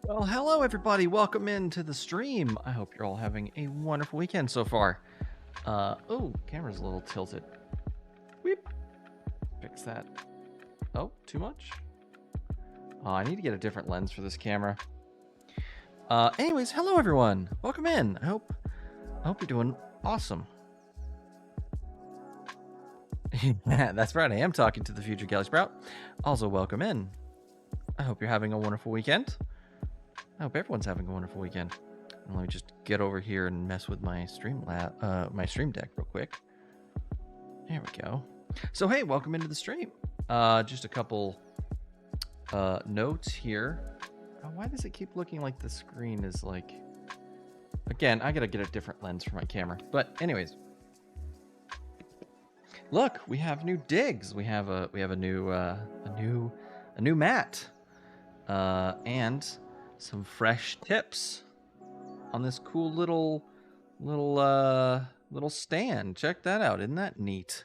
Well, hello everybody. Welcome into the stream. I hope you're all having a wonderful weekend so far. Oh, camera's a little tilted. Weep. Fix that. Oh, too much? Oh, I need to get a different lens for this camera. Anyways, hello everyone. Welcome in. I hope you're doing awesome. Yeah, that's right. I am talking to the future Kelly Sprout. Also, welcome in. I hope you're having a wonderful weekend. I hope everyone's having a wonderful weekend. Let me just get over here and mess with my stream deck real quick. There we go. So hey, welcome into the stream. Just a couple notes here. Why does it keep looking like the screen is like? Again, I gotta get a different lens for my camera. But anyways, look, we have new digs. We have a new mat, and some fresh tips on this cool little stand. Check that out. Isn't that neat?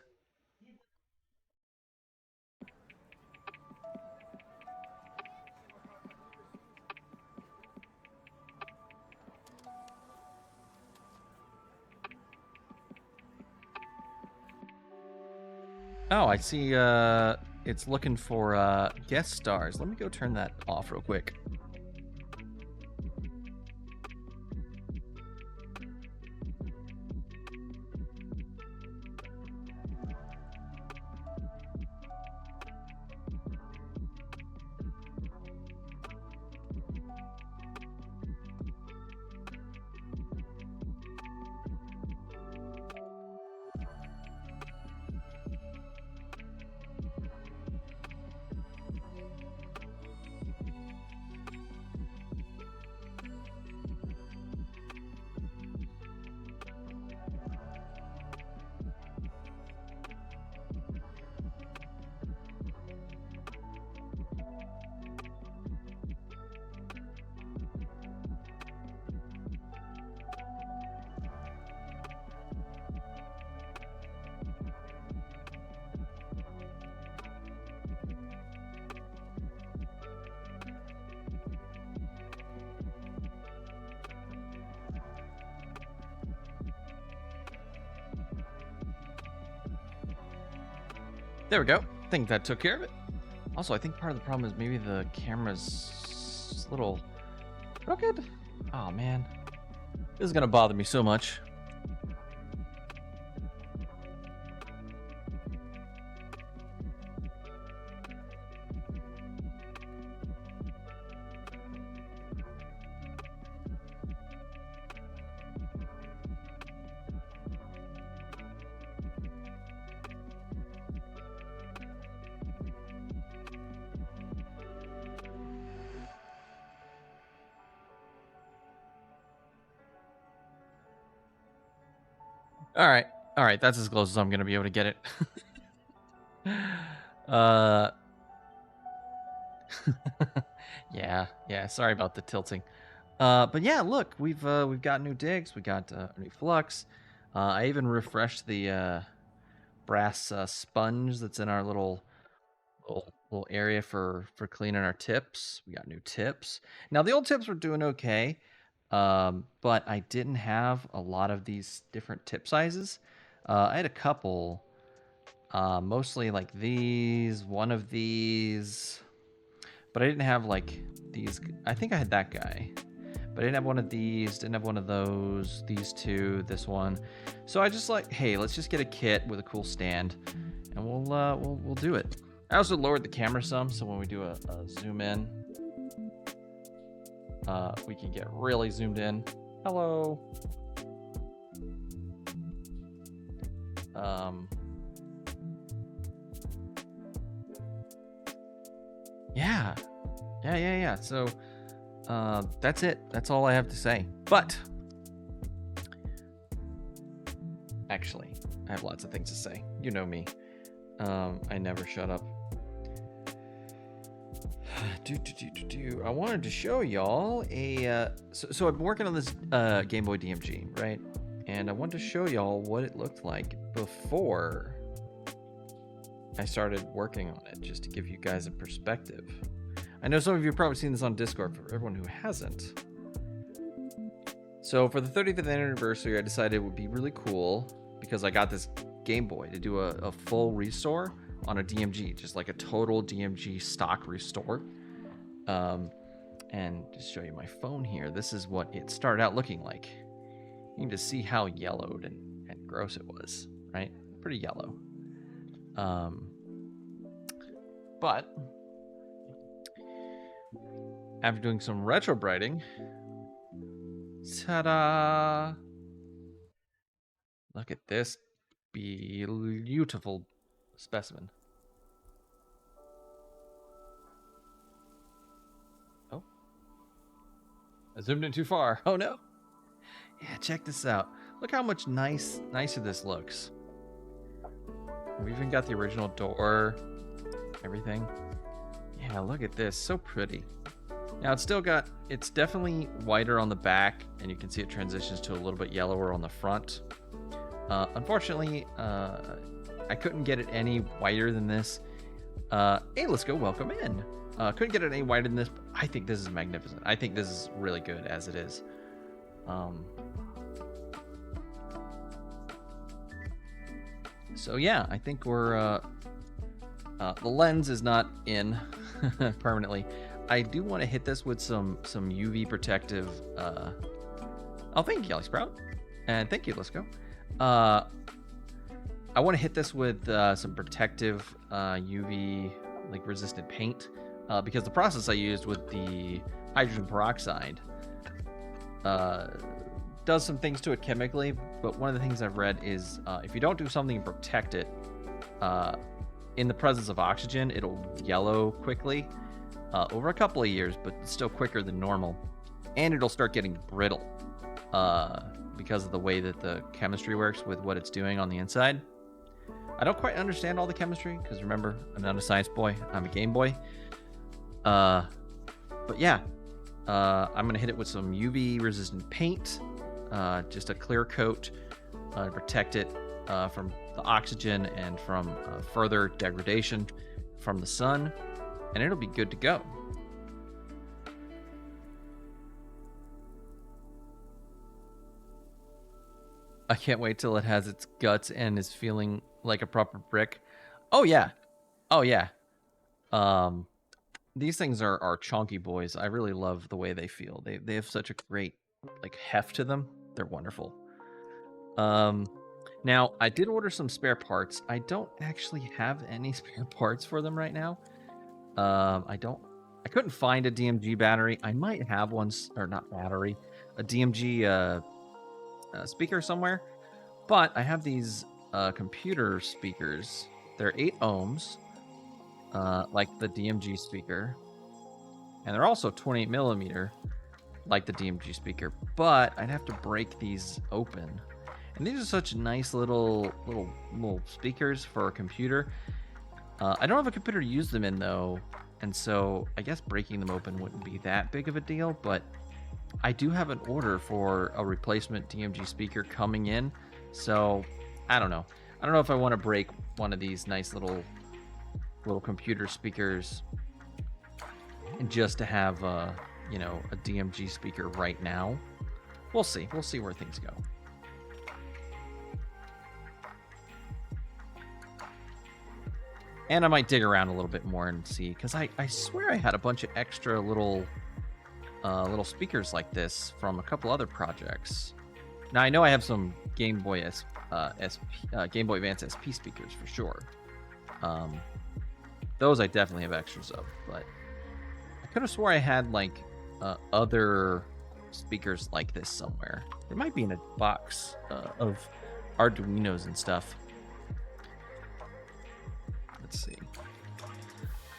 Oh, I see. It's looking for guest stars. Let me go turn that off real quick. There we go. I think that took care of it. Also, I think part of the problem is maybe the camera's a little crooked. Oh man, this is gonna bother me so much. All right, that's as close as I'm gonna be able to get it. Yeah, sorry about the tilting. But yeah, look, we've got new digs, we got a new flux. I even refreshed the brass sponge that's in our little area for cleaning our tips. We got new tips. Now the old tips were doing okay, but I didn't have a lot of these different tip sizes. I had a couple, mostly like these, one of these, but I didn't have like these. I think I had that guy, but I didn't have one of these, didn't have one of those, these two, this one. So I just like, hey, let's just get a kit with a cool stand, and we'll do it. I also lowered the camera some, so when we do a zoom in, we can get really zoomed in. Hello. Yeah. So, that's it. That's all I have to say. But, actually, I have lots of things to say. You know me. I never shut up. I wanted to show y'all a so I've been working on this Game Boy DMG, right? And I wanted to show y'all what it looked like before I started working on it, just to give you guys a perspective. I know some of you have probably seen this on Discord, for everyone who hasn't. So for the 35th anniversary, I decided it would be really cool because I got this Game Boy to do a full restore on a DMG, just like a total DMG stock restore. And just show you my phone here. This is what it started out looking like. You can just see how yellowed and gross it was, right? Pretty yellow. But after doing some retro brighting, ta-da! Look at this beautiful specimen. Oh, I zoomed in too far. Oh no. Yeah, check this out. Look how much nicer this looks. We even got the original door, everything. Yeah, look at this, so pretty. Now it's definitely whiter on the back, and you can see it transitions to a little bit yellower on the front. Unfortunately, I couldn't get it any whiter than this. Hey, let's go welcome in. Couldn't get it any whiter than this, but I think this is magnificent. I think this is really good as it is. So yeah, I think we're The lens is not in permanently. I do want to hit this with some UV protective. Oh, thank you, Galley Sprout, and thank you, Let's Go. I want to hit this with some protective UV like resistant paint because the process I used with the hydrogen peroxide does some things to it chemically, but one of the things I've read is if you don't do something to protect it in the presence of oxygen, it'll yellow quickly over a couple of years, but still quicker than normal, and it'll start getting brittle because of the way that the chemistry works with what it's doing on the inside. I don't quite understand all the chemistry because remember, I'm not a science boy, I'm a Game Boy. But yeah, I'm gonna hit it with some UV resistant paint, just a clear coat to protect it from the oxygen and from further degradation from the sun, and it'll be good to go. I can't wait till it has its guts and is feeling like a proper brick. Oh yeah. Oh yeah. These things are chunky boys. I really love the way they feel. They have such a great like heft to them. They're wonderful. Now I did order some spare parts. I don't actually have any spare parts for them right now. I couldn't find a DMG battery. I might have one, or not battery, a DMG speaker somewhere, but I have these computer speakers. They're 8 ohms, like the DMG speaker, and they're also 28 millimeter, like the DMG speaker. But I'd have to break these open, and these are such nice little speakers for a computer. I don't have a computer to use them in though, and so I guess breaking them open wouldn't be that big of a deal. But I do have an order for a replacement DMG speaker coming in, so I don't know. I don't know if I want to break one of these nice little computer speakers and just to have a DMG speaker right now. We'll see. We'll see where things go. And I might dig around a little bit more and see, because I swear I had a bunch of extra little speakers like this from a couple other projects. Now I know I have some Game Boy Game Boy Advance SP speakers for sure. Those I definitely have extras of, but I could have swore I had like other speakers like this somewhere. They might be in a box of Arduinos and stuff. Let's see.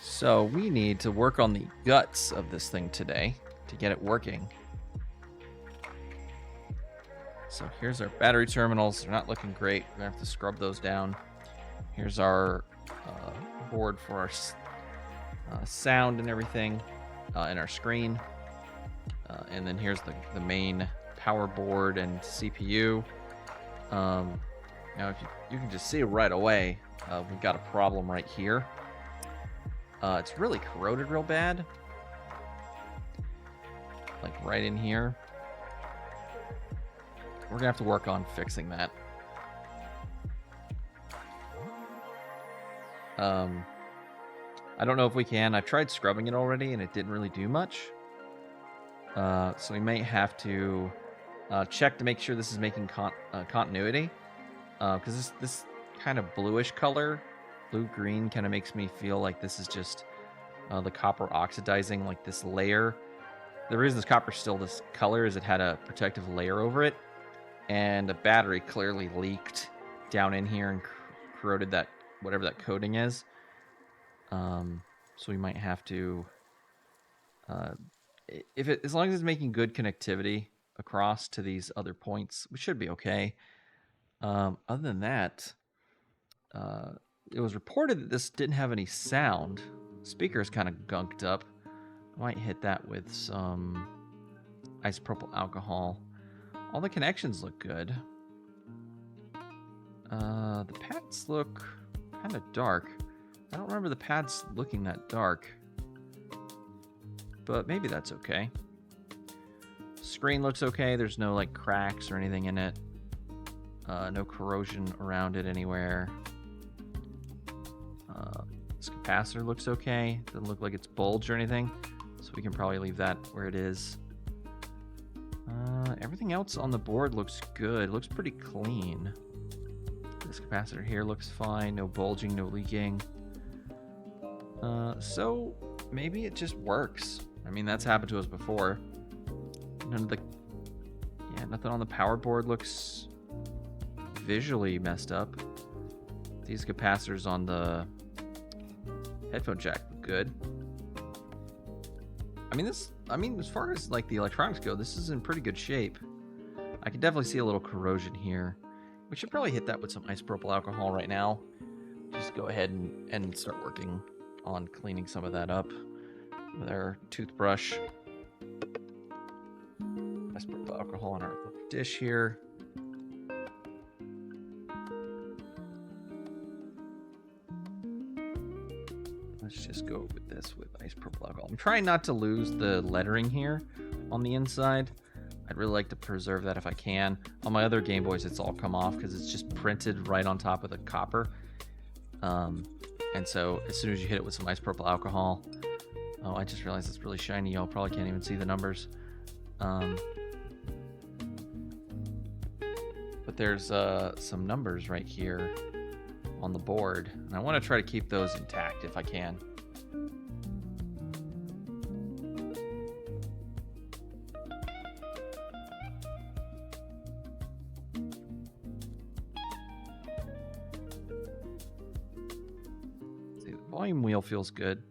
So we need to work on the guts of this thing today to get it working. So here's our battery terminals. They're not looking great. We're gonna have to scrub those down. Here's our board for our sound and everything, and our screen. And then here's the main power board and CPU. Now, if you can just see right away, we've got a problem right here. It's really corroded real bad. Like right in here. We're gonna have to work on fixing that. I don't know if we can. I've tried scrubbing it already and it didn't really do much. So we may have to check to make sure this is making continuity. Because this kind of bluish color, blue-green, kind of makes me feel like this is just the copper oxidizing, like this layer. The reason this copper's still this color is it had a protective layer over it, and the battery clearly leaked down in here and corroded that, whatever that coating is. So we might have to, as long as it's making good connectivity across to these other points, we should be okay. Other than that, it was reported that this didn't have any sound. Speaker's kind of gunked up. I might hit that with some isopropyl alcohol. All the connections look good. The pads look kind of dark. I don't remember the pads looking that dark, but maybe that's okay. Screen looks okay. There's no like cracks or anything in it. No corrosion around it anywhere. This capacitor looks okay. Doesn't look like it's bulged or anything, so we can probably leave that where it is. Everything else on the board looks good. Looks pretty clean. This capacitor here looks fine. No bulging, no leaking. So maybe it just works. I mean, that's happened to us before. Nothing on the power board looks visually messed up. These capacitors on the headphone jack look good. I mean, as far as like the electronics go, this is in pretty good shape. I can definitely see a little corrosion here. We should probably hit that with some isopropyl alcohol right now. Just go ahead and start working on cleaning some of that up with our toothbrush. Isopropyl alcohol on our dish here. Let's just go with this with isopropyl alcohol. I'm trying not to lose the lettering here on the inside. I'd really like to preserve that if I can. On my other Game Boys, it's all come off because it's just printed right on top of the copper. And so as soon as you hit it with some isopropyl alcohol, oh, I just realized it's really shiny. Y'all probably can't even see the numbers. But there's some numbers right here on the board, and I want to try to keep those intact if I can. See, the volume wheel feels good.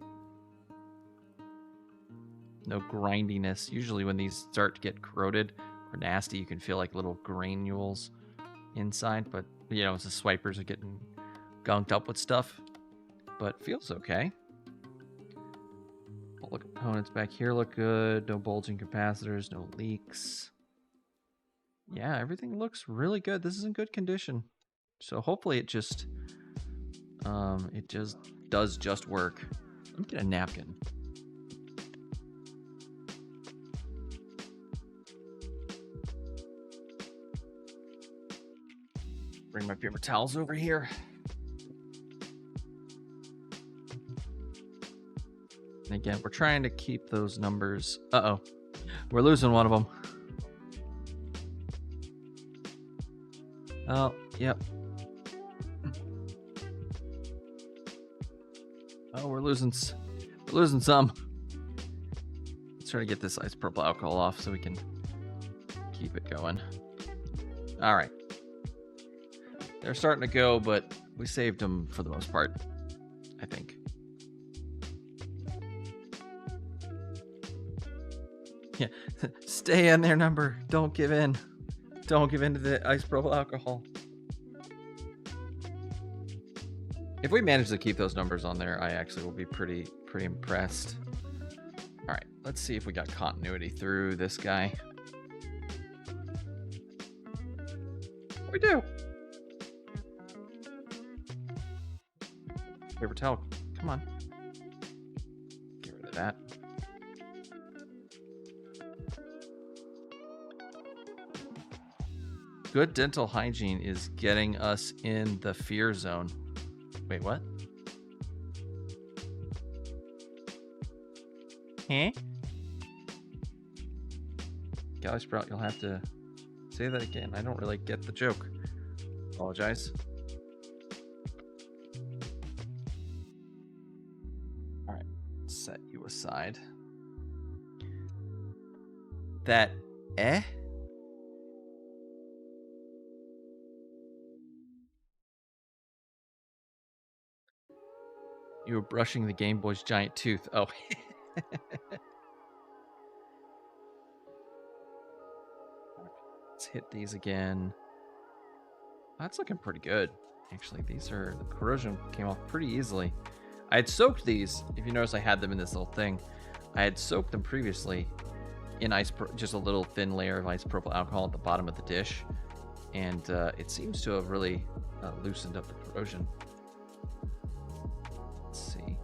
No grindiness. Usually when these start to get corroded or nasty, you can feel like little granules inside, but you know, the swipers are getting gunked up with stuff, but feels okay. All the components back here look good. No bulging capacitors, no leaks. Yeah, everything looks really good. This is in good condition. So hopefully it just does just work. Let me get a napkin. Bring my paper towels over here. And again, we're trying to keep those numbers. Uh-oh. We're losing one of them. Oh, yep. Oh, we're losing some. Let's try to get this isopropyl alcohol off so we can keep it going. All right. They're starting to go, but we saved them for the most part, I think. Yeah, stay in their number. Don't give in. Don't give in to the isopropyl alcohol. If we manage to keep those numbers on there, I actually will be pretty impressed. All right, let's see if we got continuity through this guy. We do. Paper towel, come on. Get rid of that. Good dental hygiene is getting us in the fear zone. Wait, what? Huh? Galley Sprout, you'll have to say that again. I don't really get the joke. Apologize. Alright, set you aside. That You were brushing the Game Boy's giant tooth. Oh. Let's hit these again. That's looking pretty good. Actually, the corrosion came off pretty easily. I had soaked these. If you notice, I had them in this little thing. I had soaked them previously in just a little thin layer of isopropyl alcohol at the bottom of the dish. And it seems to have really loosened up the corrosion. Let's see.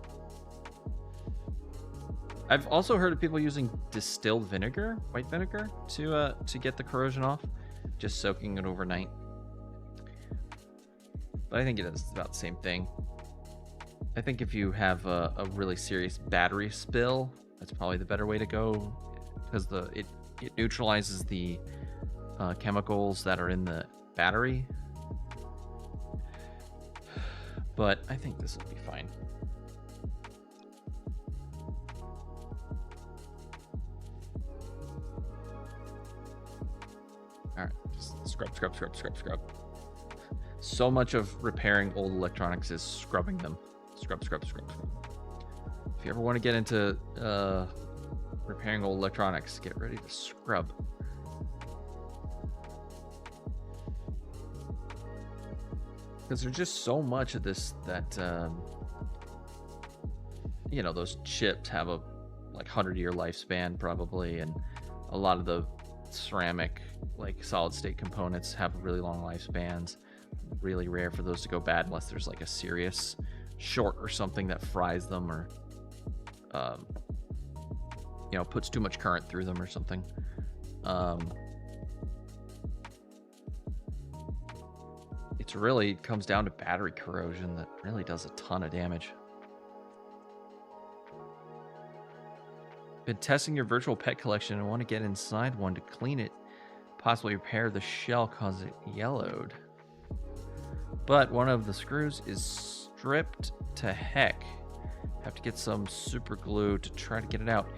I've also heard of people using distilled vinegar, white vinegar, to get the corrosion off, just soaking it overnight. But I think it is about the same thing I think if you have a really serious battery spill, that's probably the better way to go, because it neutralizes the chemicals that are in the battery. But I think this will be fine. All right, just scrub. So much of repairing old electronics is scrubbing them. Scrub. If you ever want to get into repairing old electronics, get ready to scrub. Because there's just so much of this that, you know, those chips have a like 100-year lifespan probably, and a lot of the ceramic, like solid state components have really long lifespans. Really rare for those to go bad unless there's like a serious short or something that fries them, or you know, puts too much current through them or something. It really comes down to battery corrosion that really does a ton of damage. Been testing your virtual pet collection and want to get inside one to clean it, possibly repair the shell cause it yellowed. But one of the screws is stripped to heck. Have to get some super glue to try to get it out.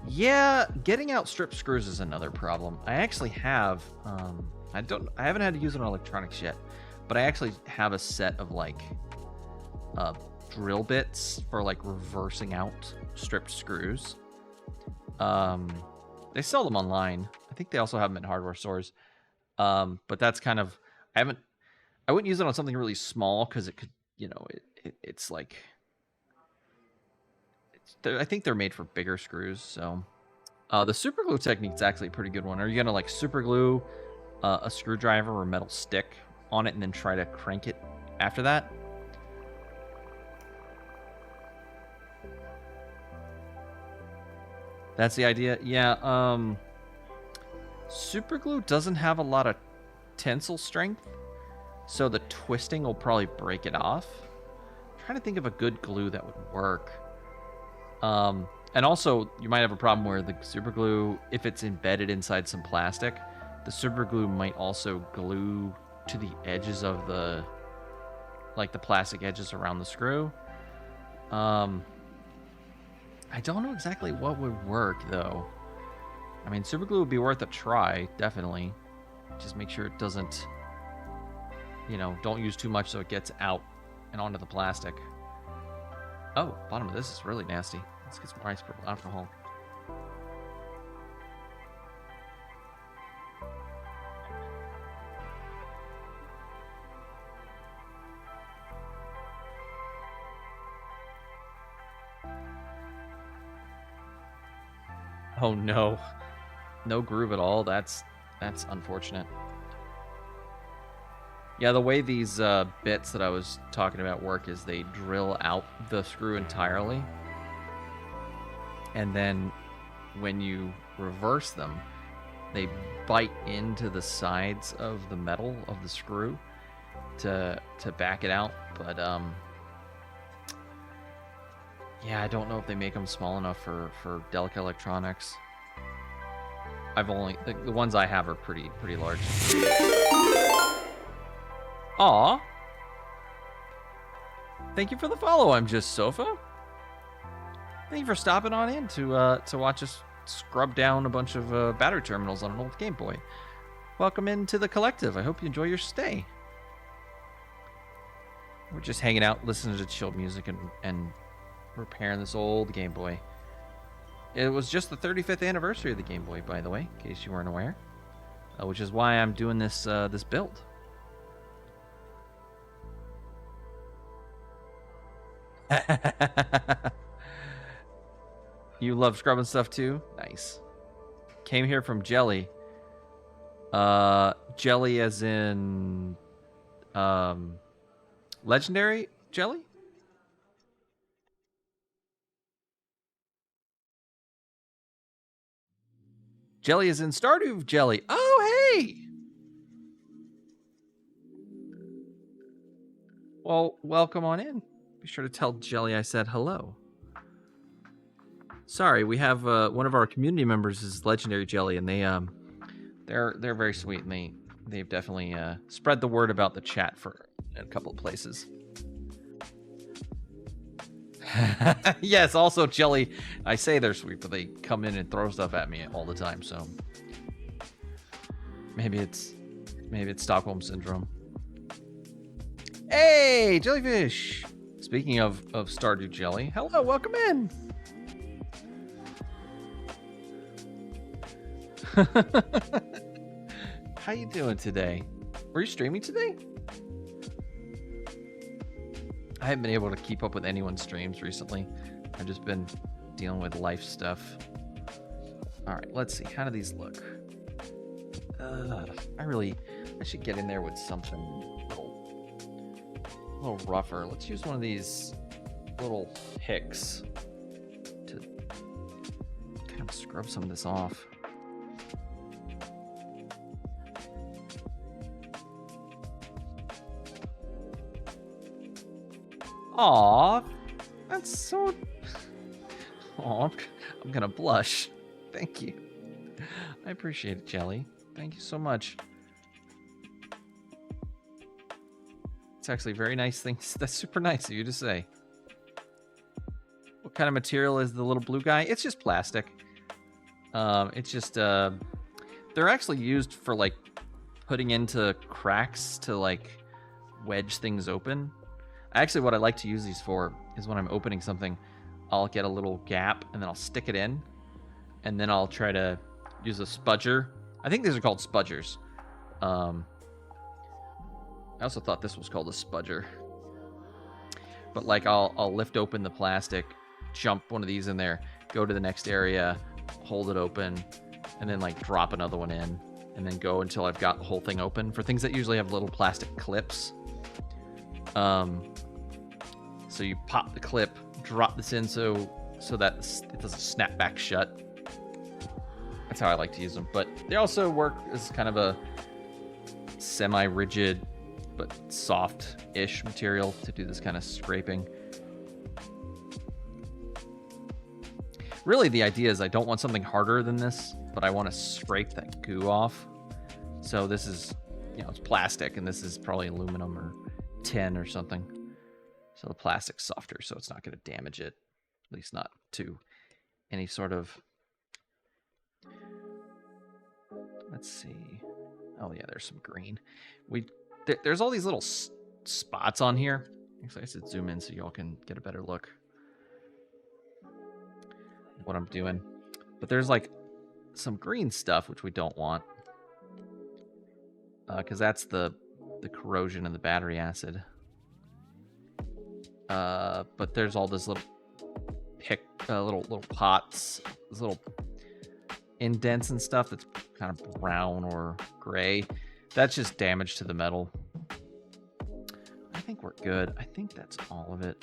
Yeah, getting out stripped screws is another problem. I actually have, I haven't had to use it on electronics yet, but I actually have a set of like drill bits for like reversing out stripped screws. They sell them online. I think they also have them in hardware stores. But that's kind of, I wouldn't use it on something really small because it could, you know, it's like, I think they're made for bigger screws. So the super glue technique is actually a pretty good one. Are you gonna like super glue a screwdriver or metal stick on it and then try to crank it after that? That's the idea. Yeah. Super glue doesn't have a lot of tensile strength, so the twisting will probably break it off. I'm trying to think of a good glue that would work. And also, you might have a problem where the super glue, if it's embedded inside some plastic, the super glue might also glue to the edges of the, like the plastic edges around the screw. I don't know exactly what would work, though. I mean, super glue would be worth a try, definitely. Just make sure it doesn't, you know, don't use too much so it gets out and onto the plastic. Oh, bottom of this is really nasty. Let's get some isopropyl alcohol. Oh no. No groove at all. That's unfortunate. Yeah, the way these bits that I was talking about work is they drill out the screw entirely. And then when you reverse them, they bite into the sides of the metal of the screw to back it out. But yeah, I don't know if they make them small enough for delicate electronics. I've only the ones I have are pretty large. Aw. Thank you for the follow. I'm just Sofa. Thank you for stopping on in to watch us scrub down a bunch of battery terminals on an old Game Boy. Welcome into the collective. I hope you enjoy your stay. We're just hanging out, listening to chill music and repairing this old Game Boy. It was just the 35th anniversary of the Game Boy, by the way, in case you weren't aware, which is why I'm doing this this build. You love scrubbing stuff too? Nice. Came here from Jelly. Jelly as in legendary jelly? Jelly is in Stardew Jelly. Oh, hey! Well, welcome on in. Be sure to tell Jelly I said hello. Sorry, we have one of our community members is Legendary Jelly, and they're very sweet, and they've definitely spread the word about the chat for a couple of places. Yes, also Jelly, I say they're sweet, but they come in and throw stuff at me all the time, so maybe it's Stockholm syndrome. Hey, Jellyfish! Speaking of Stardew Jelly, hello, welcome in. How you doing today? Were you streaming today? I haven't been able to keep up with anyone's streams recently. I've just been dealing with life stuff. All right, let's see. How do these look? I should get in there with something a little rougher. Let's use one of these little picks to kind of scrub some of this off. Aw, that's so... Aw, I'm gonna blush. Thank you. I appreciate it, Jelly. Thank you so much. It's actually very nice things. That's super nice of you to say. What kind of material is the little blue guy? It's just plastic. It's just, they're actually used for, like, putting into cracks to, like, wedge things open. Actually, what I like to use these for is when I'm opening something, I'll get a little gap, and then I'll stick it in, and then I'll try to use a spudger. I think these are called spudgers. I also thought this was called a spudger. But, like, I'll lift open the plastic, jump one of these in there, go to the next area, hold it open, and then, like, drop another one in, and then go until I've got the whole thing open. For things that usually have little plastic clips. So you pop the clip, drop this in so that it doesn't snap back shut. That's how I like to use them. But they also work as kind of a semi-rigid but soft-ish material to do this kind of scraping. Really, the idea is I don't want something harder than this, but I want to scrape that goo off. So this is, it's plastic, and this is probably aluminum or tin or something. So the plastic's softer, so it's not going to damage it, at least not to any sort of... Let's see. Oh yeah, there's some green. There's all these little spots on here. Actually, I should zoom in so y'all can get a better look at what I'm doing. But there's like some green stuff which we don't want, because that's the corrosion and the battery acid. But there's all this little little pots, these little indents and stuff that's kind of brown or gray. That's just damage to the metal. I think we're good. I think that's all of it.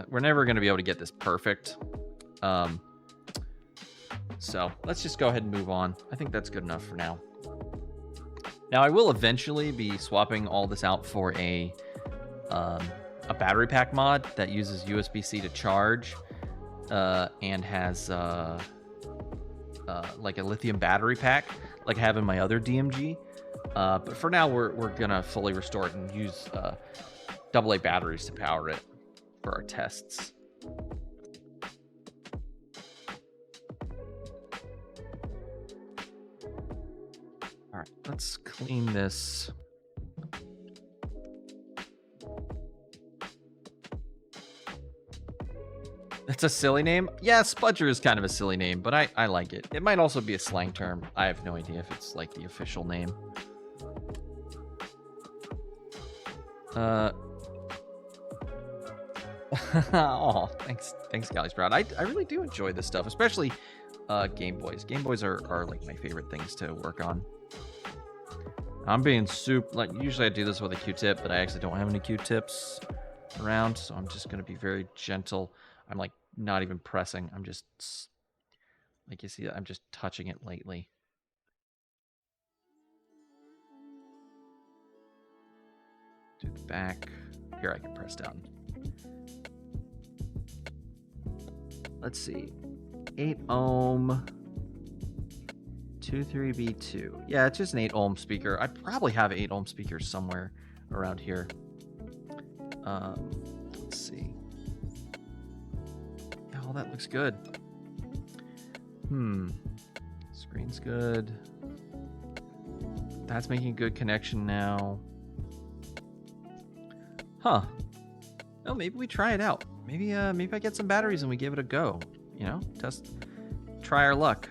We're never going to be able to get this perfect. So let's just go ahead and move on. I think that's good enough for now. Now I will eventually be swapping all this out for a battery pack mod that uses USB-C to charge and has like a lithium battery pack like I have in my other DMG. But for now, we're gonna fully restore it and use AA batteries to power it for our tests. All right, let's clean this. That's a silly name? Yeah, Spudger is kind of a silly name, but I like it. It might also be a slang term. I have no idea if it's like the official name. Oh, thanks, Galley Sprout. I really do enjoy this stuff, especially Game Boys. Game Boys are like my favorite things to work on. I'm being usually I do this with a Q-tip, but I actually don't have any Q-tips around, so I'm just gonna be very gentle. I'm like not even pressing. I'm just, like you see, I'm just touching it lightly. Do the back. here I can press down. Let's see. 8 ohm 23B2. Yeah, it's just an 8 ohm speaker. I probably have 8 ohm speakers somewhere around here. Let's see. Yeah, all that looks good. Screen's good. That's making a good connection now. Huh. Oh, maybe we try it out. Maybe I get some batteries and we give it a go. You know, try our luck.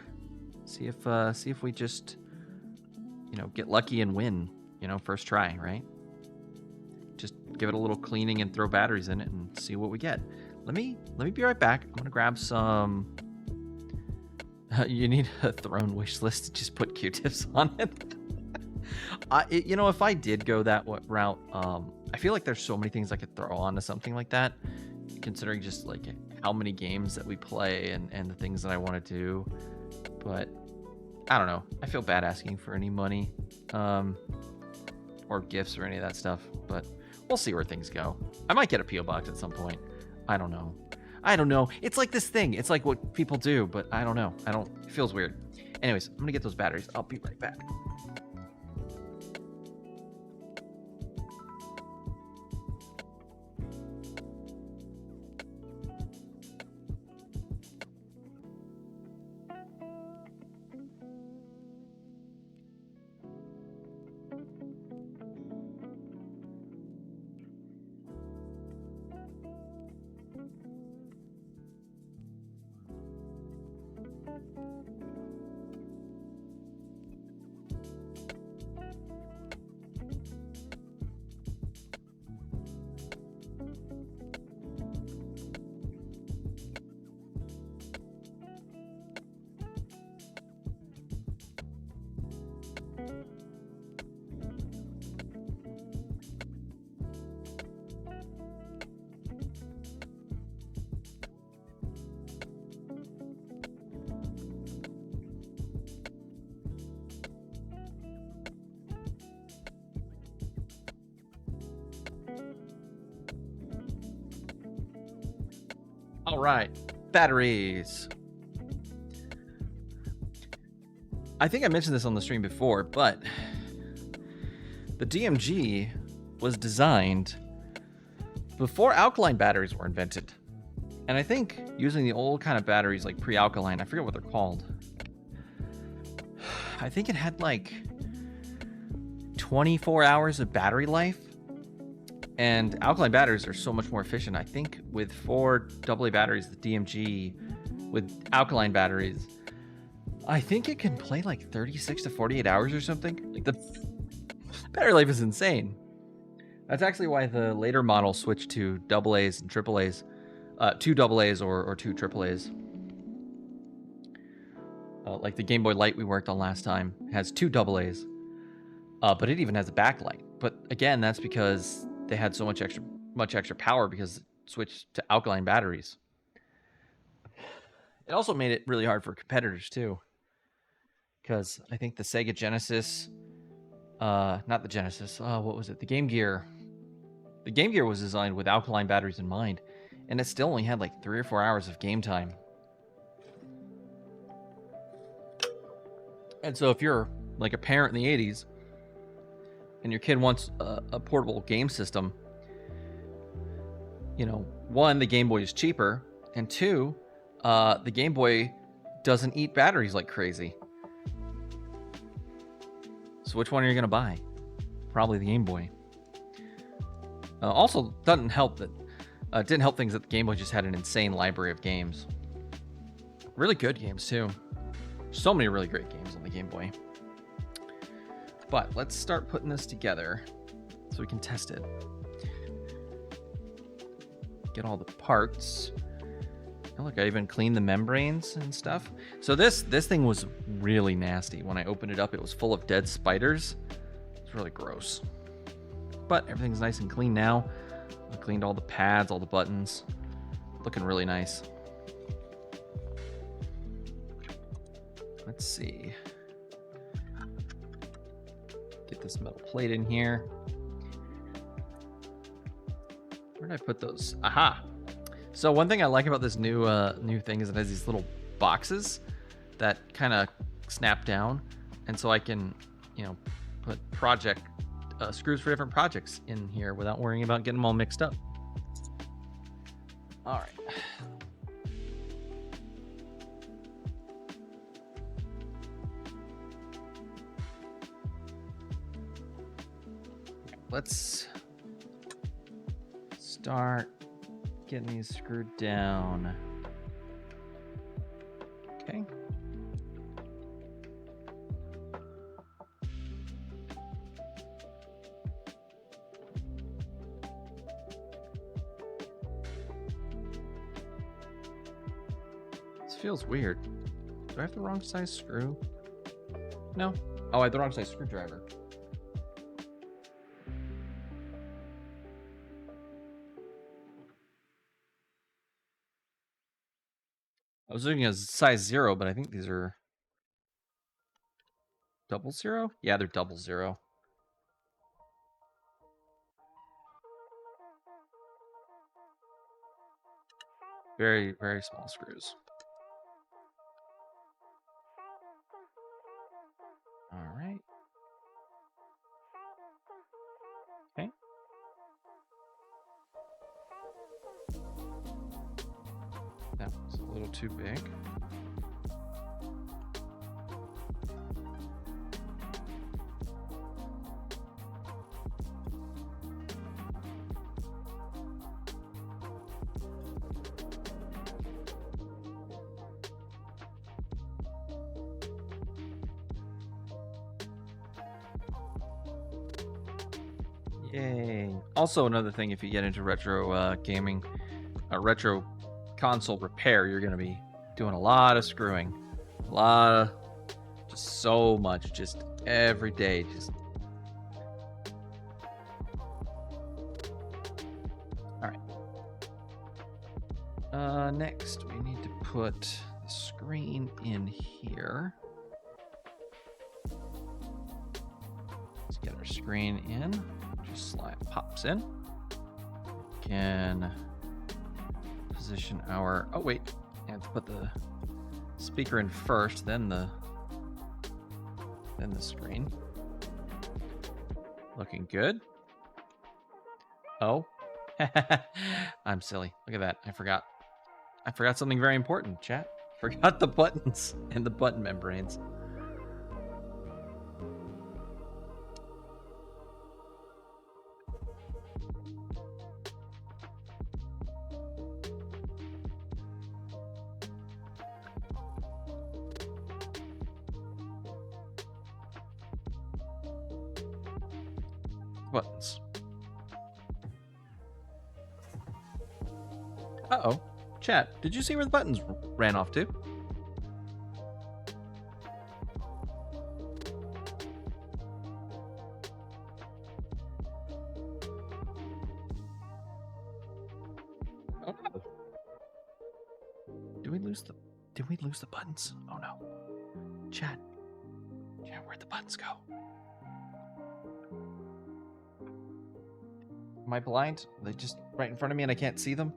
See if we just, you know, get lucky and win. You know, first try, right? Just give it a little cleaning and throw batteries in it and see what we get. Let me be right back. I'm gonna grab some. You need a throne wish list to just put Q-tips on it. You know, if I did go that route, I feel like there's so many things I could throw onto something like that, considering just like how many games that we play and the things that I want to do. But I don't know. I feel bad asking for any money, or gifts or any of that stuff. But we'll see where things go. I might get a PO box at some point. I don't know. It's like this thing. It's like what people do, but I don't know. It feels weird. Anyways, I'm gonna get those batteries. I'll be right back. All right, batteries. I think I mentioned this on the stream before, but the DMG was designed before alkaline batteries were invented. And I think using the old kind of batteries, like pre-alkaline, I forget what they're called. I think it had like 24 hours of battery life. And alkaline batteries are so much more efficient. I think with 4 AA batteries, the DMG, with alkaline batteries, I think it can play like 36 to 48 hours or something. Like the battery life is insane. That's actually why the later model switched to AA's and AAA's, 2 AA's or 2 AAA's. Like the Game Boy Light we worked on last time has 2 AA's, but it even has a backlight. But again, that's because they had so much extra power because it switched to alkaline batteries. It also made it really hard for competitors too, because I think the Sega Genesis, not the Genesis, what was it? The Game Gear. The Game Gear was designed with alkaline batteries in mind, and it still only had like 3 or 4 hours of game time. And so if you're like a parent in the 80s, and your kid wants a portable game system, you know, 1, the Game Boy is cheaper, and 2, the Game Boy doesn't eat batteries like crazy. So which one are you going to buy? Probably the Game Boy. Also, doesn't help that didn't help things that the Game Boy just had an insane library of games. Really good games too. So many really great games on the Game Boy. But let's start putting this together so we can test it. Get all the parts. Oh, look, I even cleaned the membranes and stuff. So this thing was really nasty. When I opened it up, it was full of dead spiders. It's really gross. But everything's nice and clean now. I cleaned all the pads, all the buttons. Looking really nice. Let's see. Get this metal plate in here. Where did I put those? Aha. So one thing I like about this new thing is it has these little boxes that kind of snap down, and so I can, put project screws for different projects in here without worrying about getting them all mixed up. All right. Let's start getting these screwed down. Okay. This feels weird. Do I have the wrong size screw? No. Oh, I have the wrong size screwdriver. I was looking at size 0, but I think these are 00? Yeah, they're 00. Very, very small screws. All right. Okay. That was a little too big. Yay. Also, another thing, if you get into retro gaming, retro console repair, you're going to be doing a lot of screwing. A lot of, just so much, just every day. Just. All right. Next, we need to put the screen in here. Let's get our screen in. Just slide pops in. Can position our. Oh wait, I have to put the speaker in first, then the screen. Looking good. Oh, I'm silly. Look at that. I forgot something very important. Chat. Forgot the buttons and the button membranes. Buttons. Uh-oh. Chat, did you see where the buttons ran off to? Oh no. Did we lose the buttons? Oh no. Chat, where'd the buttons go? Am I blind? Are they just right in front of me and I can't see them?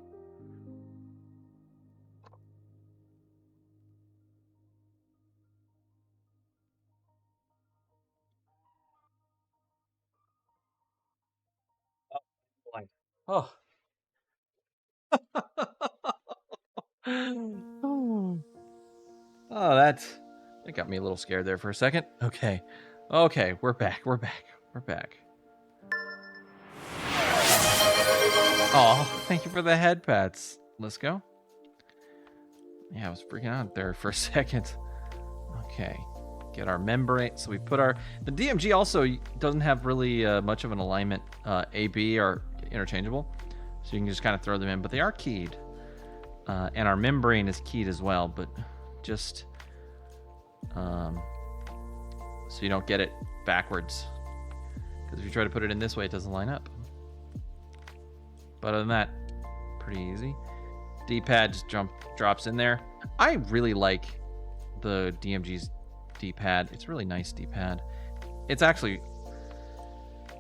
Oh, blind. Oh. Oh, that got me a little scared there for a second. Okay, we're back. Oh, thank you for the head pats. Let's go. Yeah, I was freaking out there for a second. Okay, get our membrane. So we put the DMG also doesn't have really much of an alignment. AB are interchangeable, so you can just kind of throw them in, but they are keyed. And our membrane is keyed as well, but just so you don't get it backwards. Because if you try to put it in this way, it doesn't line up. But other than that, pretty easy. D-pad just drops in there. I really like the DMG's D-pad. It's a really nice D-pad. It's actually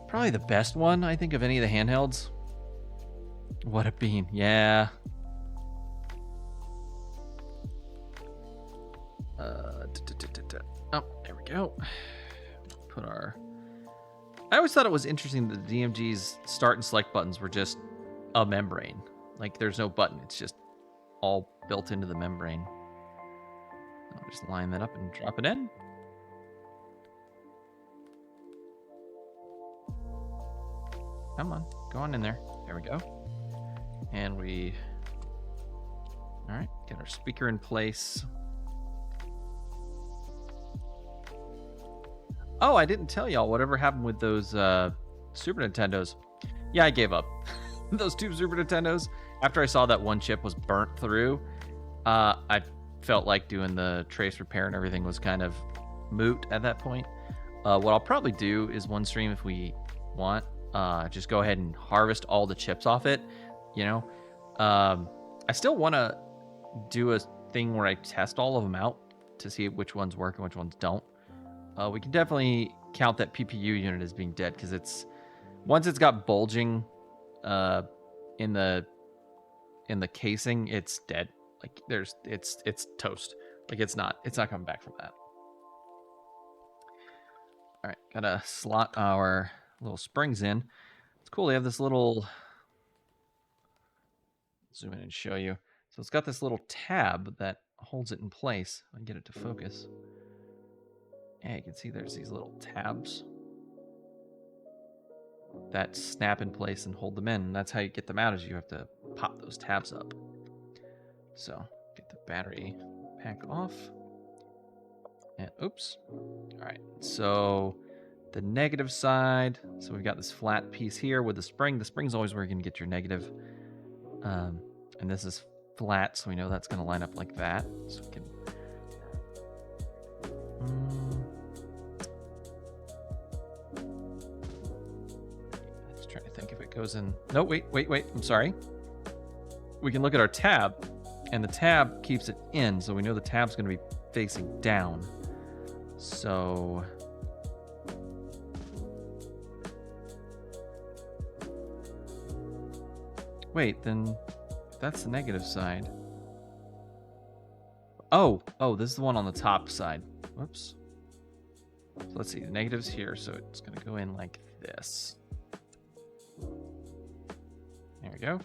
probably the best one, I think, of any of the handhelds. What a bean. Yeah. Oh, there we go. Put our... I always thought it was interesting that the DMG's start and select buttons were just a membrane. Like, there's no button. It's just all built into the membrane. I'll just line that up and drop it in. Come on. Go on in there. There we go. And we... All right. Get our speaker in place. Oh, I didn't tell y'all whatever happened with those Super Nintendos. Yeah, I gave up. Those two Super Nintendos, after I saw that one chip was burnt through, I felt like doing the trace repair and everything was kind of moot at that point. What I'll probably do is one stream, if we want, just go ahead and harvest all the chips off it, you know? I still want to do a thing where I test all of them out to see which ones work and which ones don't. We can definitely count that PPU unit as being dead because it's once it's got bulging in the casing, it's dead. Like it's toast. Like it's not coming back from that. All right, gotta slot our little springs in. It's cool. They have this little zoom in and show you. So it's got this little tab that holds it in place. I can get it to focus. Yeah, you can see there's these little tabs that snap in place and hold them in. And that's how you get them out, is you have to pop those tabs up. So get the battery pack off. And oops. All right, so the negative side. So we've got this flat piece here with the spring. The spring's always where you're gonna get your negative. And this is flat, so we know that's gonna line up like that. So we can goes in. No, wait. I'm sorry. We can look at our tab, and the tab keeps it in, so we know the tab's going to be facing down. So wait, then that's the negative side. Oh, this is the one on the top side. Whoops. So let's see. The negative's here, so it's going to go in like this. There we go.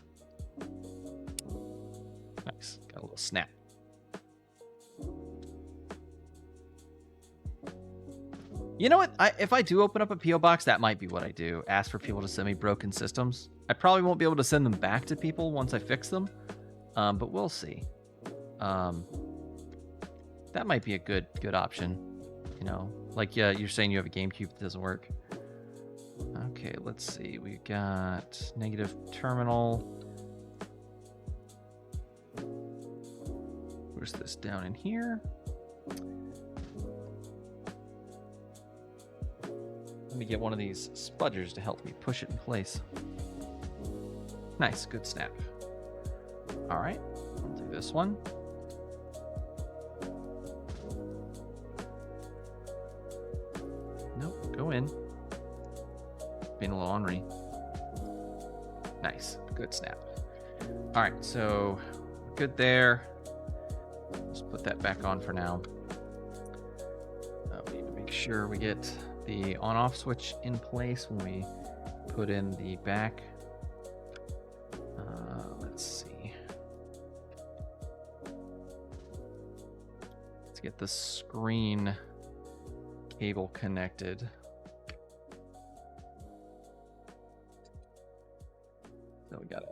Nice. Got a little snap. You know what? If I do open up a P.O. box, that might be what I do. Ask for people to send me broken systems. I probably won't be able to send them back to people once I fix them. But we'll see. That might be a good option. You know, like you're saying you have a GameCube that doesn't work. Okay, let's see. We got negative terminal. Where's this down in here? Let me get one of these spudgers to help me push it in place. Nice, good snap. All right, I'll do this one. Nope, go in. Being a little ornery. Nice, good snap. All right, so good there. Just put that back on for now. We need to make sure we get the on-off switch in place when we put in the back. Let's see. Let's get the screen cable connected. So we gotta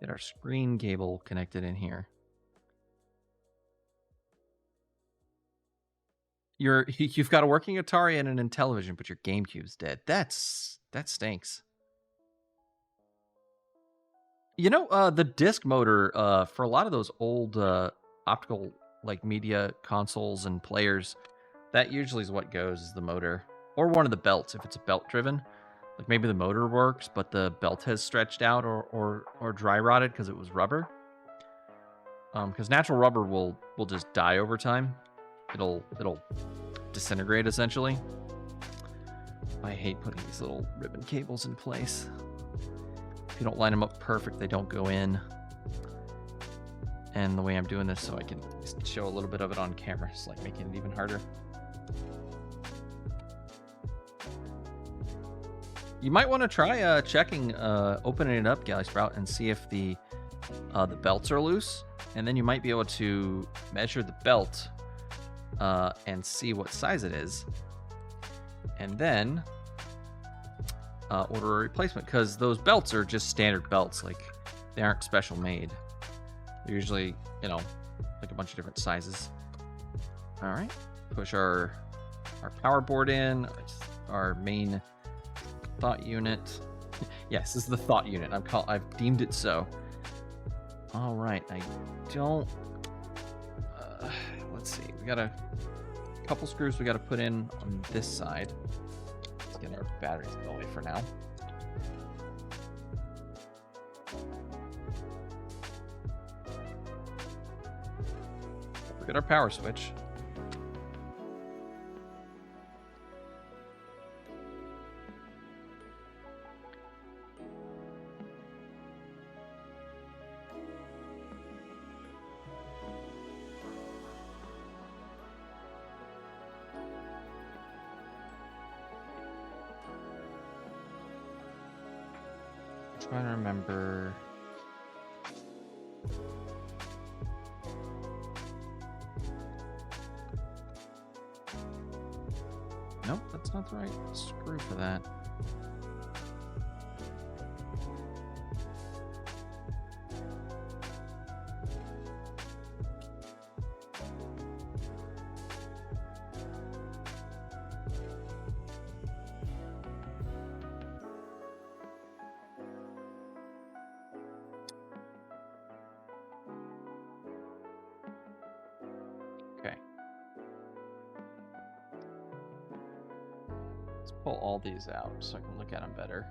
get our screen cable connected in here. You've got a working Atari and an Intellivision, but your GameCube's dead. That stinks. You know, the disc motor for a lot of those old optical like media consoles and players, that usually is what goes, is the motor or one of the belts if it's a belt driven. Like maybe the motor works, but the belt has stretched out or dry rotted because it was rubber. Because natural rubber will just die over time. It'll disintegrate essentially. I hate putting these little ribbon cables in place. If you don't line them up perfect, they don't go in. And the way I'm doing this so I can show a little bit of it on camera, it's like making it even harder. You might want to try checking, opening it up, Galley Sprout, and see if the belts are loose. And then you might be able to measure the belt and see what size it is. And then order a replacement, because those belts are just standard belts. Like, they aren't special made. They're usually, you know, like a bunch of different sizes. All right, push our power board in, our main thought unit. Yes, this is the thought unit. I've deemed it so. All right, I don't. Let's see. We got a couple screws we got to put in on this side. Let's get our batteries out of the way for now. We got our power switch. Trying to remember. Nope, that's not the right screw for that. Pull all these out so I can look at them better.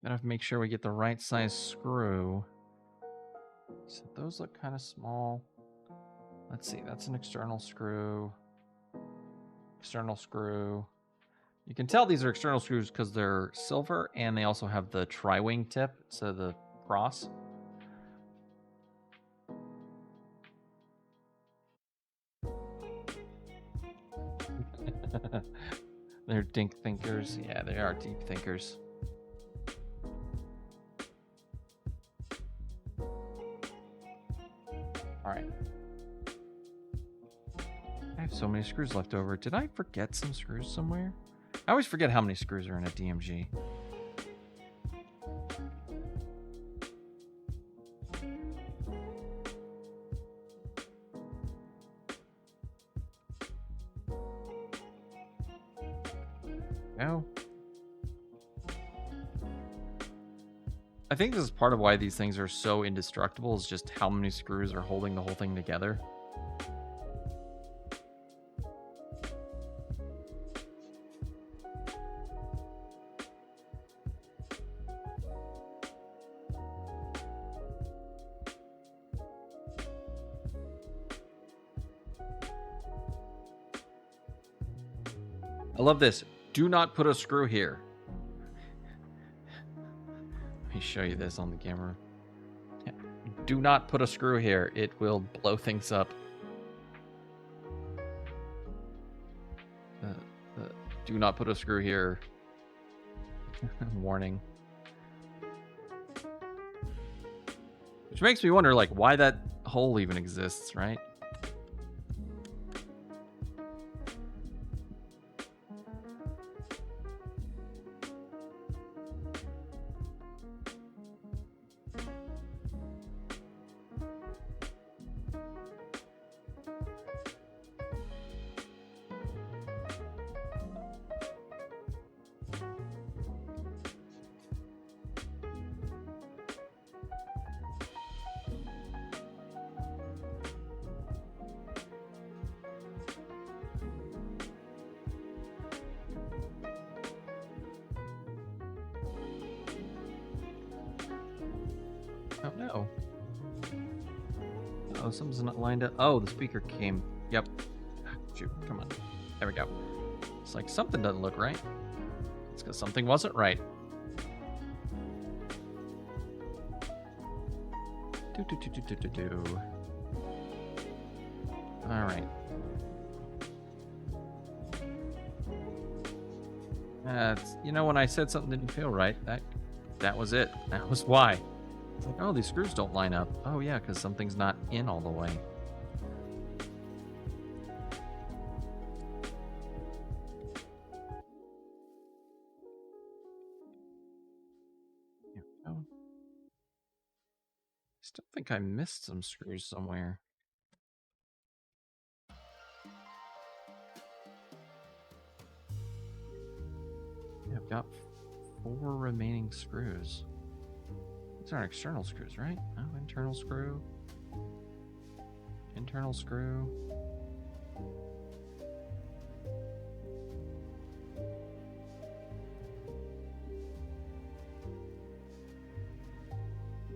Gonna have to make sure we get the right size screw. So those look kind of small. Let's see, that's an external screw. External screw. You can tell these are external screws because they're silver, and they also have the tri-wing tip, so the cross. They're dink thinkers. Yeah, they are deep thinkers. All right. I have so many screws left over. Did I forget some screws somewhere? I always forget how many screws are in a DMG. No. I think this is part of why these things are so indestructible, is just how many screws are holding the whole thing together. I love this. Do not put a screw here. Let me show you this on the camera. Do not put a screw here. It will blow things up. Do not put a screw here. Warning. Which makes me wonder, like, why that hole even exists, right? something's not lined up. Oh, the speaker came. Yep. Shoot, come on. There we go. It's like something doesn't look right. It's because something wasn't right. Do. All right. You know, when I said something didn't feel right, that was it. That was why. It's like, oh, these screws don't line up. Oh yeah, because something's not in all the way. Here we go. I still think I missed some screws somewhere. Yeah, I've got 4 remaining screws. These aren't external screws, right? Oh, internal screw. Internal screw.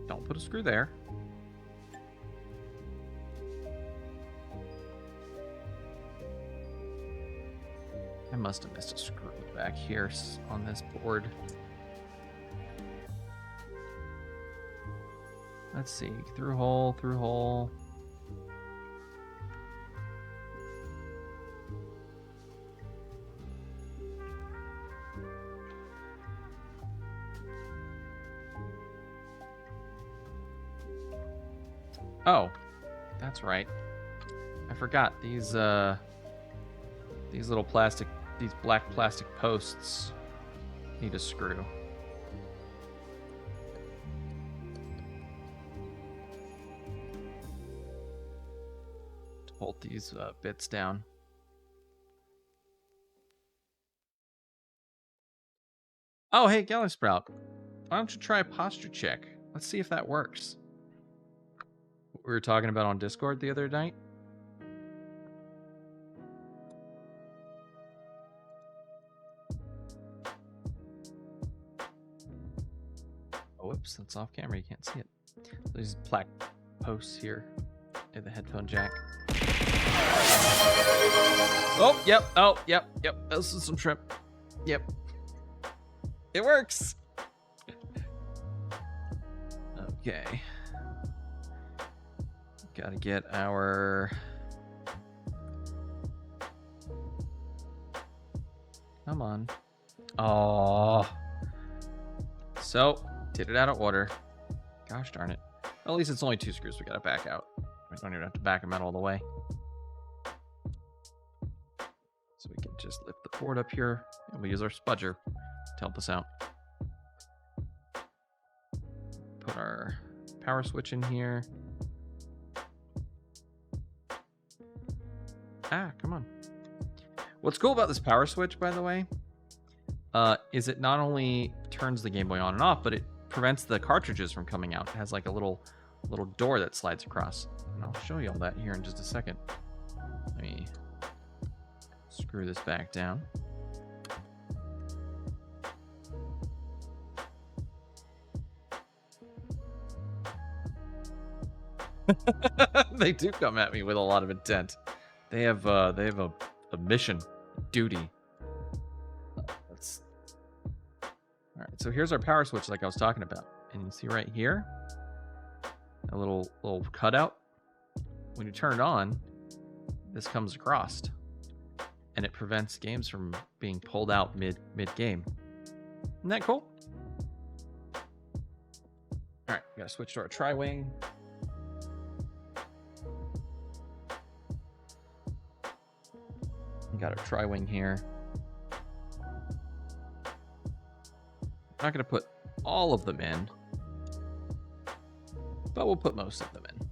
Don't put a screw there. I must have missed a screw back here on this board. Let's see. Through hole, through hole. Oh, that's right. I forgot these little plastic, these black plastic posts need a screw. To hold these bits down. Oh, hey, Galley Sprout. Why don't you try a posture check? Let's see if that works. What we were talking about on Discord the other night. Oh, whoops, that's off camera. You can't see it. These black posts here at the headphone jack. Oh, yep. Oh, yep. Yep. This is some shrimp. Yep. It works. Okay. Gotta get our... Come on. Oh. So, did it out of order. Gosh darn it. Well, at least it's only 2 screws we gotta back out. We don't even have to back them out all the way. So we can just lift the board up here, and we use our spudger to help us out. Put our power switch in here. Ah, come on. What's cool about this power switch, by the way, is it not only turns the Game Boy on and off, but it prevents the cartridges from coming out. It has like a little door that slides across. And I'll show you all that here in just a second. Let me screw this back down. They do come at me with a lot of intent. They have a mission, duty. That's all right. So here's our power switch, like I was talking about, and you see right here a little cutout. When you turn it on, this comes across, and it prevents games from being pulled out mid game. Isn't that cool? All right, we gotta switch to our tri-wing. We got our tri-wing here. I'm not gonna put all of them in, but we'll put most of them in.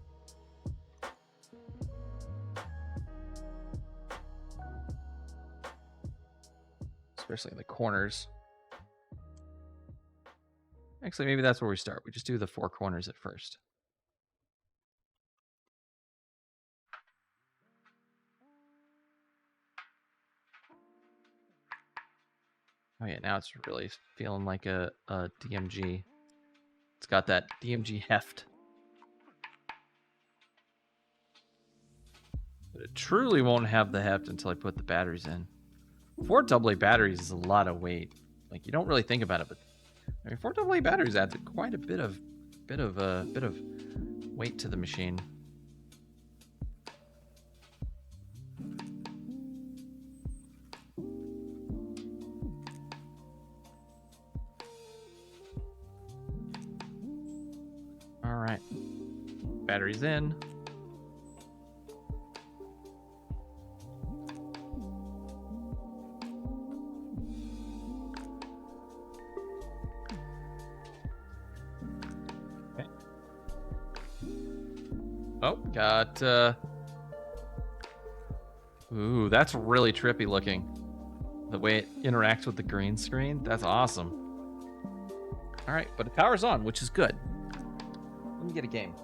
Especially in the corners. Actually, maybe that's where we start. We just do the 4 corners at first. Oh yeah, now it's really feeling like a DMG. It's got that DMG heft. But it truly won't have the heft until I put the batteries in. 4 AA batteries is a lot of weight. Like, you don't really think about it, but I mean, 4 AA batteries adds quite a bit of weight to the machine. All right, batteries in. Okay. Oh, got ooh, that's really trippy looking. The way it interacts with the green screen, that's awesome. All right, but the power's on, which is good. Let me get a game.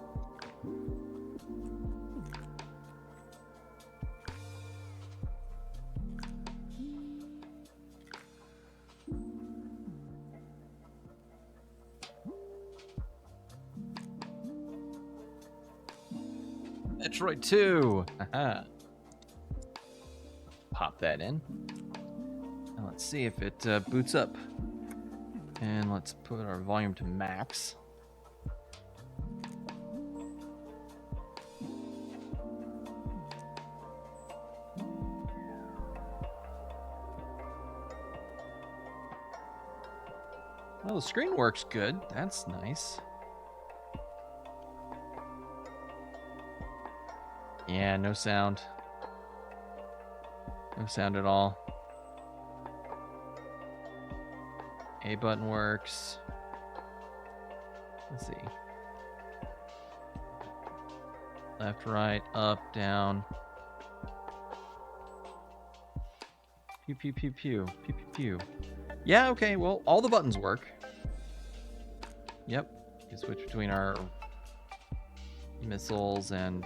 Metroid 2. Aha. Pop that in. And let's see if it boots up. And let's put our volume to max. Well, the screen works good. That's nice. Yeah, no sound. No sound at all. A button works. Let's see. Left, right, up, down. Pew, pew, pew, pew. Pew, pew, pew. Yeah, okay, well, all the buttons work. Yep. You can switch between our missiles and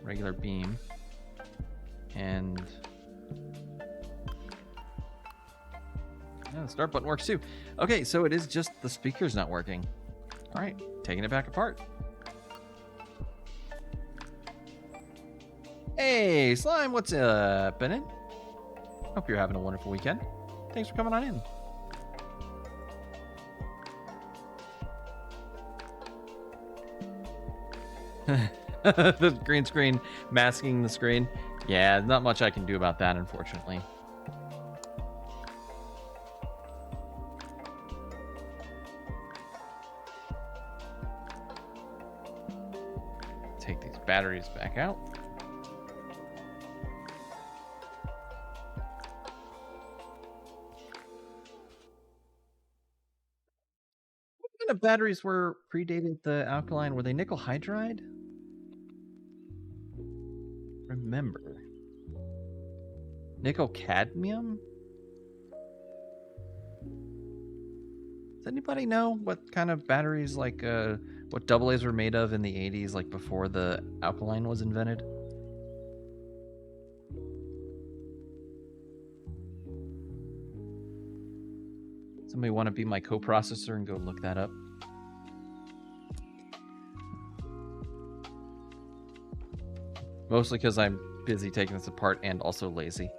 regular beam. And yeah, the start button works too. Okay, so it is just the speaker's not working. All right, taking it back apart. Hey, Slime, what's up, Bennett? Hope you're having a wonderful weekend. Thanks for coming on in. The green screen masking the screen. Yeah, not much I can do about that, unfortunately. Take these batteries back out. What kind of batteries were predated the alkaline? Were they nickel hydride? Remember. Nickel cadmium? Does anybody know what kind of batteries, like, what AA's were made of in the 80s, like before the alkaline was invented? Somebody want to be my co-processor and go look that up? Mostly because I'm busy taking this apart and also lazy.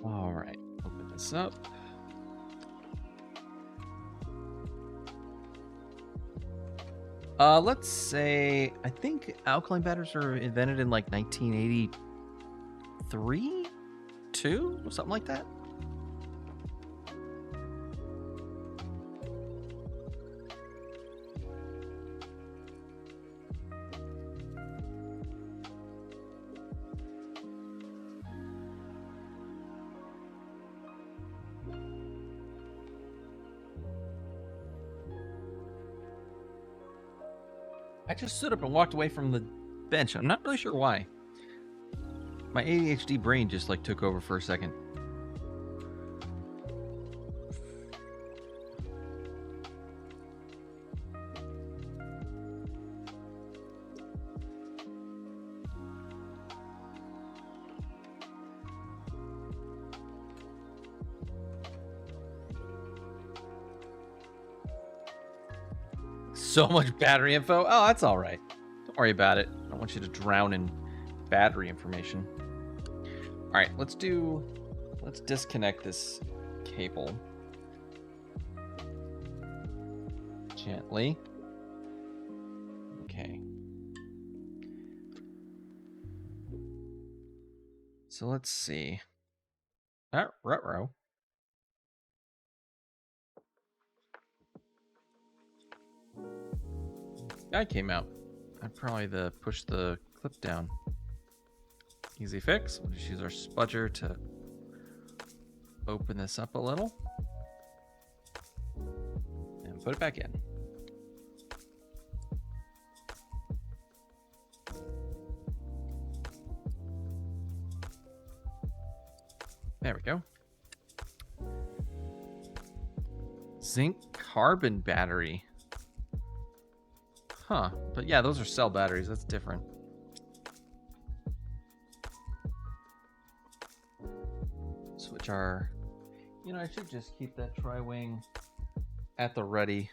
All right, open this up. Let's say, I think alkaline batteries were invented in like 1983, 2, something like that. I just stood up and walked away from the bench. I'm not really sure why. My ADHD brain just like took over for a second. So much battery info. Oh, that's all right. Don't worry about it. I don't want you to drown in battery information. All right, let's disconnect this cable gently. Okay. So let's see. Ruh-roh. Guy came out. I'd probably push the clip down. Easy fix. We'll just use our spudger to open this up a little. And put it back in. There we go. Zinc carbon battery. Huh. But yeah, those are cell batteries. That's different. Switch our... You know, I should just keep that tri-wing at the ready.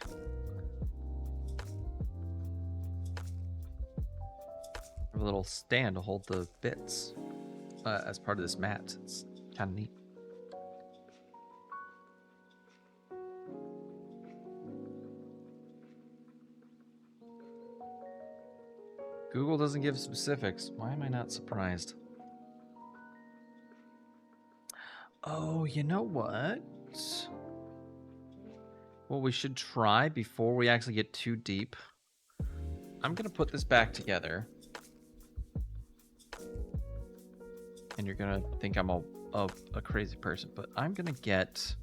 Have a little stand to hold the bits as part of this mat. It's kind of neat. Google doesn't give specifics. Why am I not surprised? Oh, you know what? What we should try before we actually get too deep. I'm going to put this back together. And you're going to think I'm a crazy person, but I'm going to get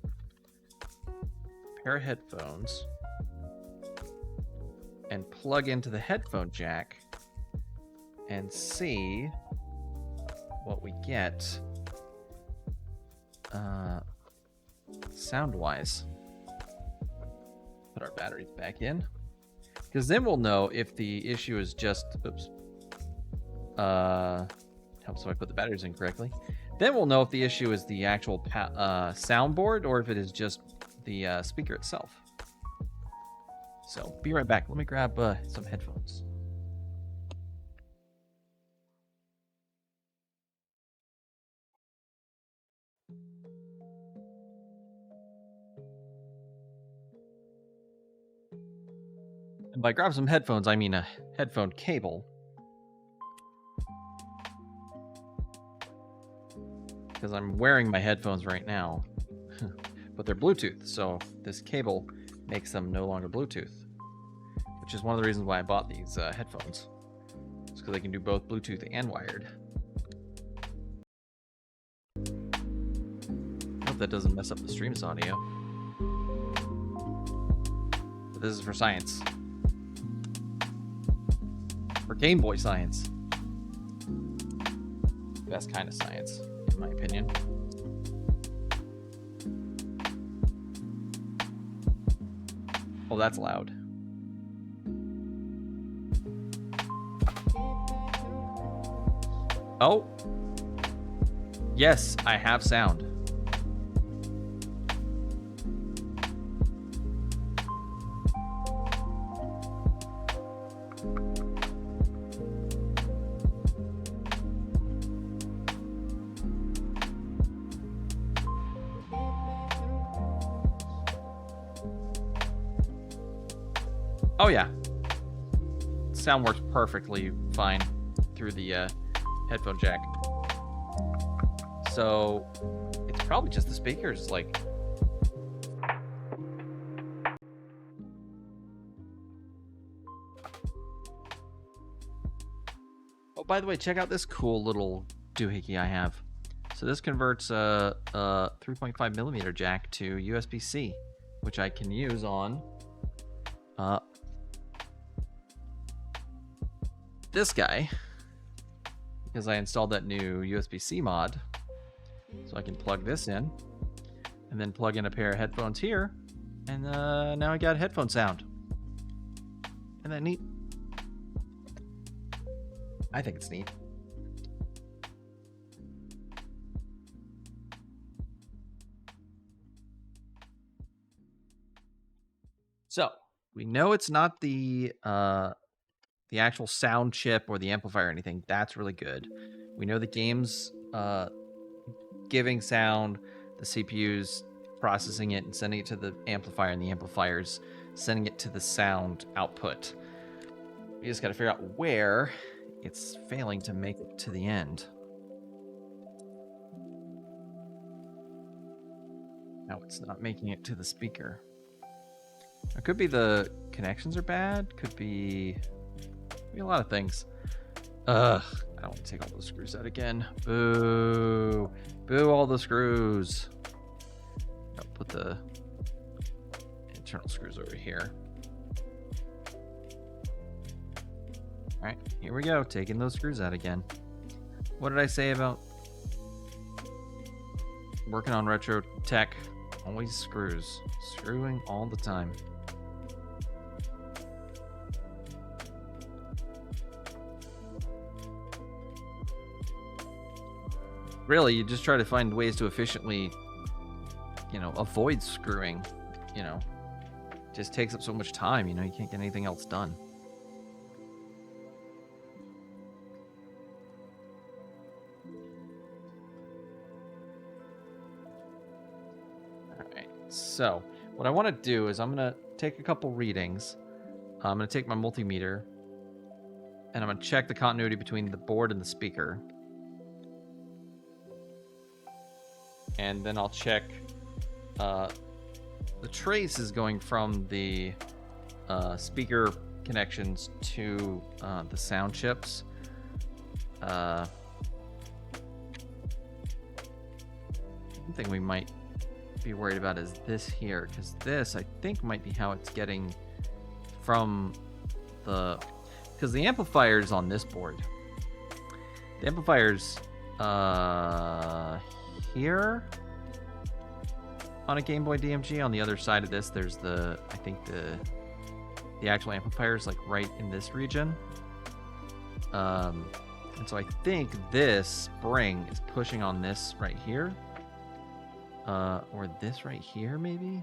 a pair of headphones and plug into the headphone jack and see what we get sound-wise. Put our batteries back in, because then we'll know if the issue is just helps if I put the batteries in correctly. Then we'll know if the issue is the actual soundboard or if it is just the speaker itself. So be right back. Let me grab some headphones. And by grab some headphones, I mean a headphone cable. Because I'm wearing my headphones right now. But they're Bluetooth, so this cable makes them no longer Bluetooth. Which is one of the reasons why I bought these headphones. It's because they can do both Bluetooth and wired. I hope that doesn't mess up the stream's audio. But this is for science. For Game Boy science. Best kind of science, in my opinion. Oh, that's loud. Oh. Yes, I have sound. Oh yeah, sound works perfectly fine through the headphone jack. So it's probably just the speakers, like. Oh, by the way, check out this cool little doohickey I have. So this converts a 3.5 millimeter jack to USB-C, which I can use on this guy, because I installed that new USB-C mod. So I can plug this in and then plug in a pair of headphones here, and now I got headphone sound. Isn't that neat? I think it's neat. So We know it's not the actual sound chip or the amplifier or anything. That's really good. We know the game's giving sound, the CPU's processing it and sending it to the amplifier, and the amplifier's sending it to the sound output. We just got to figure out where it's failing to make it to the end. Now it's not making it to the speaker. It could be the connections are bad. Could be a lot of things. Ugh, I don't want to take all those screws out again. Boo. Boo all the screws. I'll put the internal screws over here. All right, here we go. Taking those screws out again. What did I say about working on retro tech? Always screws. Screwing all the time. Really, you just try to find ways to efficiently, avoid screwing. Just takes up so much time. You can't get anything else done. All right. So what I want to do is I'm going to take a couple readings. I'm going to take my multimeter, and I'm going to check the continuity between the board and the speaker. And then I'll check the trace is going from the speaker connections to the sound chips. One thing we might be worried about is this here, because this I think might be how it's getting from because the amplifier's on this board. The amplifier's here on a Game Boy DMG. On the other side of this, there's the actual amplifier is like right in this region. And so I think this spring is pushing on this right here, or this right here maybe.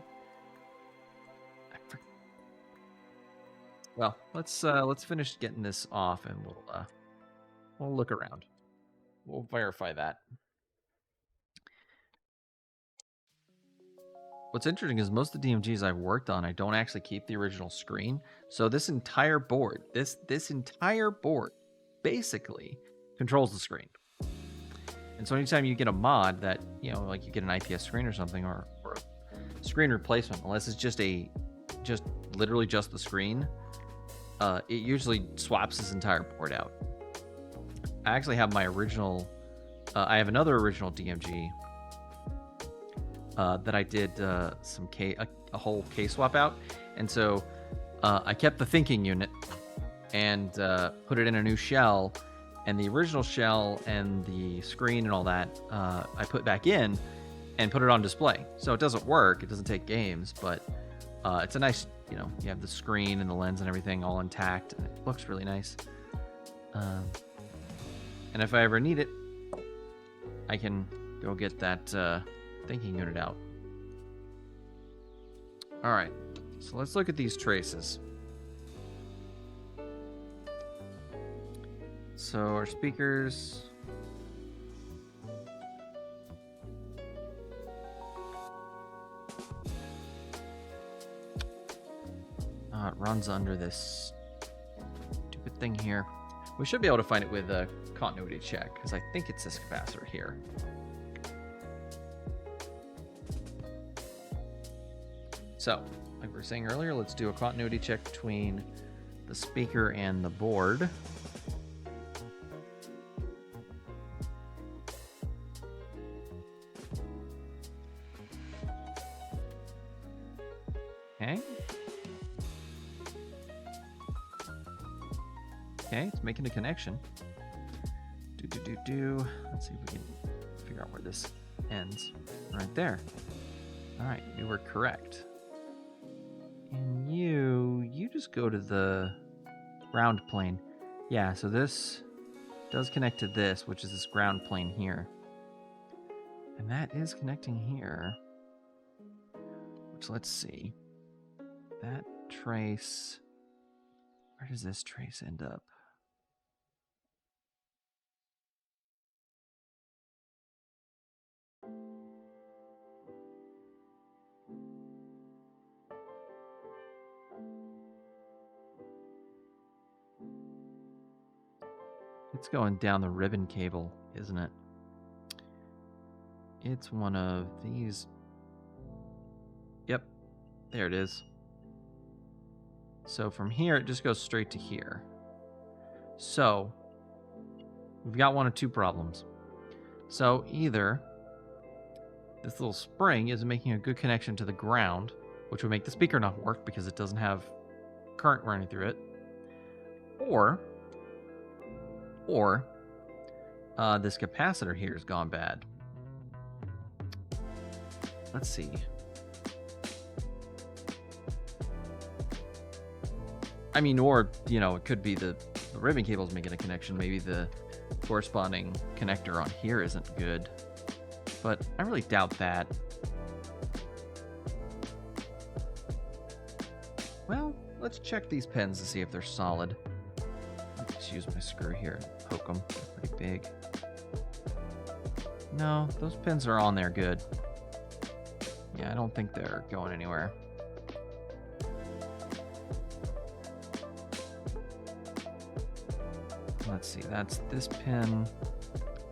Well, let's finish getting this off, and we'll look around. We'll verify that. What's interesting is most of the DMGs I've worked on, I don't actually keep the original screen. So this entire board, this entire board basically controls the screen. And so anytime you get a mod that, like you get an IPS screen or something, or a screen replacement, unless it's just literally just the screen, it usually swaps this entire board out. I actually have my original, I have another original DMG that I did a whole case swap out, and so I kept the thinking unit and put it in a new shell, and the original shell and the screen and all that I put back in and put it on display. So it doesn't work, it doesn't take games, but it's a nice, you have the screen and the lens and everything all intact, and it looks really nice. And if I ever need it, I can go get that thinking unit out. All right, so let's look at these traces. So our speakers, it runs under this stupid thing here. We should be able to find it with a continuity check, because I think it's this capacitor here. So, like we were saying earlier, let's do a continuity check between the speaker and the board. Okay. Okay, it's making a connection. Let's see if we can figure out where this ends. Right there. All right, you were correct. And you just go to the ground plane. Yeah, so this does connect to this, which is this ground plane here. And that is connecting here. Which, let's see. That trace. Where does this trace end up? It's going down the ribbon cable, isn't it? It's one of these. Yep, there it is. So from here, it just goes straight to here. So we've got one of two problems. So either this little spring is making a good connection to the ground, which would make the speaker not work because it doesn't have current running through it, or this capacitor here has gone bad. Let's see. I mean, or, you know, it could be the ribbon cable's making a connection. Maybe the corresponding connector on here isn't good. But I really doubt that. Well, let's check these pins to see if they're solid. Let's use my screw here and poke them. They're pretty big. No, those pins are on there good. Yeah, I don't think they're going anywhere. Let's see, that's this pin.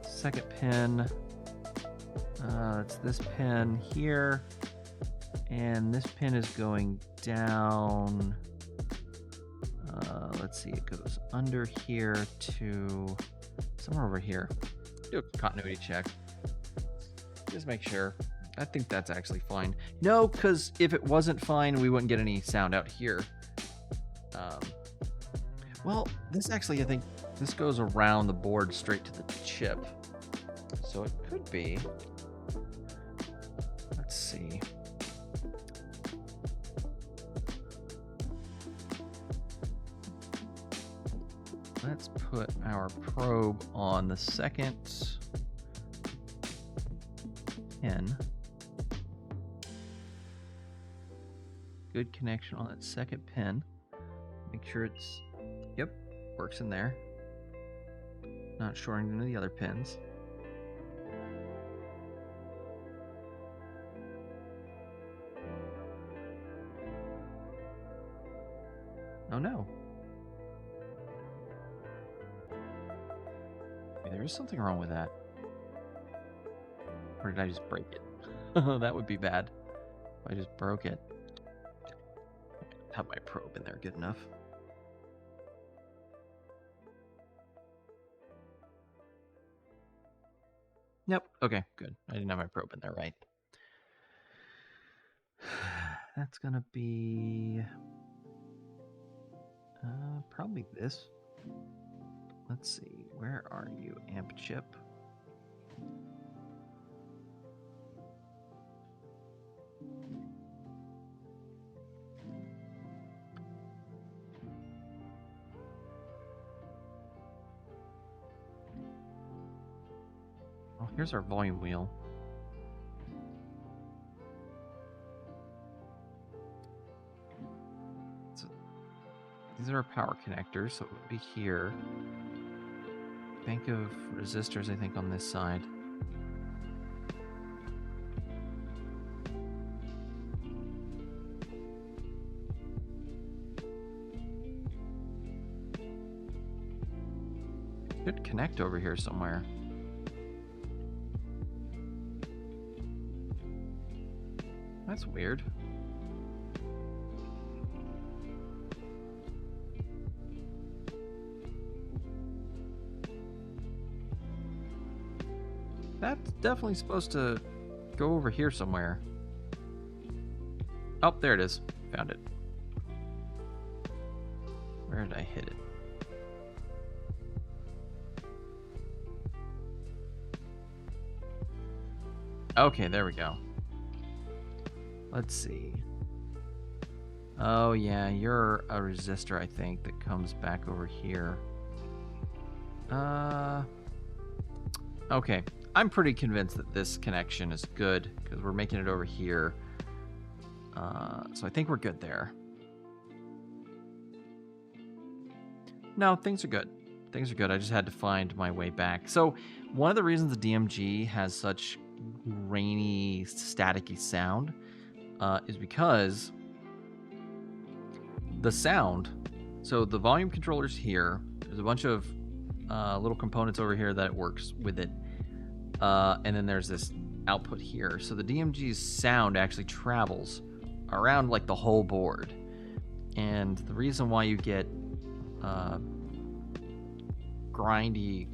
Second pin. It's this pin here. And this pin is going down. Let's see, it goes under here to somewhere over here. Do a continuity check. Just make sure. I think that's actually fine. No, because if it wasn't fine, we wouldn't get any sound out here. Well, this actually, I think, this goes around the board straight to the chip. So it could be. Let's see. Let's put our probe on the second pin. Good connection on that second pin. Make sure it's, yep, works in there. Not shorting into the other pins. Oh no. There is something wrong with that. Or did I just break it? That would be bad if I just broke it. Have my probe in there good enough. Yep, okay, good. I didn't have my probe in there right. That's gonna be probably this. Let's see, where are you, amp chip? Oh, here's our volume wheel. So, these are our power connectors, so it would be here. Bank of resistors, I think, on this side. Could connect over here somewhere. That's weird. That's definitely supposed to go over here somewhere. Oh, there it is. Found it. Where did I hit it? Okay, there we go. Let's see. Oh yeah, you're a resistor, I think, that comes back over here. Okay. I'm pretty convinced that this connection is good because we're making it over here. So I think we're good there. No, things are good. Things are good. I just had to find my way back. So one of the reasons the DMG has such grainy, staticky sound is because the sound. So the volume controller's here. There's a bunch of little components over here that it works with it. And then there's this output here. So the DMG's sound actually travels around like the whole board. And the reason why you get grindy,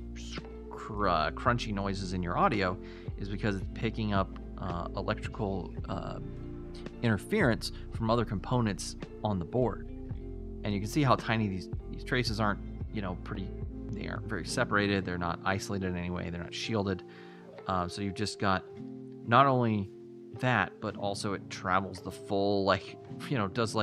crunchy noises in your audio is because it's picking up electrical interference from other components on the board. And you can see how tiny these traces aren't, they aren't very separated. They're not isolated in any way. They're not shielded. So you've just got not only that, but also it travels the full, does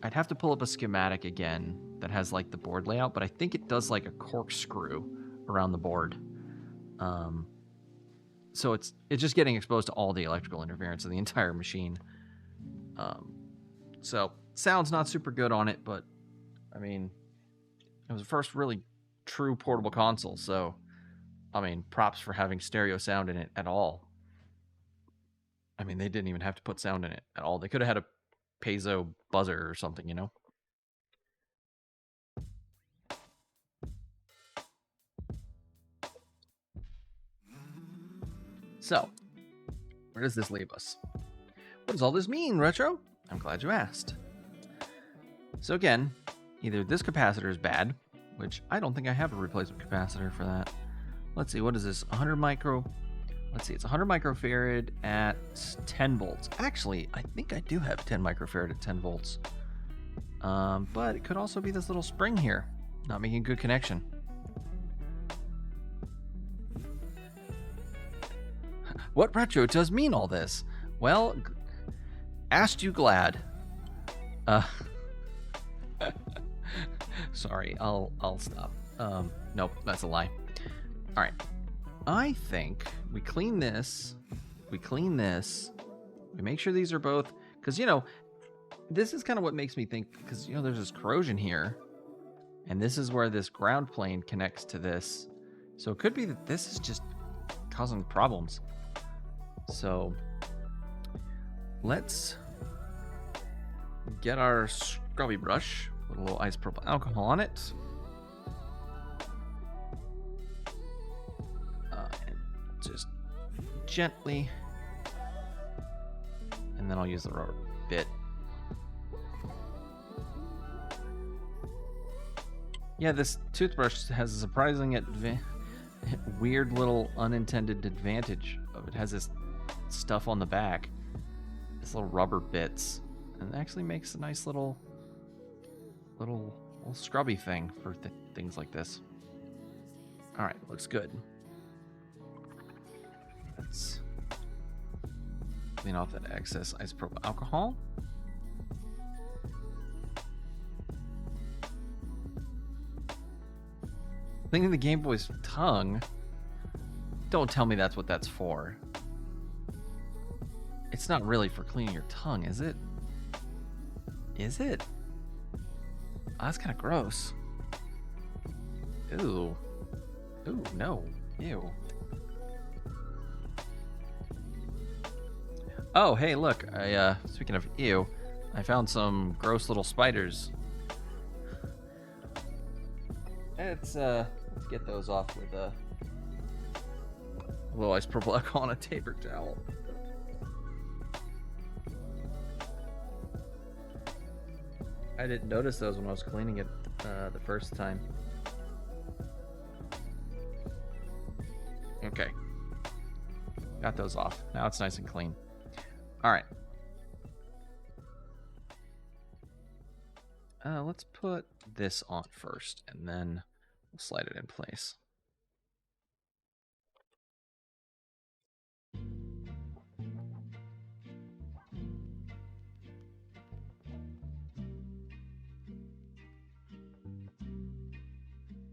I'd have to pull up a schematic again that has like the board layout, but I think it does like a corkscrew around the board. So it's just getting exposed to all the electrical interference of the entire machine. So sounds not super good on it, but I mean, it was the first really true portable console. So, I mean, props for having stereo sound in it at all. I mean, they didn't even have to put sound in it at all. They could have had a piezo buzzer or something, So, where does this leave us? What does all this mean, Retro? I'm glad you asked. So again, either this capacitor is bad, which I don't think I have a replacement capacitor for that. Let's see, what is this? 100 micro... Let's see, it's 100 microfarad at 10 volts. Actually, I think I do have 10 microfarad at 10 volts. But it could also be this little spring here, not making a good connection. What, Retro, does mean all this? Well, asked you glad. Sorry, I'll stop. Nope, that's a lie. All right. I think we clean this, we make sure these are both, because, this is kind of what makes me think, because, there's this corrosion here, and this is where this ground plane connects to this. So it could be that this is just causing problems. So let's get our scrubby brush, put a little isopropyl alcohol on it. Just gently, and then I'll use the rubber bit. Yeah, this toothbrush has a surprising weird little unintended advantage of it. Has this stuff on the back, this little rubber bits, and it actually makes a nice little scrubby thing for things like this. All right, looks good. Let's clean off that excess isopropyl alcohol. Cleaning the Game Boy's tongue? Don't tell me that's what that's for. It's not really for cleaning your tongue, is it? Is it? Oh, that's kind of gross. Ooh. Ooh, no. Ew. Oh, hey, look, speaking of ew, I found some gross little spiders. Let's get those off with a little isopropyl alcohol on a paper towel. I didn't notice those when I was cleaning it the first time. Okay. Got those off. Now it's nice and clean. All right. Let's put this on first, and then we'll slide it in place.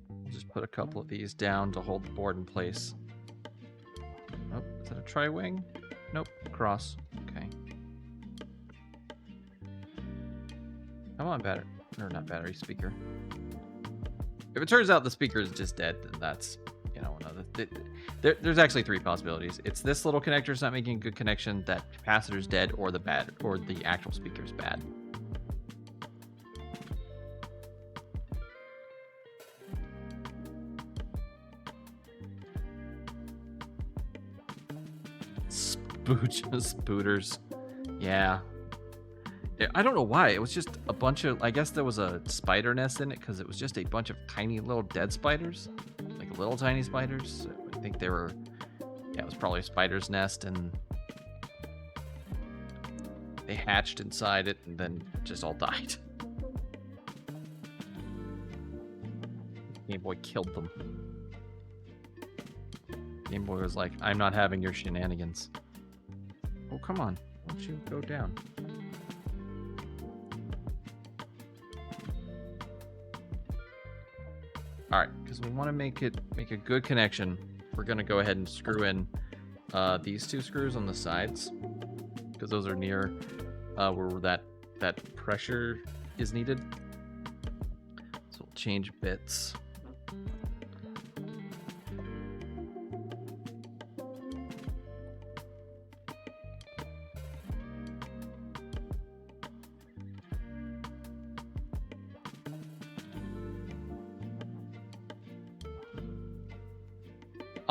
We'll just put a couple of these down to hold the board in place. Oh, is that a tri-wing? Nope, cross. Okay. Come on, Or not battery, speaker. If it turns out the speaker is just dead, then that's, you know, another. There's actually 3 possibilities. It's this little connector's not making a good connection, that capacitor's dead, or the actual speaker's bad. Spooters. Yeah. I don't know why. It was just a bunch of, I guess there was a spider nest in it because it was just a bunch of tiny little dead spiders. Like little tiny spiders. I think they were, yeah, it was probably a spider's nest, and they hatched inside it and then just all died. Game Boy killed them. Game Boy was like, I'm not having your shenanigans. Oh, come on. Why don't you go down? All right, because we want to make a good connection, we're going to go ahead and screw in these 2 screws on the sides, because those are near where that pressure is needed. So we'll change bits.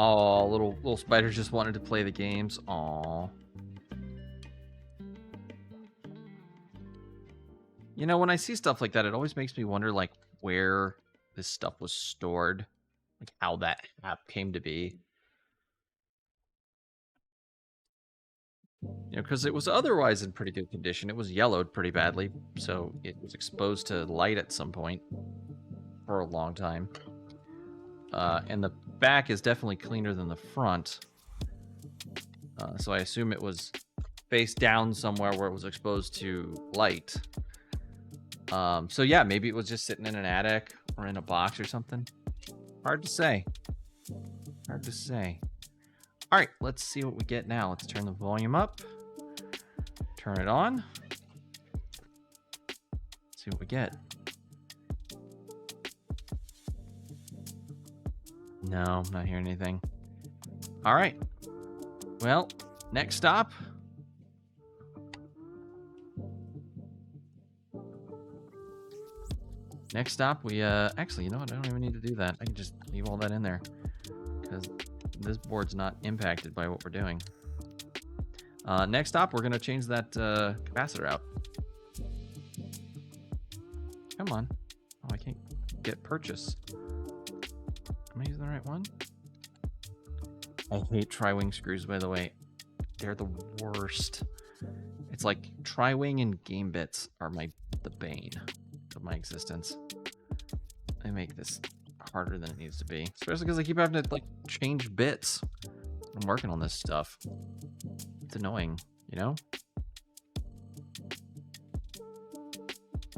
Oh, little spiders just wanted to play the games. Aw. You know, when I see stuff like that, it always makes me wonder, like, where this stuff was stored, like how that app came to be. You know, because it was otherwise in pretty good condition. It was yellowed pretty badly, so it was exposed to light at some point for a long time. And the back is definitely cleaner than the front. So I assume it was face down somewhere where it was exposed to light. So yeah, maybe it was just sitting in an attic or in a box or something. Hard to say. Hard to say. All right, let's see what we get now. Let's turn the volume up. Turn it on. Let's see what we get. No, I'm not hearing anything. All right. Well, next stop. Next stop, we, actually, you know what? I don't even need to do that. I can just leave all that in there, because this board's not impacted by what we're doing. Next stop, we're going to change that capacitor out. Come on. Oh, I can't get purchase. Am I using the right one? I hate tri-wing screws, by the way. They're the worst. It's like tri-wing and game bits are the bane of my existence. They make this harder than it needs to be, especially because I keep having to like change bits. I'm working on this stuff. It's annoying, you know?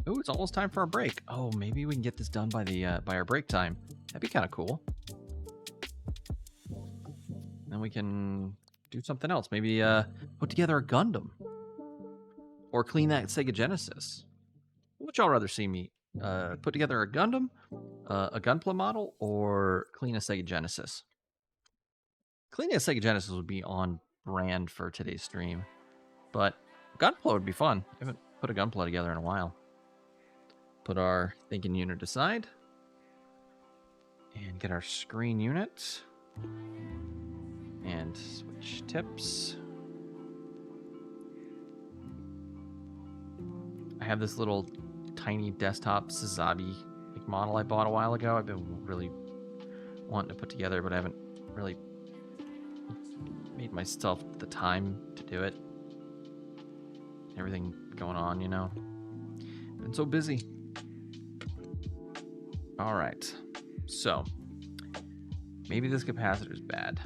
Ooh, it's almost time for our break. Oh, maybe we can get this done by our break time. That'd be kind of cool. Then we can do something else. Maybe put together a Gundam. Or clean that Sega Genesis. What would y'all rather see me put together a Gundam, a Gunpla model, or clean a Sega Genesis? Cleaning a Sega Genesis would be on brand for today's stream. But Gunpla would be fun. I haven't put a Gunpla together in a while. Put our thinking unit aside. And get our screen unit. And switch tips. I have this little tiny desktop Sazabi model I bought a while ago. I've been really wanting to put together, but I haven't really made myself the time to do it. Everything going on, you know. Been so busy. All right. So, maybe this capacitor is bad.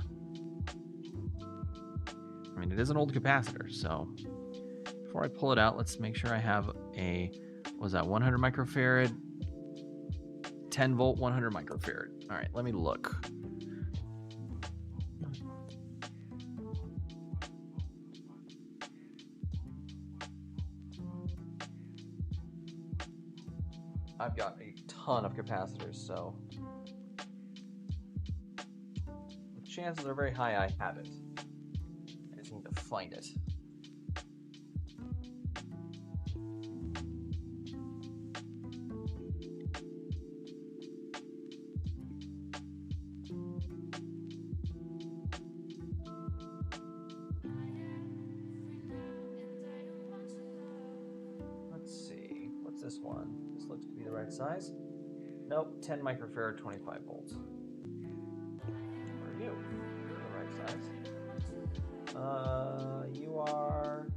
I mean, it is an old capacitor, so before I pull it out, let's make sure I have a, what was that, 100 microfarad, 10 volt, 100 microfarad. All right, let me look. I've got a ton of capacitors, so the chances are very high I have it. I just need to find it. Let's see. What's this one? This looks to be the right size. Nope, 10 microfarad, 25 volts. What are you? You're the right size. You are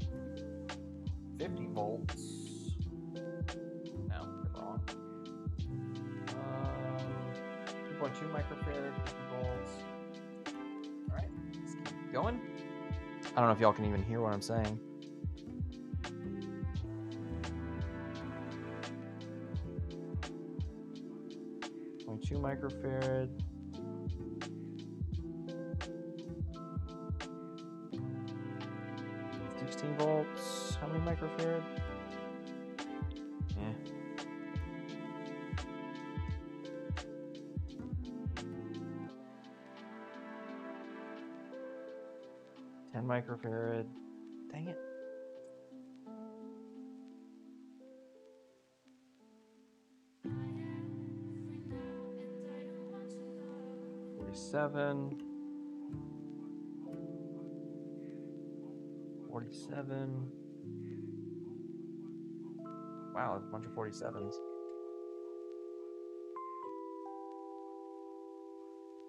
50 volts. No, you're wrong. 2.2 microfarad, 50 volts. All right, let's keep going. I don't know if y'all can even hear what I'm saying. 2 microfarad. 16 volts. How many microfarad? Yeah. Ten microfarad. Dang it. $47. 47. Wow, there's a bunch of 47s.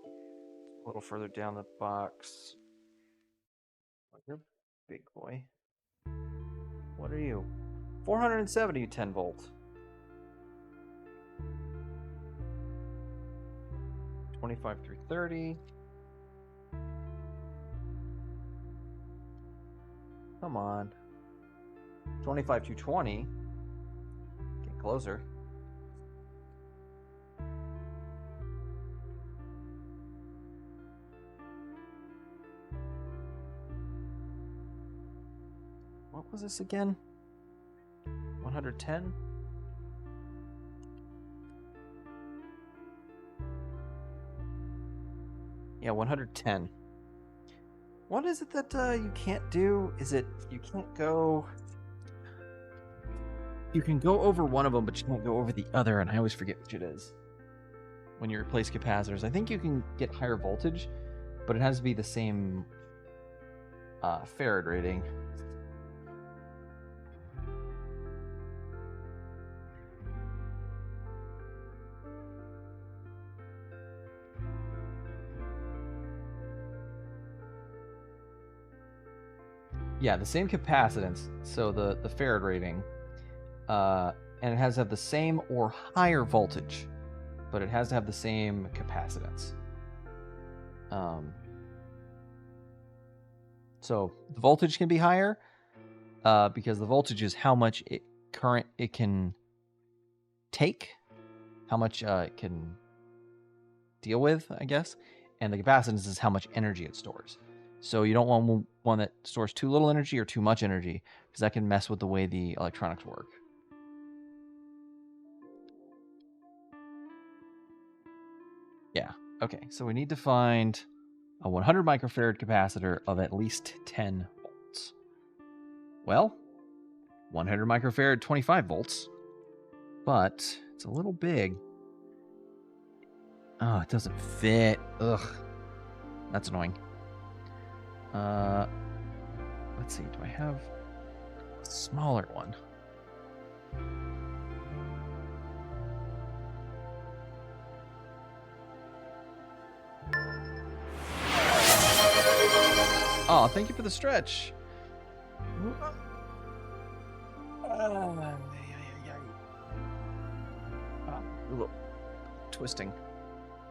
A little further down the box. You're a big boy. What are you? 470 10 volt. 25 through 30. Come on. 25 to 20. Get closer. What was this again? 110? Yeah, 110. What is it that you can't do? Is it you can't go... You can go over one of them, but you can't go over the other, and I always forget which it is. When you replace capacitors, I think you can get higher voltage, but it has to be the same farad rating. Yeah, the same capacitance, so the farad rating, and it has to have the same or higher voltage, but it has to have the same capacitance. So the voltage can be higher because the voltage is how much current it can take, how much it can deal with, I guess, and the capacitance is how much energy it stores. So you don't want one that stores too little energy or too much energy, because that can mess with the way the electronics work. Yeah, okay, so we need to find a 100 microfarad capacitor of at least 10 volts. Well, 100 microfarad, 25 volts, but it's a little big. Oh, it doesn't fit. Ugh, that's annoying. Let's see, do I have a smaller one? Oh, thank you for the stretch. A little twisting.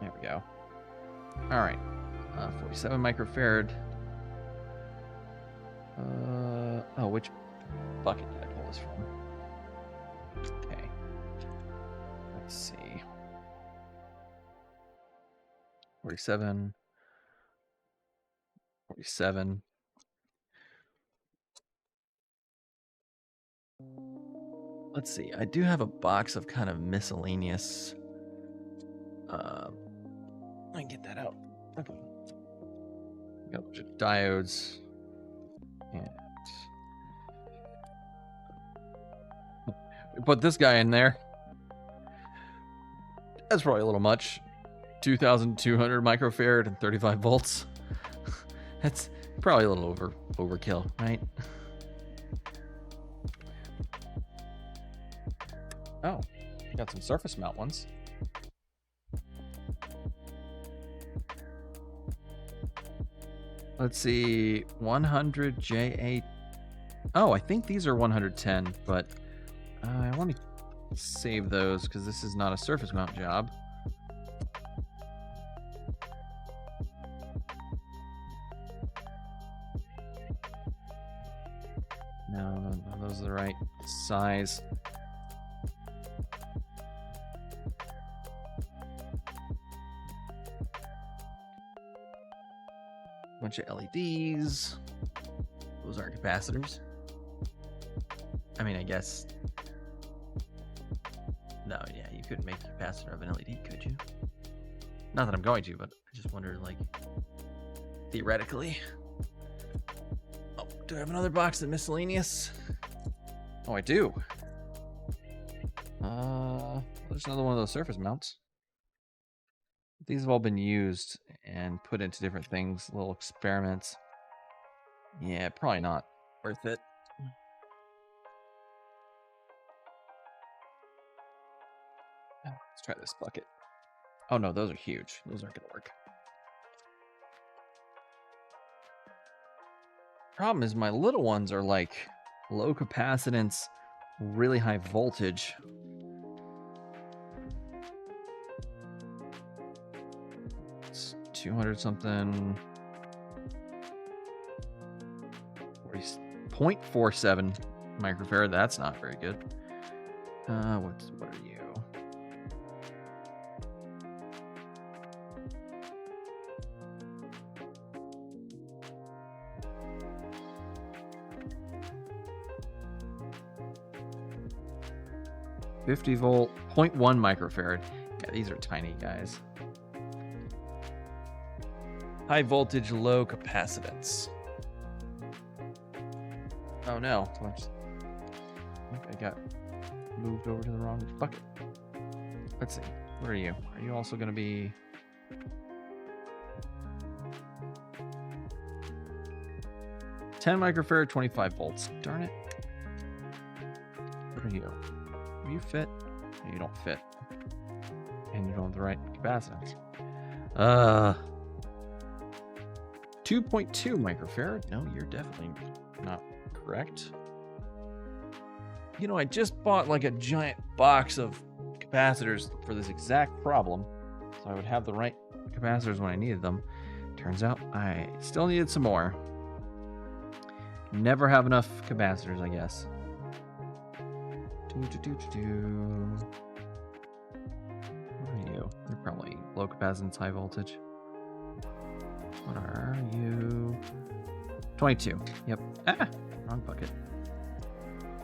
There we go. All right, 47 microfarad. Oh, which bucket did I pull this from? Okay. Let's see. 47. 47. Let's see. I do have a box of kind of miscellaneous. I can get that out. Okay. Got a bunch of diodes. And we put this guy in there. That's probably a little much. 2,200 microfarad and 35 volts. That's probably a little overkill, right? Oh, got some surface mount ones. Let's see, 100 JA. Oh, I think these are 110, but I want to save those because this is not a surface mount job. No, those are the right size. Bunch of LEDs. Those aren't capacitors. I mean, I guess. No, yeah, you couldn't make a capacitor of an LED, could you? Not that I'm going to, but I just wondered, like, theoretically. Oh, do I have another box of miscellaneous? Oh, I do. There's another one of those surface mounts. These have all been used and put into different things, little experiments. Yeah, probably not worth it. Let's try this bucket. Oh no, those are huge. Those aren't gonna work. Problem is my little ones are like low capacitance, really high voltage. It's 200 something. 0.47 microfarad. That's not very good. What are you? .50 volt, 0.1 microfarad. Yeah, these are tiny guys. High voltage, low capacitance. Oh no, I think I got moved over to the wrong bucket. Let's see, where are you? Are you also gonna be... $10 microfarad, 25 volts. Darn it. What are you? Do you fit? No, you don't fit. And you don't have the right capacitance. 2.2 microfarad? No, you're definitely not correct. You know, I just bought like a giant box of capacitors for this exact problem, so I would have the right capacitors when I needed them. Turns out I still needed some more. Never have enough capacitors, I guess. What are you? You're probably low capacitance, high voltage. What are you? 22. Yep. Ah! Wrong bucket.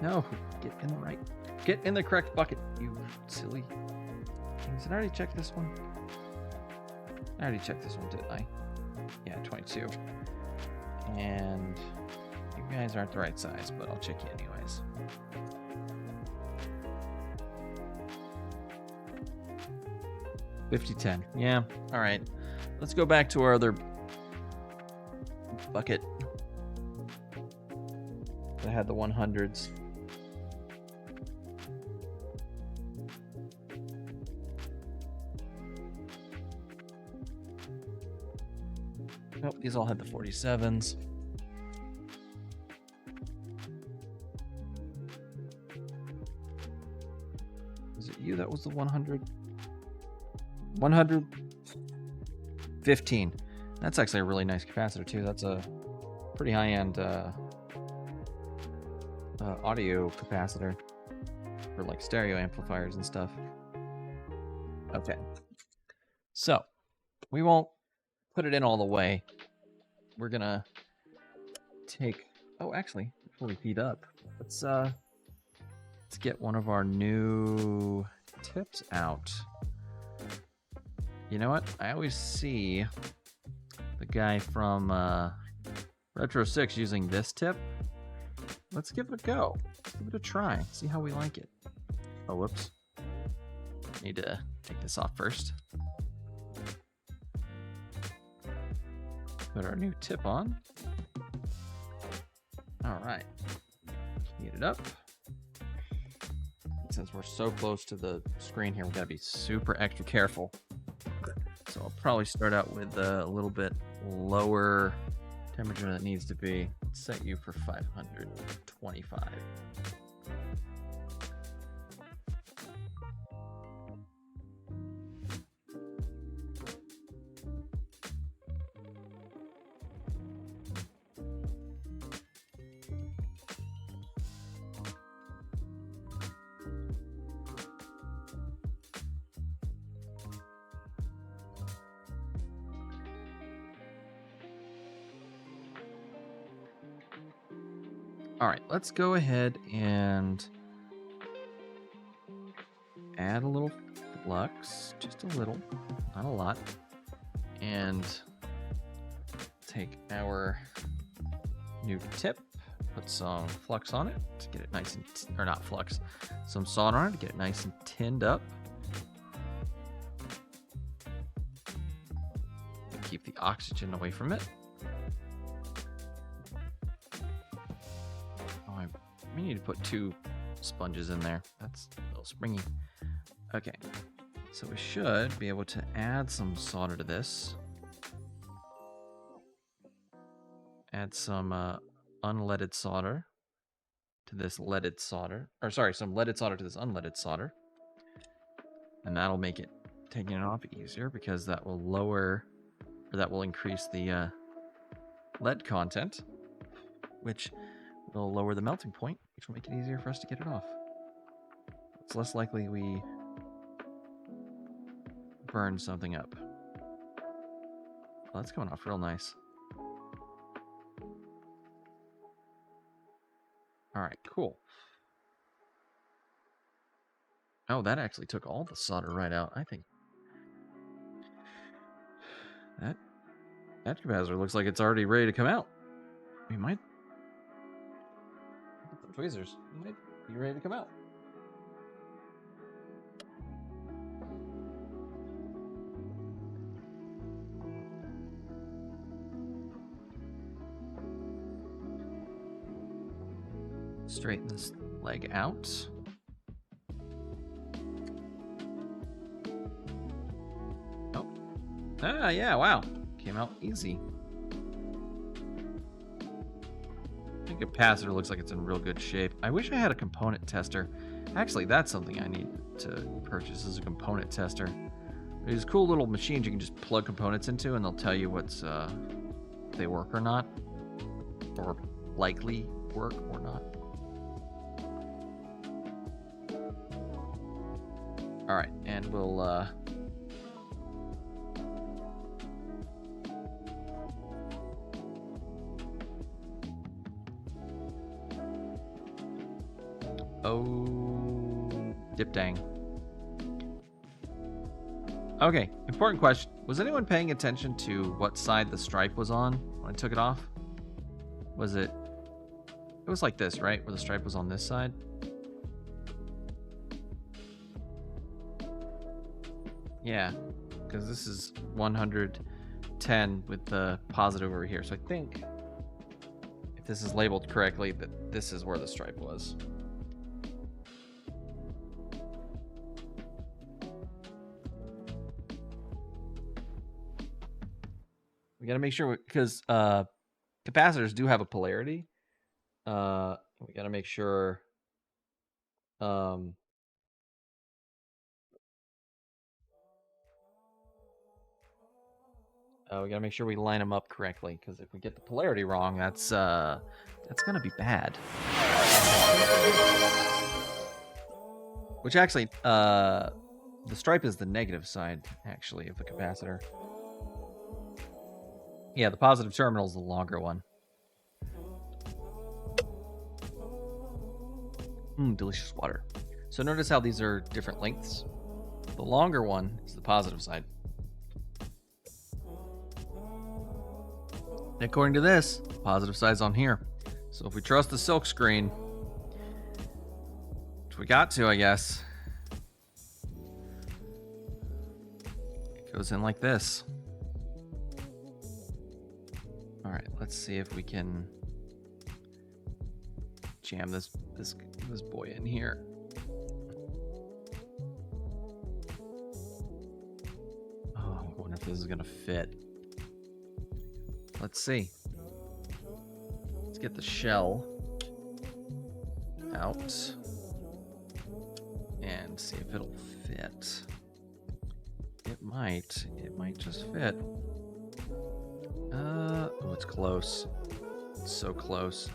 No, get in the right. Get in the correct bucket, you silly. Did I already check this one? I already checked this one, didn't I? Yeah, 22. And you guys aren't the right size, but I'll check you anyways. $50.10. Yeah, all right. Let's go back to our other bucket that had the 100s. Nope, these all had the 47s. Was it you that was the 100? 115. That's actually a really nice capacitor too. That's a pretty high-end audio capacitor for like stereo amplifiers and stuff. Okay, so we won't put it in all the way. We're gonna take... Oh, actually, before we heat up, let's let's get one of our new tips out. You know what? I always see the guy from Retro 6 using this tip. Let's give it a go. Let's give it a try. See how we like it. Oh, whoops. Need to take this off first. Put our new tip on. All right. Heat it up. Since we're so close to the screen here, we gotta be super extra careful. So I'll probably start out with a little bit lower temperature than it needs to be. Let's set you for 525. All right, let's go ahead and add a little flux, just a little, not a lot, and take our new tip, put some flux on it to get it nice and, or not flux, some solder on it to get it nice and tinned up. Keep the oxygen away from it. We need to put 2 sponges in there. That's a little springy. Okay, so we should be able to add some solder to this. Add some unleaded solder to this leaded solder. Or sorry, some leaded solder to this unleaded solder. And that'll make it taking it off easier because that will lower, or that will increase the lead content, which will lower the melting point, which will make it easier for us to get it off. It's less likely we burn something up. Well, that's coming off real nice. All right, cool. Oh, that actually took all the solder right out. I think that capacitor looks like it's already ready to come out. We might. Tweezers, you might be ready to come out. Straighten this leg out. Oh. Ah, yeah, wow. Came out easy. The capacitor looks like it's in real good shape. I wish I had a component tester. Actually, that's something I need to purchase, is a component tester. These cool little machines you can just plug components into and they'll tell you what's if they work or not, or likely work or not. All right, and we'll oh, dip dang. Okay, important question. Was anyone paying attention to what side the stripe was on when I took it off? Was it... It was like this, right? Where the stripe was on this side? Yeah, because this is 110 with the positive over here. So I think, if this is labeled correctly, that this is where the stripe was. We gotta make sure, because capacitors do have a polarity. We gotta make sure. We gotta make sure we line them up correctly, because if we get the polarity wrong, that's gonna be bad. Which actually, the stripe is the negative side, actually, of the capacitor. Yeah, the positive terminal is the longer one. Delicious water. So notice how these are different lengths. The longer one is the positive side. According to this, positive side's on here. So if we trust the silk screen, which we got to, I guess, it goes in like this. All right, let's see if we can jam this boy in here. Oh, I wonder if this is gonna fit. Let's see. Let's get the shell out and see if it'll fit. It might just fit. Oh, it's close. It's so close.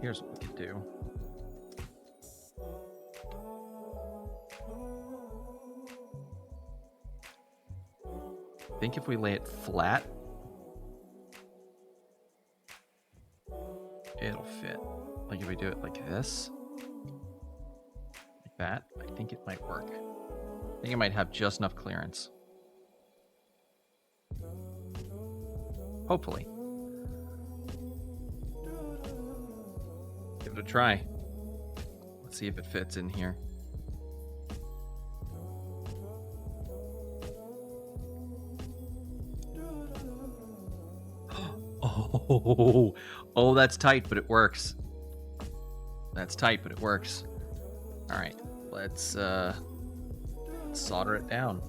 Here's what we can do. I think if we lay it flat, it'll fit. Like if we do it like this, like that, I think it might work. I think it might have just enough clearance. Hopefully. Give it a try. Let's see if it fits in here. Oh, that's tight, but it works. That's tight, but it works. All right, let's solder it down.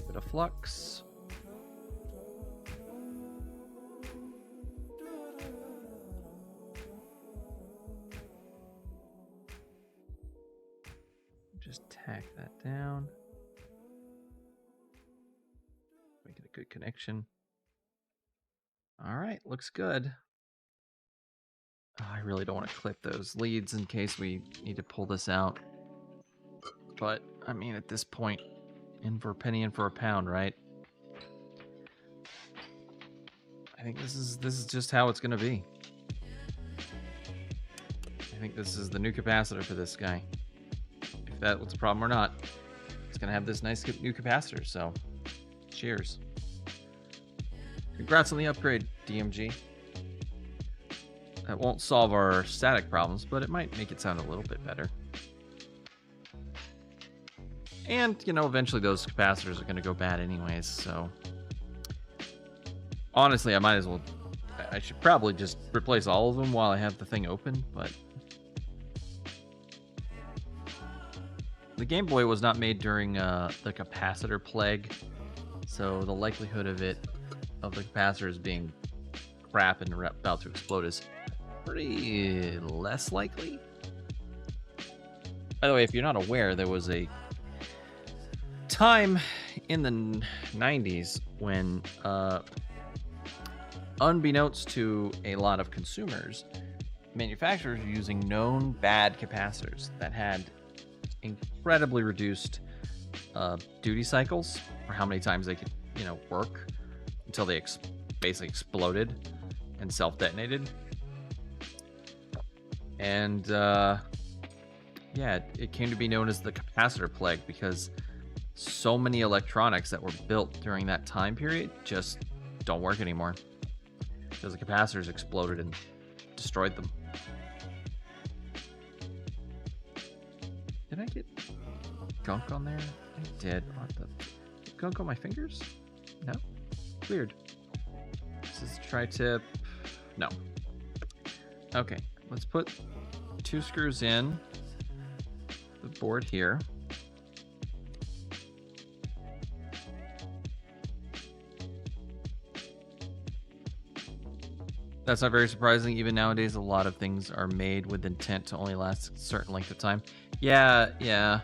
Bit of flux. Just tack that down. Make it a good connection. All right, looks good. Oh, I really don't want to clip those leads in case we need to pull this out. But I mean, at this point, in for a penny, in for a pound, right? I think this is just how it's gonna be. I think this is the new capacitor for this guy. If that was a problem or not, it's gonna have this nice new capacitor. So, cheers. Congrats on the upgrade, DMG. That won't solve our static problems, but it might make it sound a little bit better. And, you know, eventually those capacitors are going to go bad anyways, so... Honestly, I should probably just replace all of them while I have the thing open, but... The Game Boy was not made during the capacitor plague, so the likelihood of the capacitors being crap and about to explode is pretty less likely. By the way, if you're not aware, there was a time in the 90s when, unbeknownst to a lot of consumers, manufacturers were using known bad capacitors that had incredibly reduced duty cycles, or how many times they could, work until they basically exploded and self-detonated. And yeah, it came to be known as the capacitor plague because so many electronics that were built during that time period just don't work anymore because the capacitors exploded and destroyed them. Did I get gunk on there? I did. What the? Gunk on my fingers? No? Weird. This is tri-tip. No. Okay, let's put 2 screws in the board here. That's not very surprising. Even nowadays, a lot of things are made with intent to only last a certain length of time. Yeah.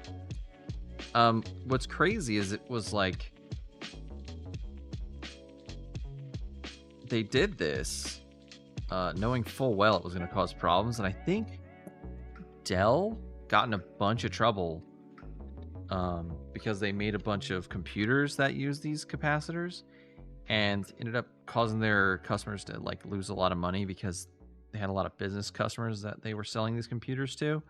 What's crazy is it was like they did this knowing full well it was going to cause problems, and I think Dell got in a bunch of trouble because they made a bunch of computers that use these capacitors and ended up causing their customers to like lose a lot of money because they had a lot of business customers that they were selling these computers to,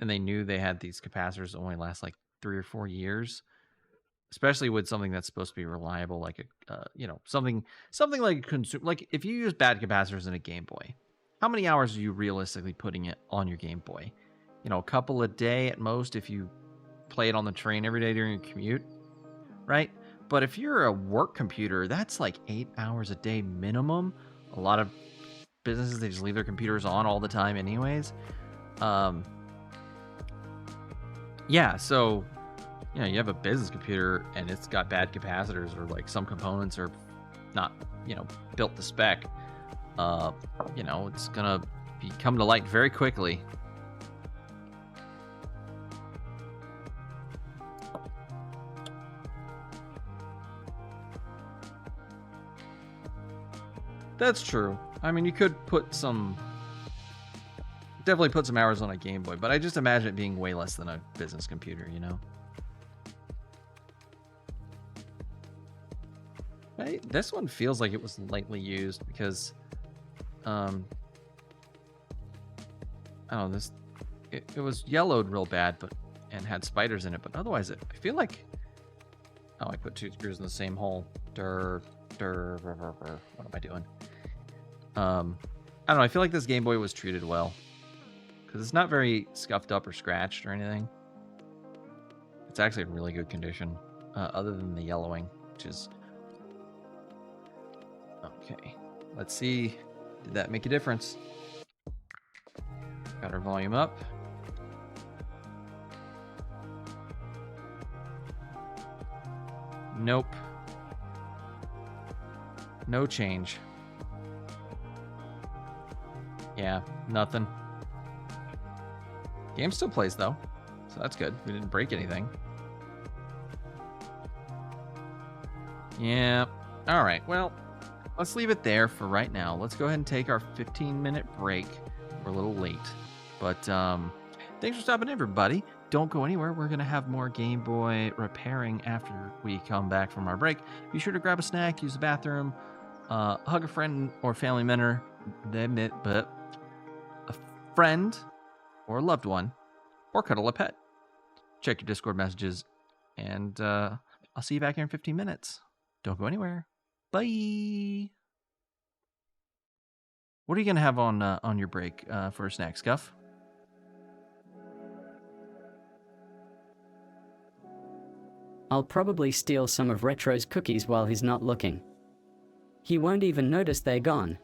and they knew they had these capacitors that only last like 3 or 4 years, especially with something that's supposed to be reliable, like a something like like if you use bad capacitors in a Game Boy, how many hours are you realistically putting it on your Game Boy? A couple a day at most if you play it on the train every day during your commute, right? But if you're a work computer, that's like 8 hours a day minimum. A lot of businesses, they just leave their computers on all the time anyways. Yeah, so you have a business computer and it's got bad capacitors, or like some components are not built to spec. It's gonna come to light very quickly. That's true. I mean, you could definitely put some hours on a Game Boy, but I just imagine it being way less than a business computer, Hey, this one feels like it was lightly used because, it was yellowed real bad, and had spiders in it, but otherwise I feel like, I put 2 screws in the same hole. What am I doing? I don't know. I feel like this Game Boy was treated well because it's not very scuffed up or scratched or anything. It's actually in really good condition, other than the yellowing, which is okay. Let's see. Did that make a difference? Got our volume up. Nope. No change. Yeah, nothing. Game still plays though, so that's good. We didn't break anything. Yeah. All right. Well, let's leave it there for right now. Let's go ahead and take our 15-minute break. We're a little late, but thanks for stopping in, everybody. Don't go anywhere. We're gonna have more Game Boy repairing after we come back from our break. Be sure to grab a snack, use the bathroom, hug a friend or family member, but a friend or a loved one, or cuddle a pet. Check your Discord messages, and I'll see you back here in 15 minutes. Don't go anywhere. Bye. What are you gonna have on your break for a snack, Scuff? I'll probably steal some of Retro's cookies while he's not looking. He won't even notice they're gone.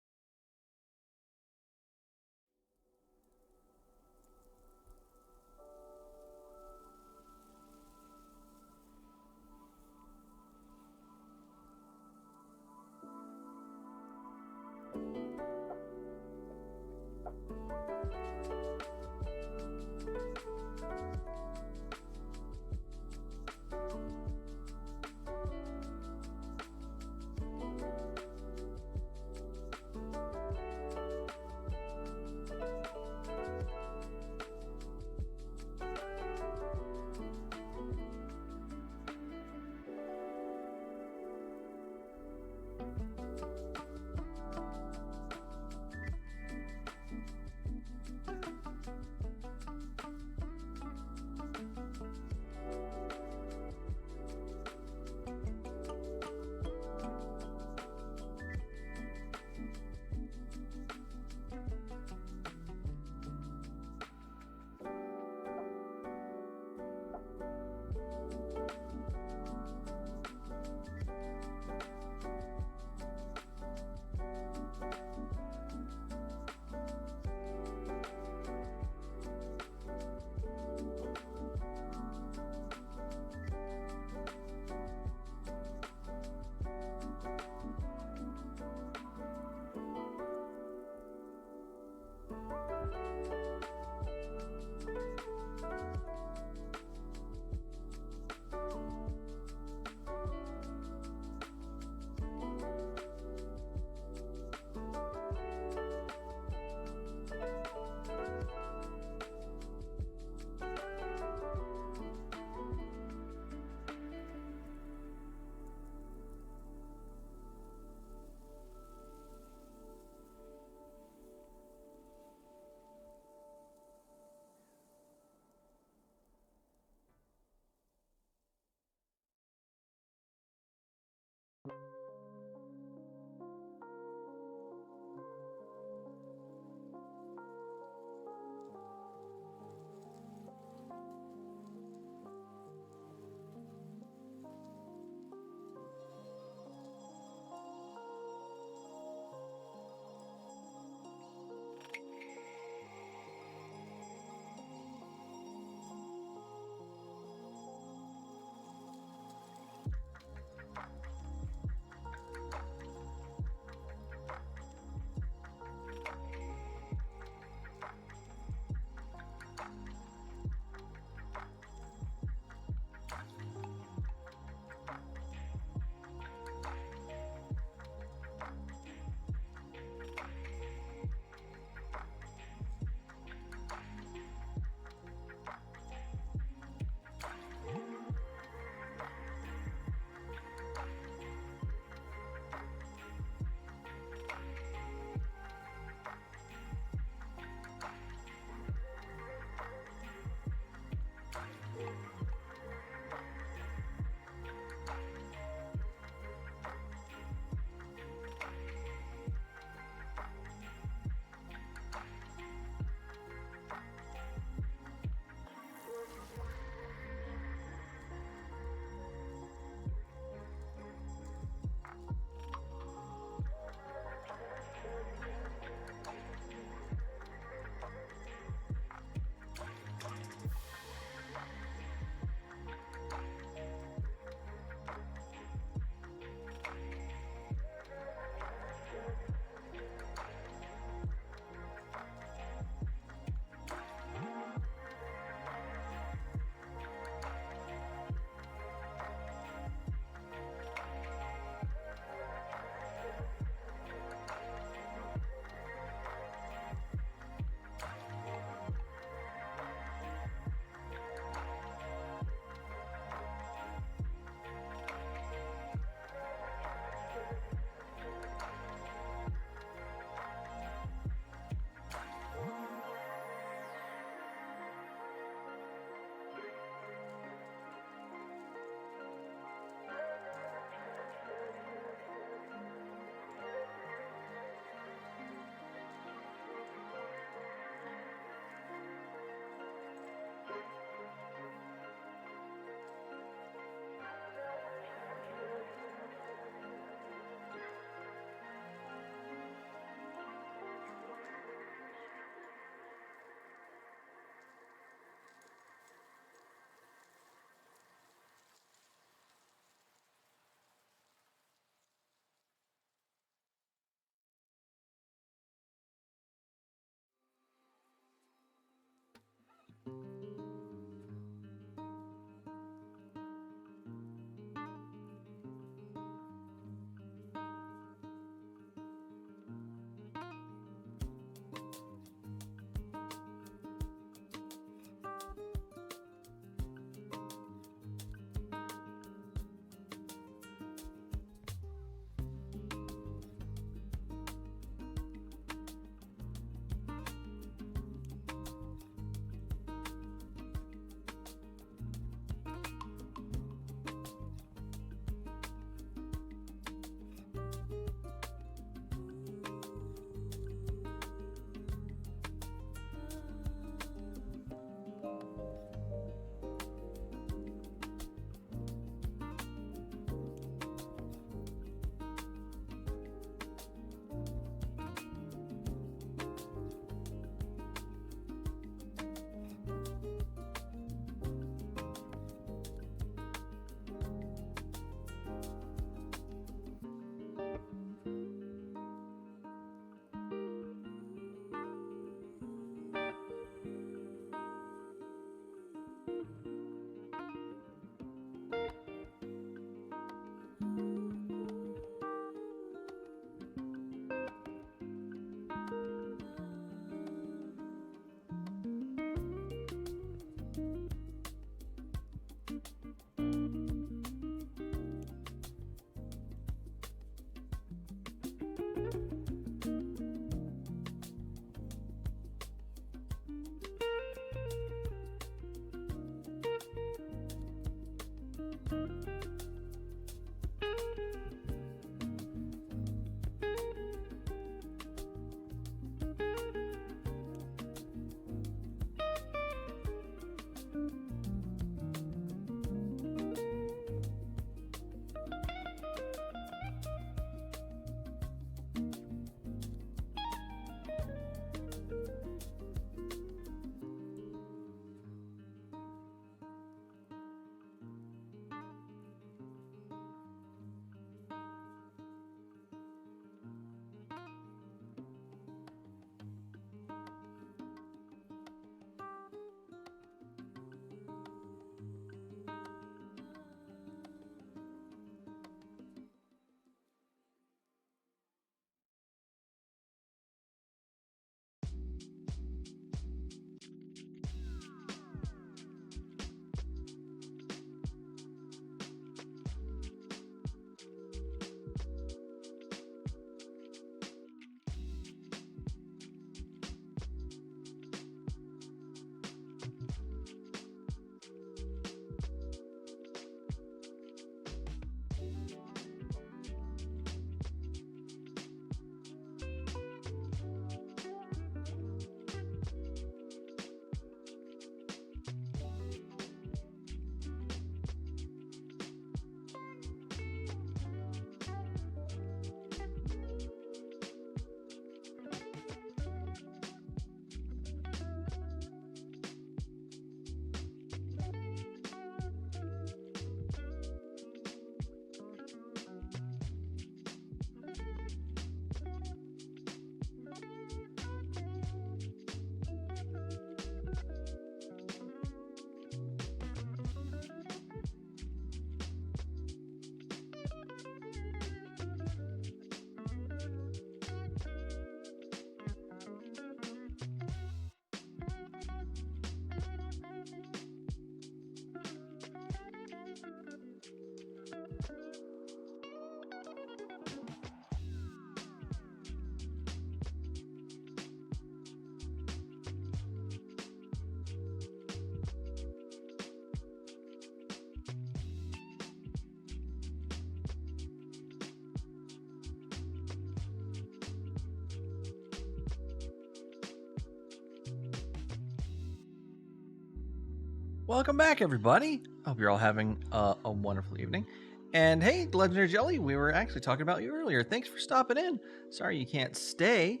Welcome back, everybody. I hope you're all having a wonderful evening. And hey, Legendary Jelly, we were actually talking about you earlier. Thanks for stopping in. Sorry you can't stay,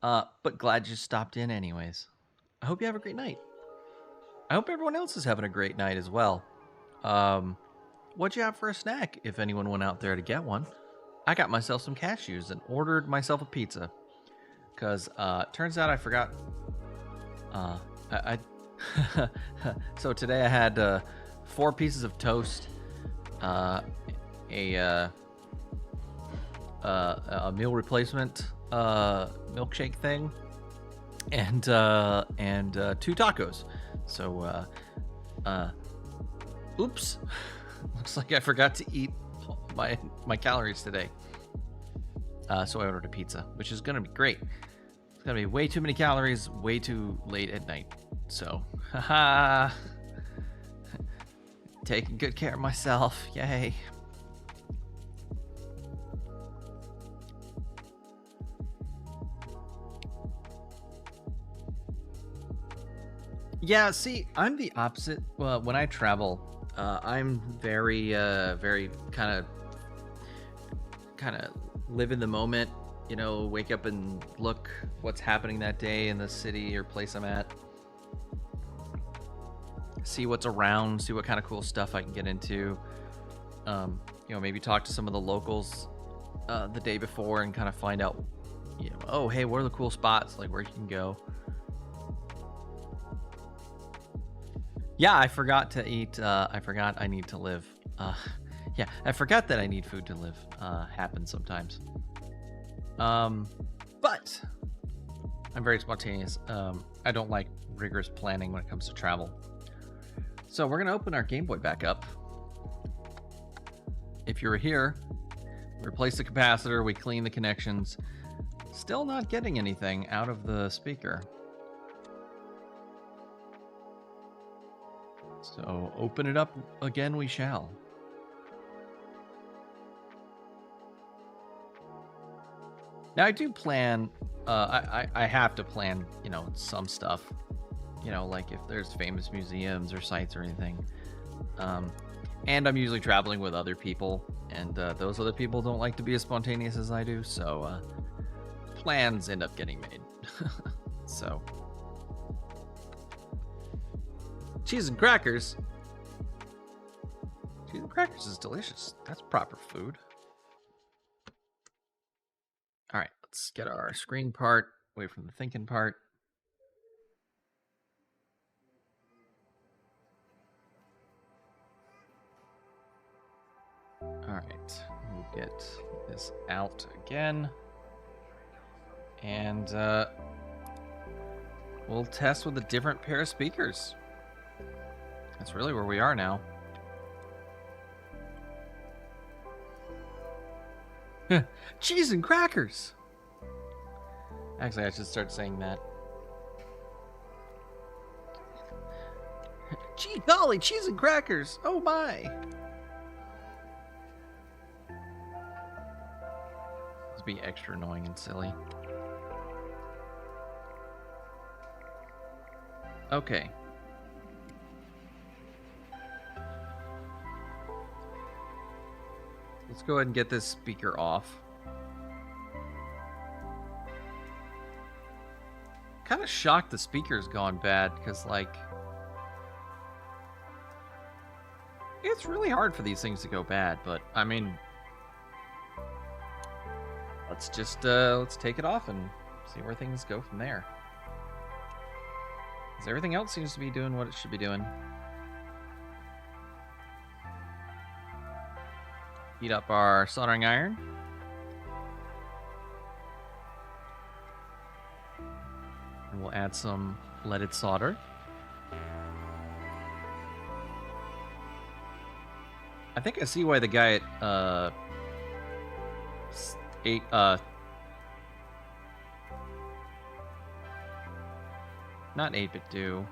but glad you stopped in anyways. I hope you have a great night. I hope everyone else is having a great night as well. What'd you have for a snack, if anyone went out there to get one? I got myself some cashews and ordered myself a pizza. Because turns out I forgot... So today I had 4 pieces of toast, a meal replacement milkshake thing, and 2 tacos. So oops, looks like I forgot to eat my calories today. So I ordered a pizza, which is gonna be great. It's gonna be way too many calories, way too late at night. So, haha, taking good care of myself, yay. Yeah, see, I'm the opposite. Well, when I travel, I'm very kind of live in the moment, you know, wake up and look what's happening that day in the city or place I'm at. See what's around, see what kind of cool stuff I can get into. You know, maybe talk to some of the locals the day before and kind of find out, you know, oh, hey, where are the cool spots, like where you can go. Yeah, I forgot to eat. I forgot I need to live. Yeah, I forgot that I need food to live. Happens sometimes. But I'm very spontaneous. I don't like rigorous planning when it comes to travel. So we're going to open our Game Boy back up. If you were here, replace the capacitor, we clean the connections. Still not getting anything out of the speaker. So open it up again we shall. Now I do plan. I have to plan. You know, some stuff. You know, like if there's famous museums or sites or anything. And I'm usually traveling with other people, and those other people don't like to be as spontaneous as I do, so plans end up getting made. So, cheese and crackers. Cheese and crackers is delicious. That's proper food. All right, let's get our screen part away from the thinking part. All right, we'll get this out again. And we'll test with a different pair of speakers. That's really where we are now. Cheese and crackers! Actually, I should start saying that. Gee golly, cheese and crackers! Oh my! This would be extra annoying and silly. Okay. Let's go ahead and get this speaker off. Kind of shocked the speaker's gone bad, because, like, it's really hard for these things to go bad, but, I mean, let's just, let's take it off and see where things go from there. Because everything else seems to be doing what it should be doing. Heat up our soldering iron. And we'll add some leaded solder. I think I see why the guy at not 8-bit do.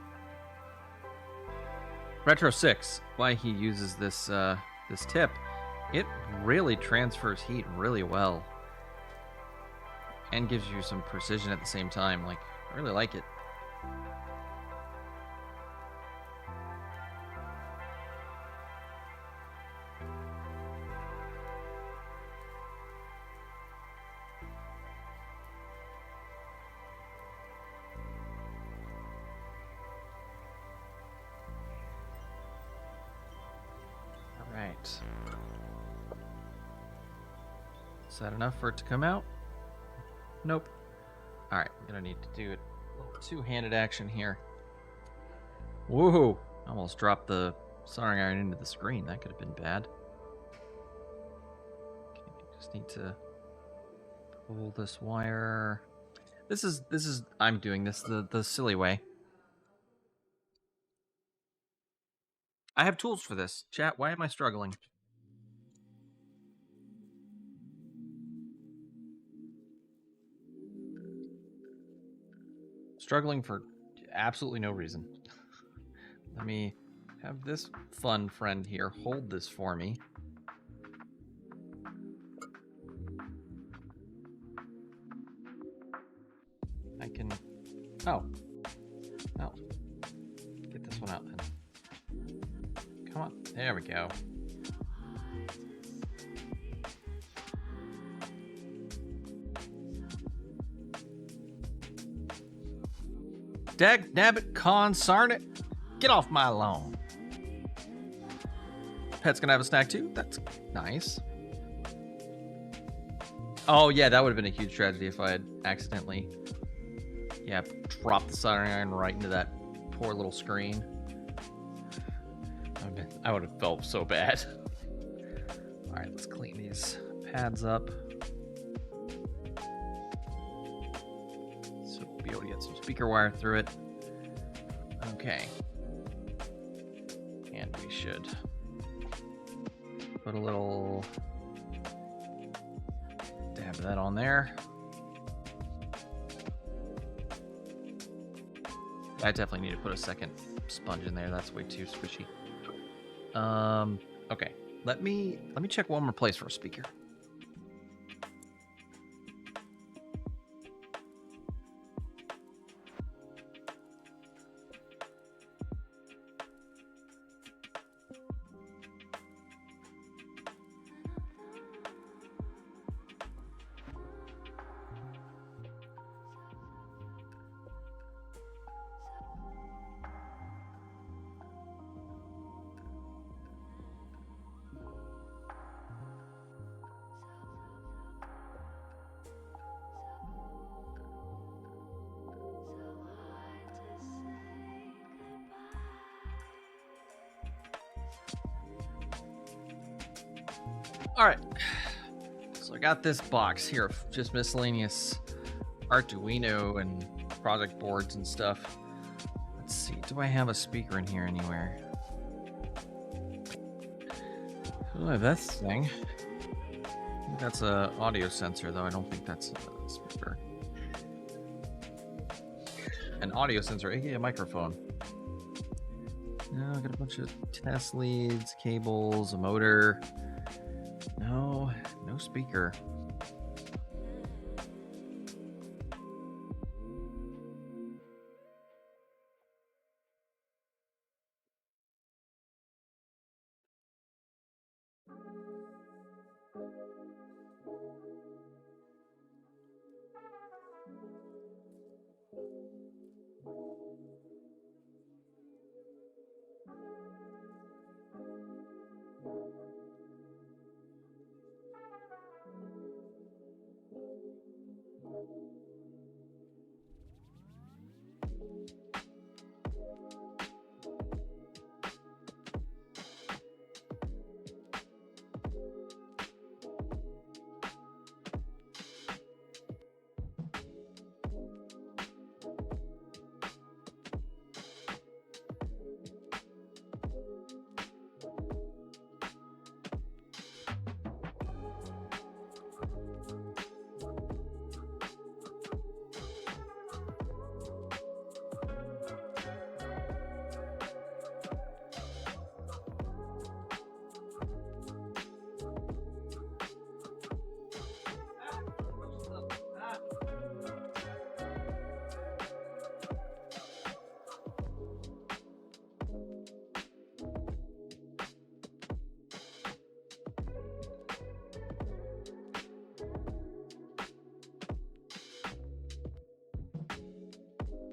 Retro 6, why he uses this this tip. It really transfers heat really well. And gives you some precision at the same time. Like, I really like it. Alright. Is that enough for it to come out? Nope. Alright, I'm gonna need to do a little two-handed action here. Woohoo! Almost dropped the soldering iron into the screen. That could have been bad. Okay, just need to pull this wire. This is I'm doing this the silly way. I have tools for this. Chat, why am I struggling? Struggling for absolutely no reason. Let me have this fun friend here hold this for me. I can... Oh. Oh. Get this one out then. Come on. There we go. Dag nabbit consarn it. Get off my lawn. Pet's gonna have a snack too? That's nice. Oh yeah, that would have been a huge tragedy if I had accidentally dropped the soldering iron right into that poor little screen. I would have felt so bad. Alright, let's clean these pads up. So we'll be able to get some speaker wire through it. Okay. And we should put a little dab of that on there. I definitely need to put a second sponge in there. That's way too squishy. Okay. Let me check one more place for a speaker. All right. So I got this box here of just miscellaneous Arduino and project boards and stuff. Let's see. Do I have a speaker in here anywhere? Oh, I have this thing. I think that's a audio sensor, though. I don't think that's a speaker. An audio sensor, aka a microphone. No, I got a bunch of test leads, cables, a motor. No speaker.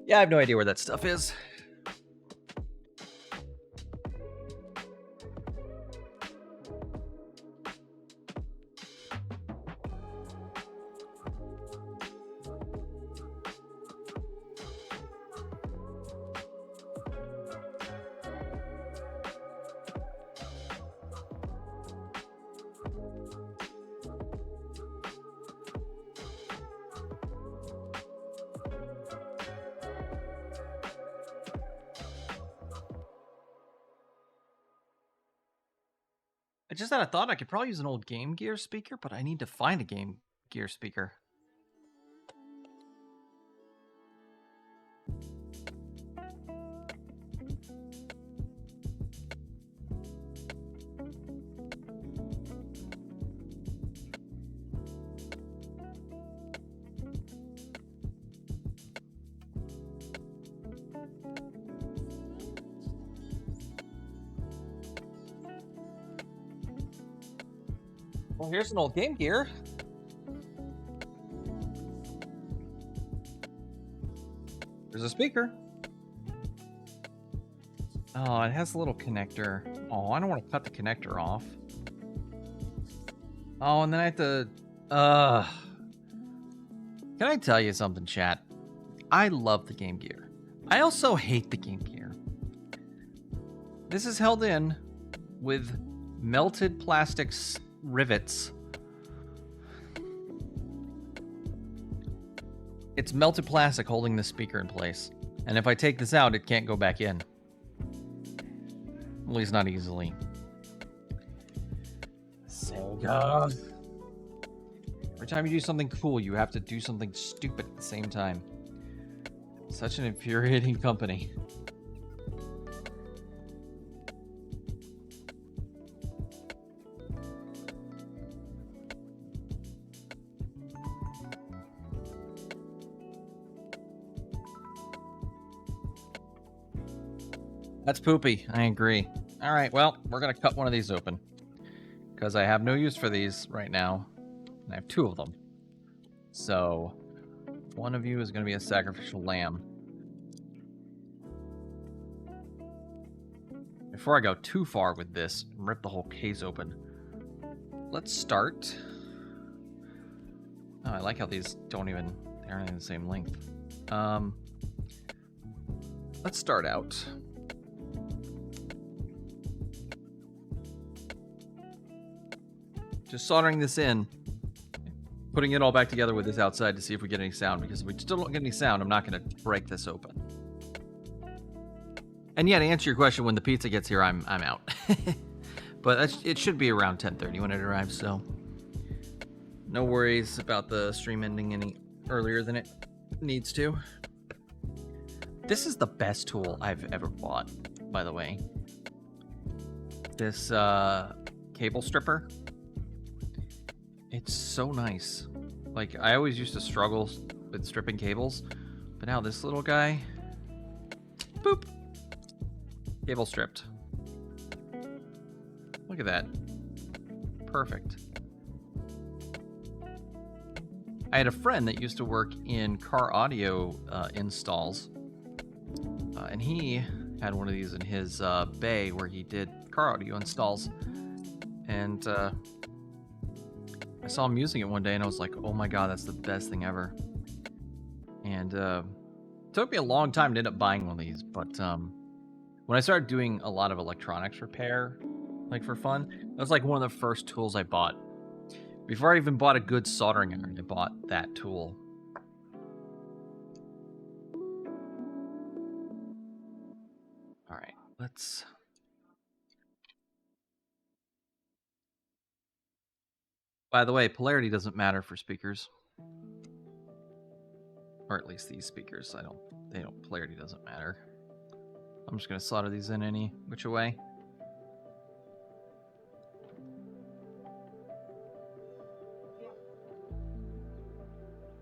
Yeah, I have no idea where that stuff is. I just had a thought I could probably use an old Game Gear speaker, but I need to find a Game Gear speaker. Well, here's an old Game Gear. There's a speaker. Oh, it has a little connector. Oh, I don't want to cut the connector off. Oh, and then I have to... Can I tell you something, chat? I love the Game Gear. I also hate the Game Gear. This is held in with melted plastic rivets. It's melted plastic holding the speaker in place. And if I take this out, it can't go back in. At least not easily. Sega. Every time you do something cool, you have to do something stupid at the same time. Such an infuriating company. That's poopy. I agree. All right, well, we're going to cut one of these open. Because I have no use for these right now. And I have two of them. So, one of you is going to be a sacrificial lamb. Before I go too far with this, and rip the whole case open, let's start. Oh, I like how these they aren't even the same length. Let's start out. just soldering this in, putting it all back together with this outside to see if we get any sound, because if we still don't get any sound, I'm not going to break this open. And yeah, to answer your question, when the pizza gets here, I'm out. But it should be around 10:30 when it arrives, so no worries about the stream ending any earlier than it needs to. This is the best tool I've ever bought, by the way. This cable stripper. It's so nice. Like, I always used to struggle with stripping cables, but now this little guy, boop, cable stripped. Look at that. Perfect. I had a friend that used to work in car audio installs, and he had one of these in his bay where he did car audio installs, and I saw him using it one day and I was like, oh my god, that's the best thing ever. And it took me a long time to end up buying one of these, but when I started doing a lot of electronics repair, like for fun, that was like one of the first tools I bought. Before I even bought a good soldering iron, I bought that tool. Alright, let's... By the way, polarity doesn't matter for speakers. Or at least these speakers. Polarity doesn't matter. I'm just gonna solder these in any which way.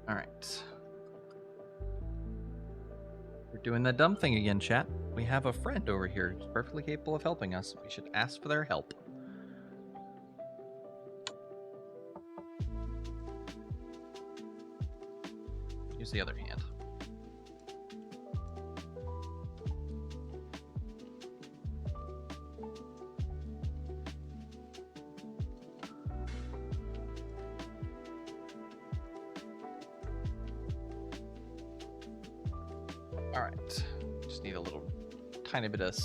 Alright. We're doing the dumb thing again, chat. We have a friend over here who's perfectly capable of helping us. We should ask for their help. Use the other hand. Alright. Just need a little tiny bit of...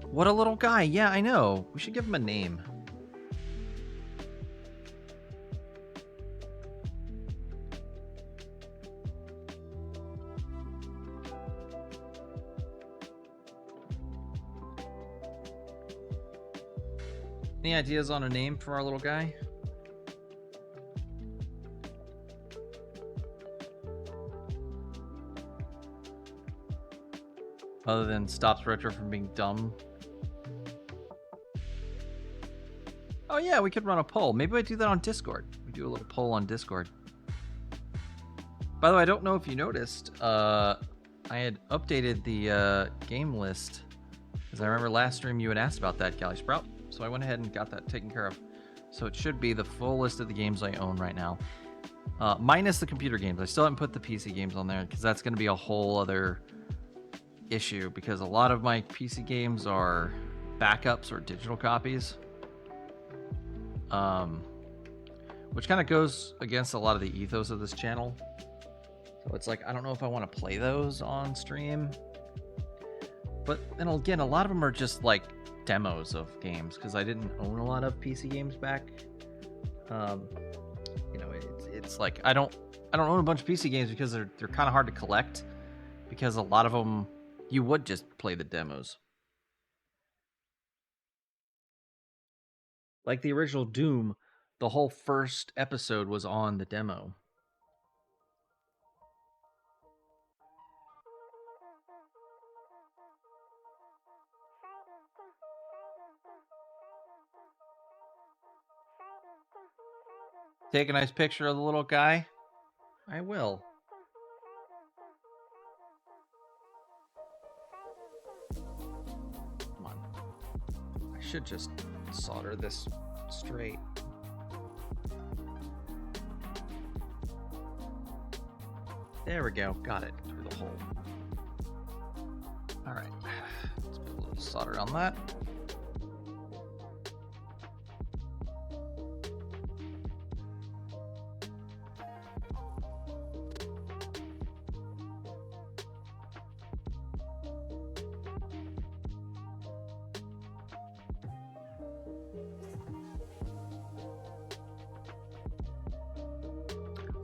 What a little guy. Yeah, I know. We should give him a name. Any ideas on a name for our little guy? Other than stops Retro from being dumb. Oh yeah, we could run a poll. Maybe we do that on Discord. We do a little poll on Discord. By the way, I don't know if you noticed, I had updated the game list, because I remember last stream you had asked about that, Galley Sprout. So I went ahead and got that taken care of. So it should be the full list of the games I own right now. Minus the computer games. I still haven't put the PC games on there, because that's going to be a whole other issue, because a lot of my PC games are backups or digital copies. Which kind of goes against a lot of the ethos of this channel. So it's like, I don't know if I want to play those on stream. But then again, a lot of them are just like demos of games, because I didn't own a lot of PC games back. You know, it's like I don't own a bunch of PC games because they're kind of hard to collect, because a lot of them you would just play the demos. Like the original Doom, the whole first episode was on the demo. Take a nice picture of the little guy. I will. Come on. I should just solder this straight. There we go. Got it through the hole. All right. Let's put a little solder on that.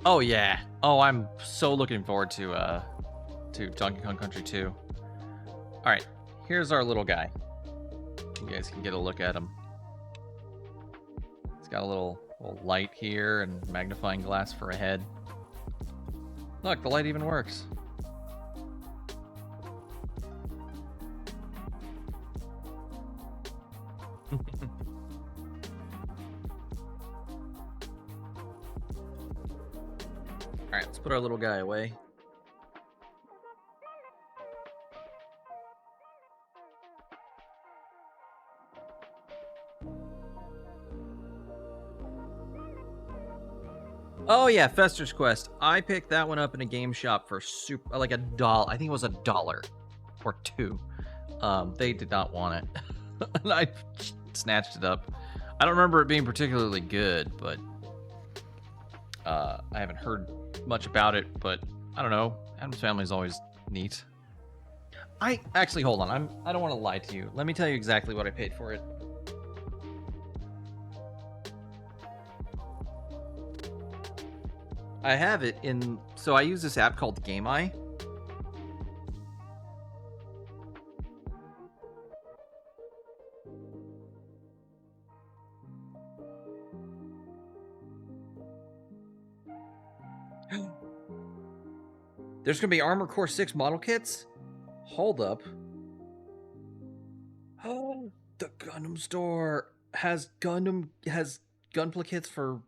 Oh yeah. Oh, I'm so looking forward to Donkey Kong Country 2. All right, here's our little guy. You guys can get a look at him. He's got a little light here and magnifying glass for a head. Look, the light even works. All right, let's put our little guy away. Oh yeah, Fester's Quest. I picked that one up in a game shop for like $1. I think it was $1 or $2. They did not want it, and I snatched it up. I don't remember it being particularly good, but I haven't heard much about it. But I don't know. Adam's Family is always neat. I actually hold on. I don't want to lie to you. Let me tell you exactly what I paid for it. I have it in, so I use this app called GameBoy. There's gonna be Armor Core 6 model kits? Hold up. Oh, the Gundam store has gunpla kits for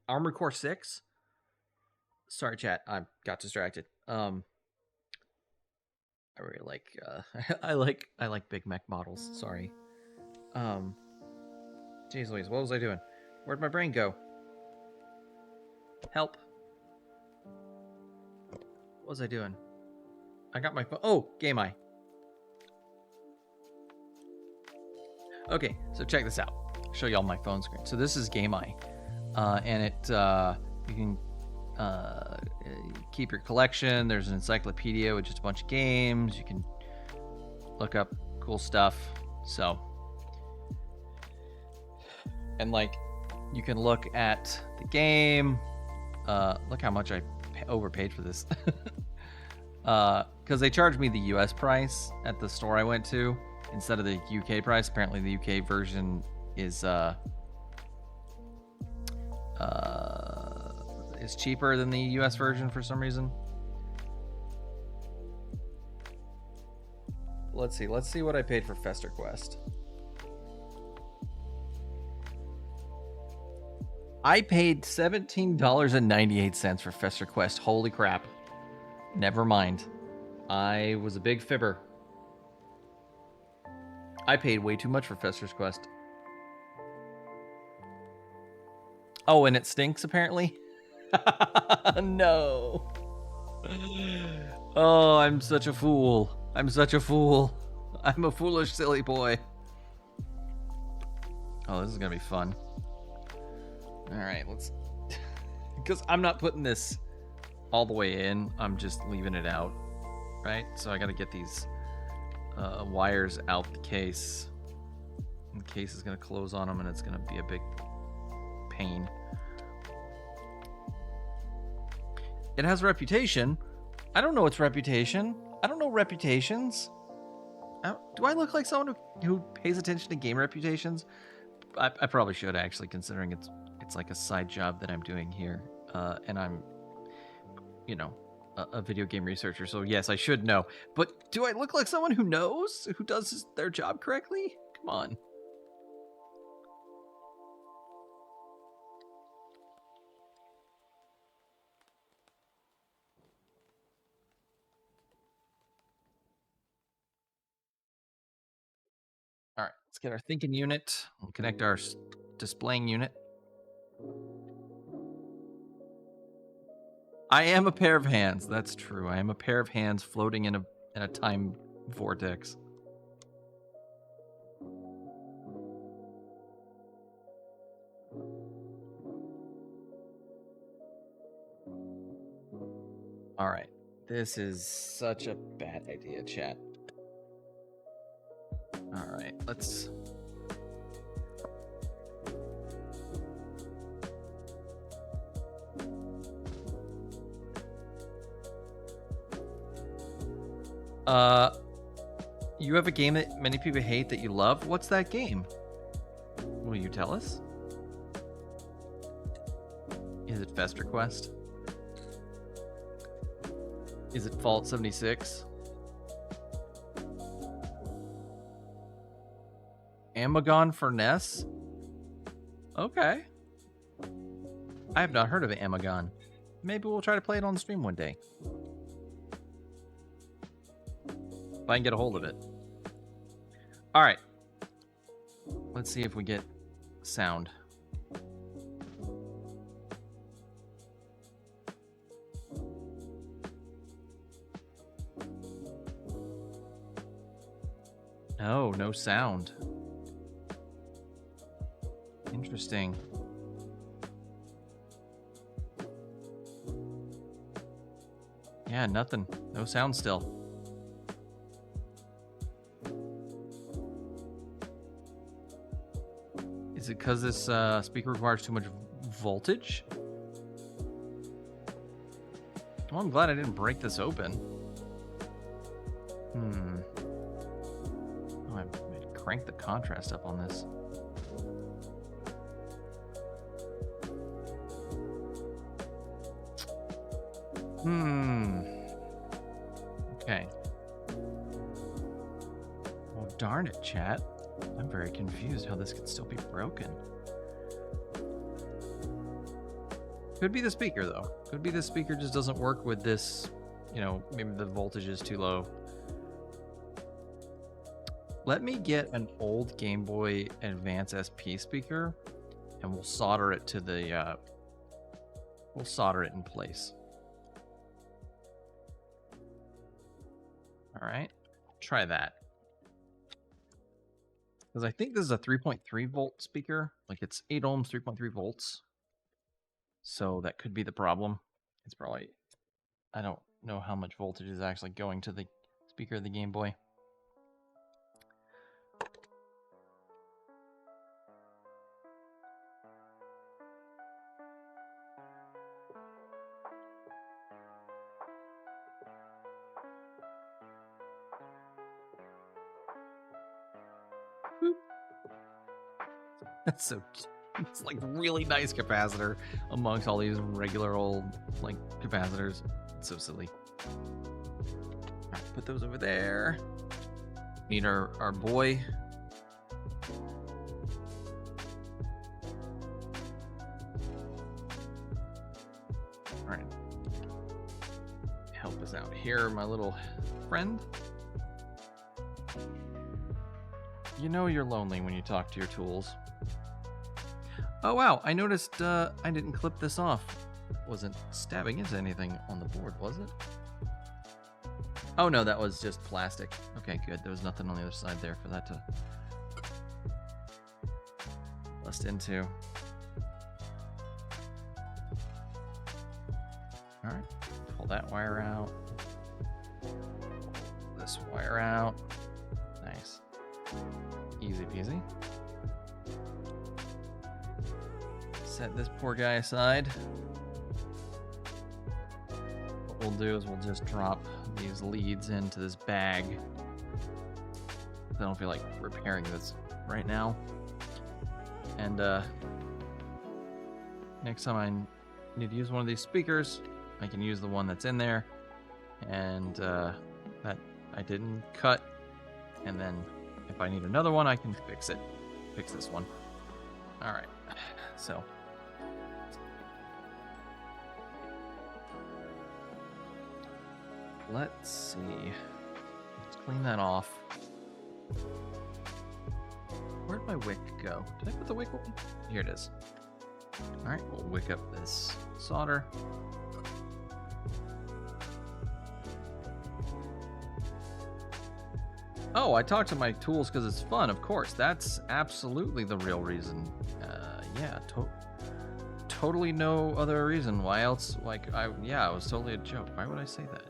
Armored Core 6? Sorry, chat. I got distracted. I really like I like Big Mech models. Sorry. Jeez Louise, what was I doing? Where'd my brain go? Help. What was I doing? I got my phone. Oh, GameBoy. Okay, so check this out. I'll show you all my phone screen. So this is GameBoy. And it you can keep your collection. There's an encyclopedia with just a bunch of games. You can look up cool stuff. So, and like you can look at the game. Look how much I overpaid for this. Because they charged me the US price at the store I went to instead of the UK price. Apparently the UK version is cheaper than the US version for some reason. Let's see what I paid for Fester Quest. I paid $17.98 for Fester Quest. Holy crap. Never mind. I was a big fibber. I paid way too much for Fester's Quest. Oh, and it stinks, apparently? No. Oh, I'm such a fool. I'm such a fool. I'm a foolish, silly boy. Oh, this is going to be fun. All right, let's... Because I'm not putting this all the way in. I'm just leaving it out, right? So I got to get these wires out the case. The case is going to close on them, and it's going to be a big pain. It has a reputation. I don't know its reputation. I don't know reputations. Do I look like someone who pays attention to game reputations? I probably should, actually, considering it's like a side job that I'm doing here. And I'm, you know, a video game researcher. So yes, I should know. But do I look like someone who knows? Who does their job correctly? Come on. All right, let's get our thinking unit. We'll connect our displaying unit. I am a pair of hands. That's true. I am a pair of hands floating in a time vortex. All right. This is such a bad idea, chat. All right, let's... You have a game that many people hate that you love. What's that game? Will you tell us? Is it Fester Quest? Is it Fault 76? Amagon for NES? Okay. I have not heard of Amagon. Maybe we'll try to play it on the stream one day. If I can get a hold of it. All right. Let's see if we get sound. Oh, no sound. Interesting. Yeah, nothing. No sound still. Is it because this speaker requires too much voltage? Well, I'm glad I didn't break this open. Oh, I cranked the contrast up on this. Okay. Well, darn it, chat. I'm very confused how this could still be broken. Could be the speaker, though. Could be the speaker just doesn't work with this. You know, maybe the voltage is too low. Let me get an old Game Boy Advance SP speaker, and we'll solder it to the. We'll solder it in place. All right, try that. Because I think this is a 3.3 volt speaker. Like it's 8 ohms, 3.3 volts. So that could be the problem. It's probably, I don't know how much voltage is actually going to the speaker of the Game Boy. That's so cute. It's like really nice capacitor amongst all these regular old like capacitors. It's so silly. All right, put those over there. Need our boy. All right. Help us out here, my little friend. You know you're lonely when you talk to your tools. Oh wow, I noticed I didn't clip this off. Wasn't stabbing into anything on the board, was it? Oh no, that was just plastic. Okay, good. There was nothing on the other side there for that to bust into. Alright, pull that wire out. Pull this wire out. Nice. Easy peasy. Set this poor guy aside. What we'll do is we'll just drop these leads into this bag. I don't feel like repairing this right now. And next time I need to use one of these speakers, I can use the one that's in there. And that I didn't cut. And then if I need another one, I can fix it. Fix this one. All right. So. Let's see. Let's clean that off. Where'd my wick go? Did I put the wick away? Here it is. All right, we'll wick up this solder. Oh, I talk to my tools because it's fun, of course. That's absolutely the real reason. Yeah, totally no other reason. Why else? Like, yeah, it was totally a joke. Why would I say that?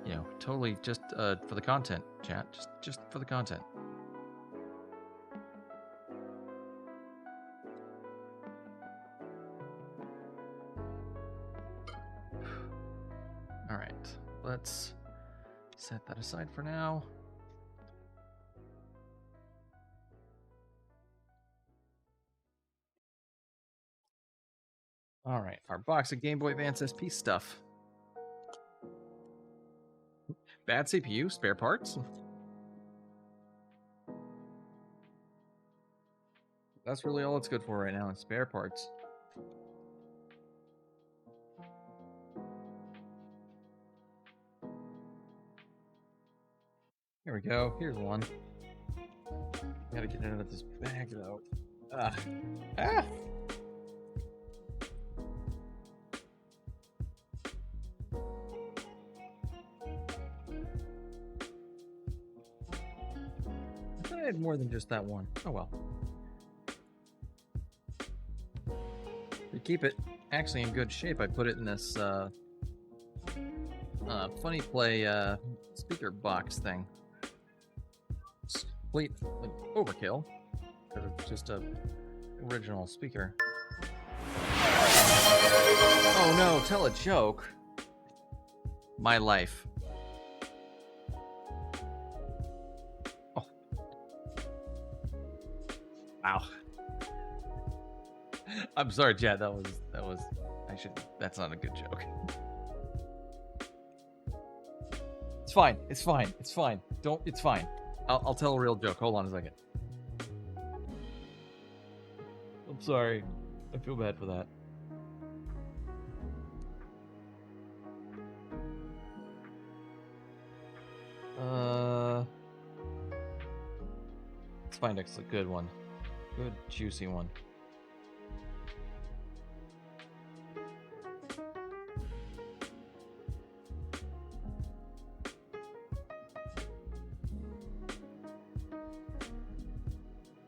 You know, totally just for the content, chat. Just for the content. All right, let's set that aside for now. All right, our box of Game Boy Advance SP stuff. Bad CPU, spare parts. That's really all it's good for right now, is spare parts. Here we go. Here's one. Gotta get out of this bag, though. Ah! I thought I had more than just that one. Oh well. To keep it actually in good shape, I put it in this Funny Play speaker box thing. It's complete like, overkill, because it's just a original speaker. Oh no, tell a joke. My life. Oh. Wow. I'm sorry, Chad. That was that's not a good joke. It's fine. It's fine. It's fine. It's fine. I'll tell a real joke. Hold on a second. I'm sorry. I feel bad for that. Let's find a good one. Good, juicy one.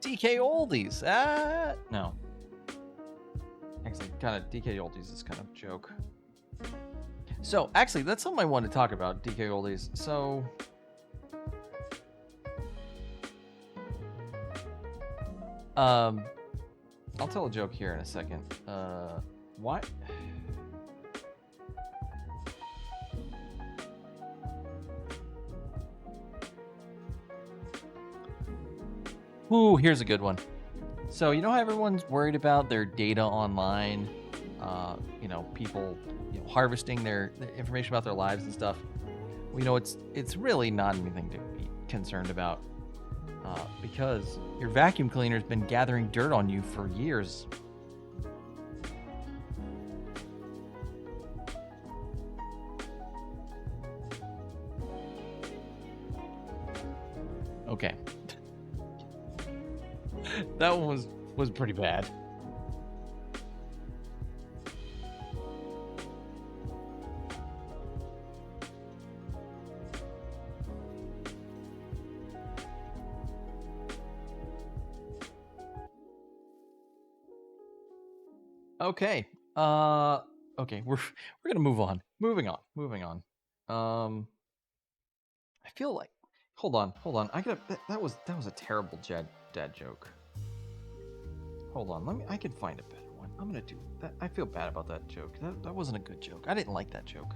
DK Oldies. No. Actually, kind of DK Oldies is kind of a joke. So, actually, that's something I wanted to talk about, DK Oldies. So, I'll tell a joke here in a second. What? Ooh, here's a good one. So, you know how everyone's worried about their data online? People, harvesting their information about their lives and stuff. Well, it's really not anything to be concerned about. Because your vacuum cleaner's been gathering dirt on you for years. Okay. That one was pretty bad. Okay. Okay, we're gonna move on. Moving on. I feel like hold on. That was a terrible dad joke. Hold on, I can find a better one. I'm gonna do that. I feel bad about that joke. That wasn't a good joke. I didn't like that joke.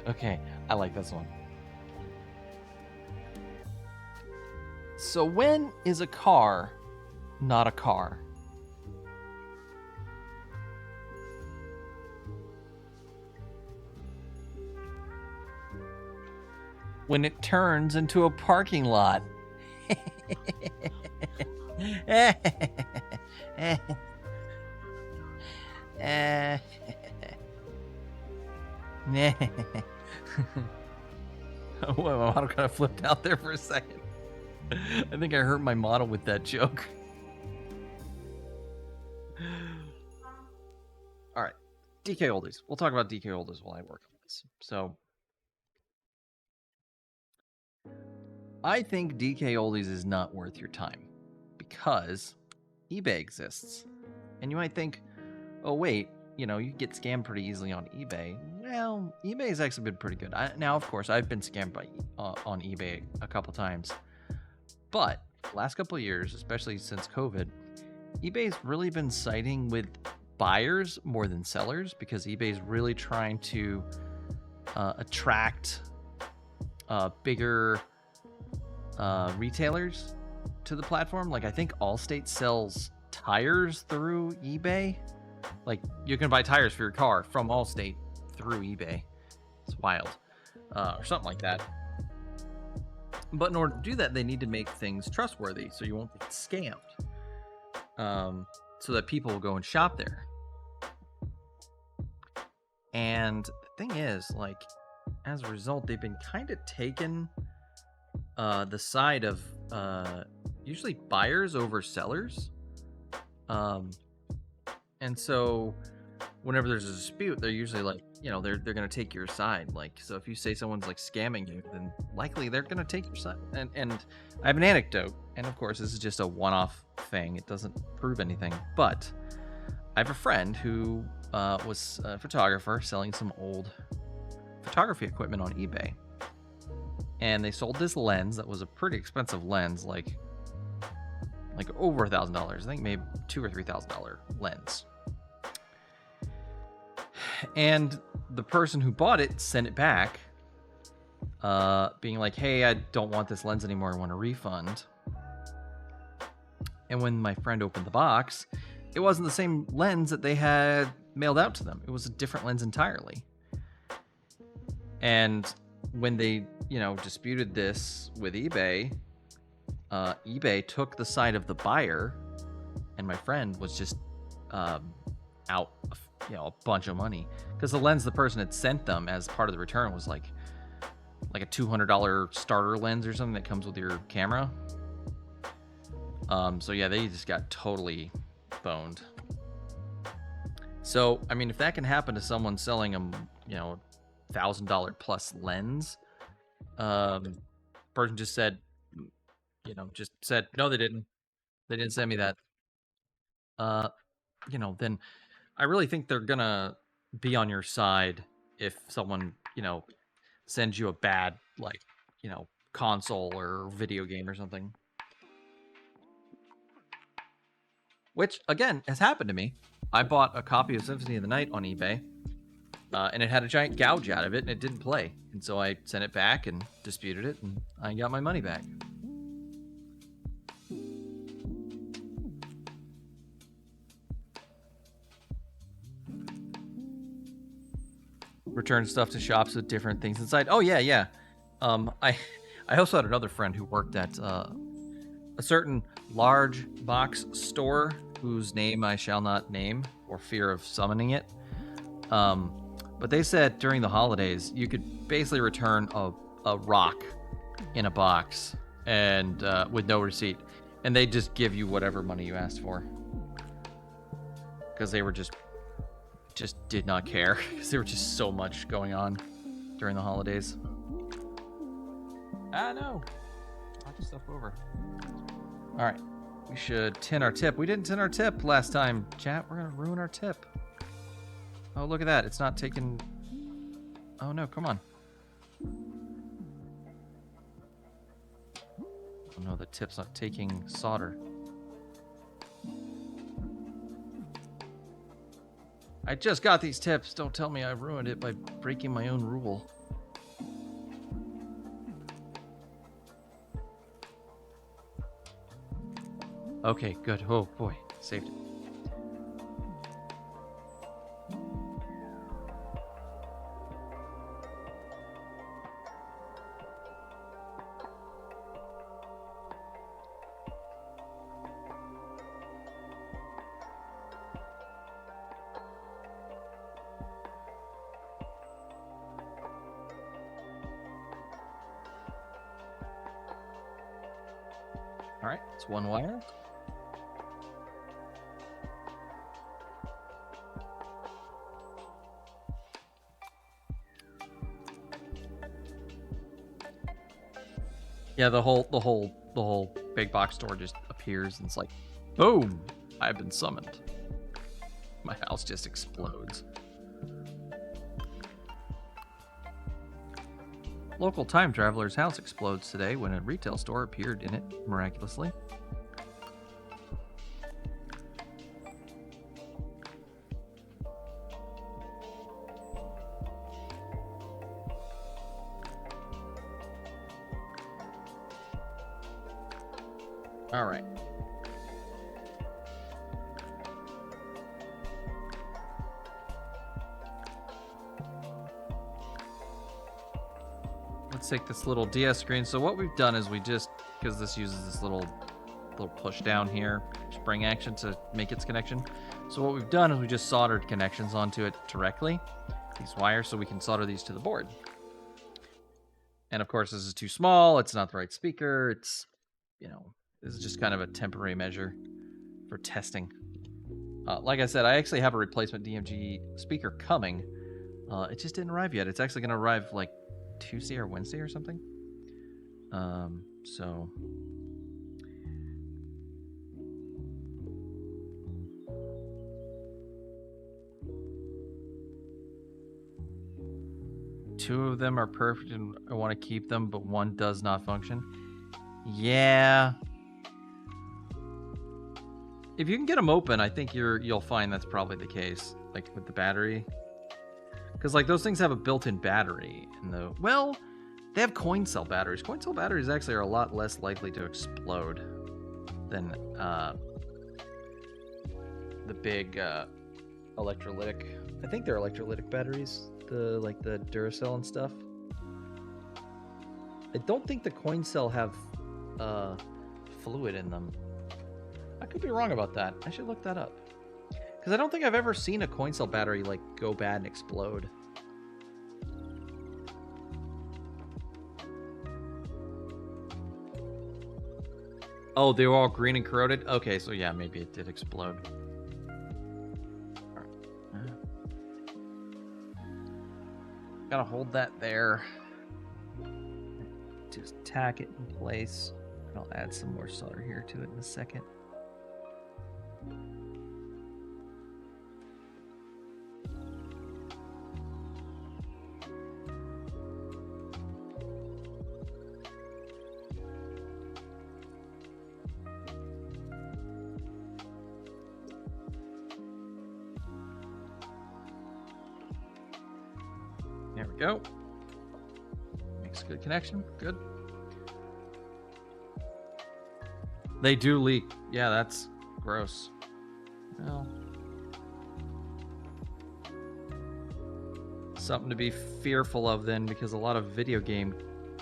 Okay, I like this one. So when is a car not a car? When it turns into a parking lot. Oh, my model kind of flipped out there for a second. I think I hurt my model with that joke. All right, DK Oldies. We'll talk about DK Oldies while I work on this. So, I think DK Oldies is not worth your time because eBay exists. And you might think, oh, wait, you get scammed pretty easily on eBay. Well, eBay has actually been pretty good. Now, of course, I've been scammed on eBay a couple times. But the last couple of years, especially since COVID, eBay's really been siding with buyers more than sellers because eBay's really trying to attract bigger retailers to the platform. Like, I think Allstate sells tires through eBay. Like, you can buy tires for your car from Allstate through eBay. It's wild. Or something like that. But in order to do that, they need to make things trustworthy so you won't get scammed. So that people will go and shop there. And the thing is, like, as a result, they've been kind of taking the side of usually buyers over sellers. And so whenever there's a dispute, they're usually like, they're going to take your side. Like, so if you say someone's like scamming you, then likely they're going to take your side. And I have an anecdote, and of course this is just a one-off thing. It doesn't prove anything, but I have a friend who was a photographer selling some old photography equipment on eBay. And they sold this lens that was a pretty expensive lens, like over $1,000. I think maybe $2,000 or $3,000 lens. And the person who bought it sent it back, being like, hey, I don't want this lens anymore. I want a refund. And when my friend opened the box, it wasn't the same lens that they had mailed out to them. It was a different lens entirely. And when they, disputed this with eBay, eBay took the side of the buyer, and my friend was just out a bunch of money, because the lens the person had sent them as part of the return was like a $200 starter lens or something that comes with your camera. So yeah, they just got totally boned. So I mean, if that can happen to someone selling them, $1,000 plus lens, person just said, no, they didn't send me that. Then I really think they're gonna be on your side if someone, sends you a bad, console or video game or something. Which, again, has happened to me. I bought a copy of Symphony of the Night on eBay, and it had a giant gouge out of it, and it didn't play. And so I sent it back and disputed it, and I got my money back. Return stuff to shops with different things inside. Oh, yeah. I also had another friend who worked at a certain large box store whose name I shall not name for fear of summoning it. But they said during the holidays, you could basically return a rock in a box and with no receipt. And they just give you whatever money you asked for. Because they were just did not care, because there was just so much going on during the holidays. No. Knock your stuff over. All right. We should tin our tip. We didn't tin our tip last time, chat. We're going to ruin our tip. Oh, look at that. It's not taking... Oh, no. Come on. Oh, no. The tip's not taking solder. I just got these tips. Don't tell me I ruined it by breaking my own rule. Okay, good. Oh, boy. Saved it. All right, it's one wire. Yeah, the whole big box store just appears and it's like, boom, I've been summoned. My house just explodes. Local time traveler's house explodes today when a retail store appeared in it miraculously. All right. Let's take this little DS screen. So what we've done is we just, because this uses this little push down here, spring action to make its connection. So what we've done is we just soldered connections onto it directly, these wires, so we can solder these to the board. And of course, this is too small. It's not the right speaker. It's, this is just kind of a temporary measure for testing. Like I said, I actually have a replacement DMG speaker coming. It just didn't arrive yet. It's actually going to arrive like Tuesday or Wednesday or something. So two of them are perfect and I want to keep them, but one does not function. Yeah. If you can get them open, I think you'll find that's probably the case. Like with the battery. Because like those things have a built-in battery, and well, they have coin cell batteries. Coin cell batteries actually are a lot less likely to explode than the big electrolytic. I think they're electrolytic batteries, the Duracell and stuff. I don't think the coin cell have fluid in them. I could be wrong about that. I should look that up. Because I don't think I've ever seen a coin cell battery like go bad and explode. Oh, they were all green and corroded? Okay, so yeah, maybe it did explode. All right. Gotta hold that there. Just tack it in place. And I'll add some more solder here to it in a second. There we go. Makes a good connection. Good. They do leak. Yeah, that's gross. Well, something to be fearful of then, because a lot of video game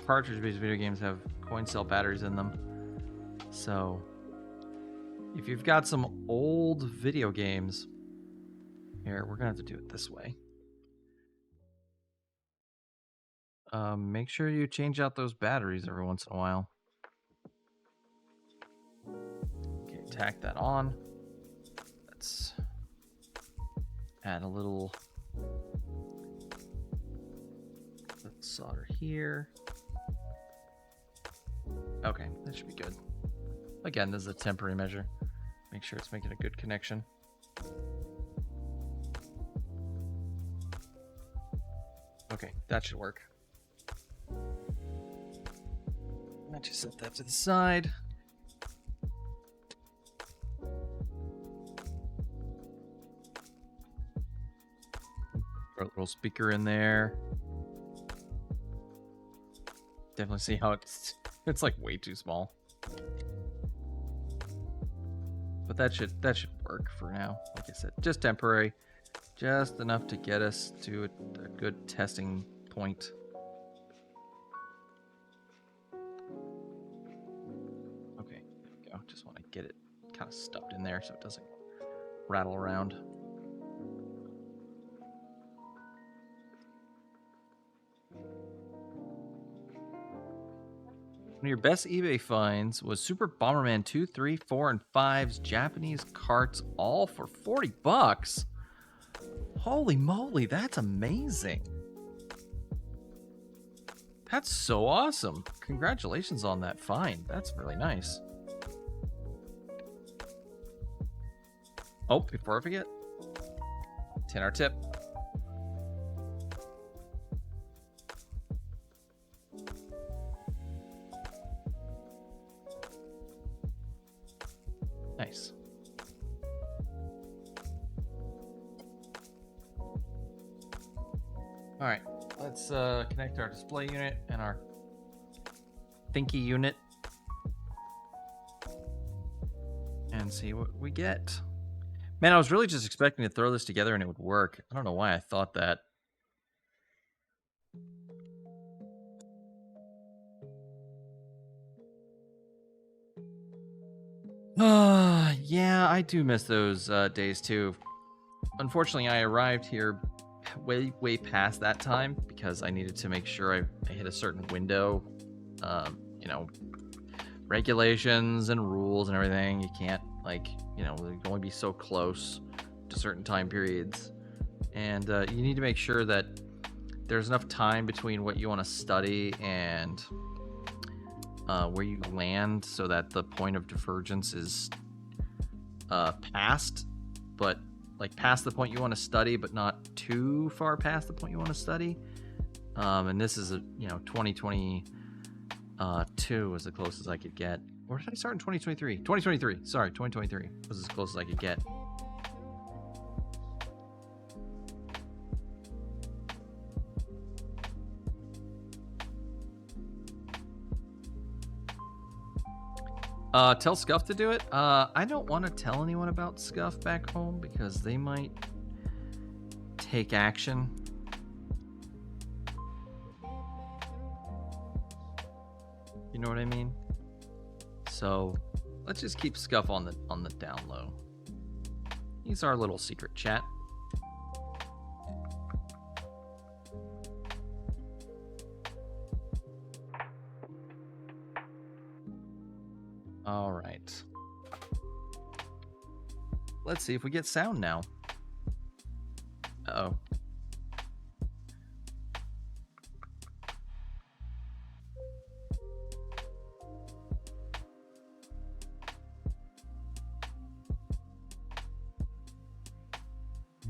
cartridge-based video games have coin cell batteries in them. So if you've got some old video games, here, we're gonna have to do it this way. Make sure you change out those batteries every once in a while. Okay, tack that on. Let's add a little solder here. Okay, that should be good. Again, this is a temporary measure. Make sure it's making a good connection. Okay, that should work. I just set that to the side. Throw a little speaker in there. Definitely see how it's like way too small. But that should work for now. Like I said, just temporary. Just enough to get us to a good testing point. Okay, there we go. Just want to get it kind of stuffed in there so it doesn't rattle around. One of your best eBay finds was Super Bomberman 2, 3, 4, and 5's Japanese carts, all for $40. Holy moly, that's amazing. That's so awesome. Congratulations on that find. That's really nice. Oh, before I forget, 10-hour tip. Nice. All right, let's connect our display unit and our thinky unit and see what we get. Man, I was really just expecting to throw this together and it would work. I don't know why I thought that. Yeah, I do miss those days too. Unfortunately, I arrived here way past that time because I needed to make sure I hit a certain window. You know, regulations and rules and everything. You can't, like, you know, you can only be so close to certain time periods. And you need to make sure that there's enough time between what you want to study and where you land so that the point of divergence is past, but like past the point you want to study, but not too far past the point you want to study. And this is 2022 was the closest I could get. Or did I start in 2023? 2023. Sorry, 2023 was as close as I could get. Tell Scuff to do it. I don't want to tell anyone about Scuff back home because they might take action. You know what I mean? So let's just keep Scuff on the down low. He's our little secret chat. All right. Let's see if we get sound now. Uh-oh.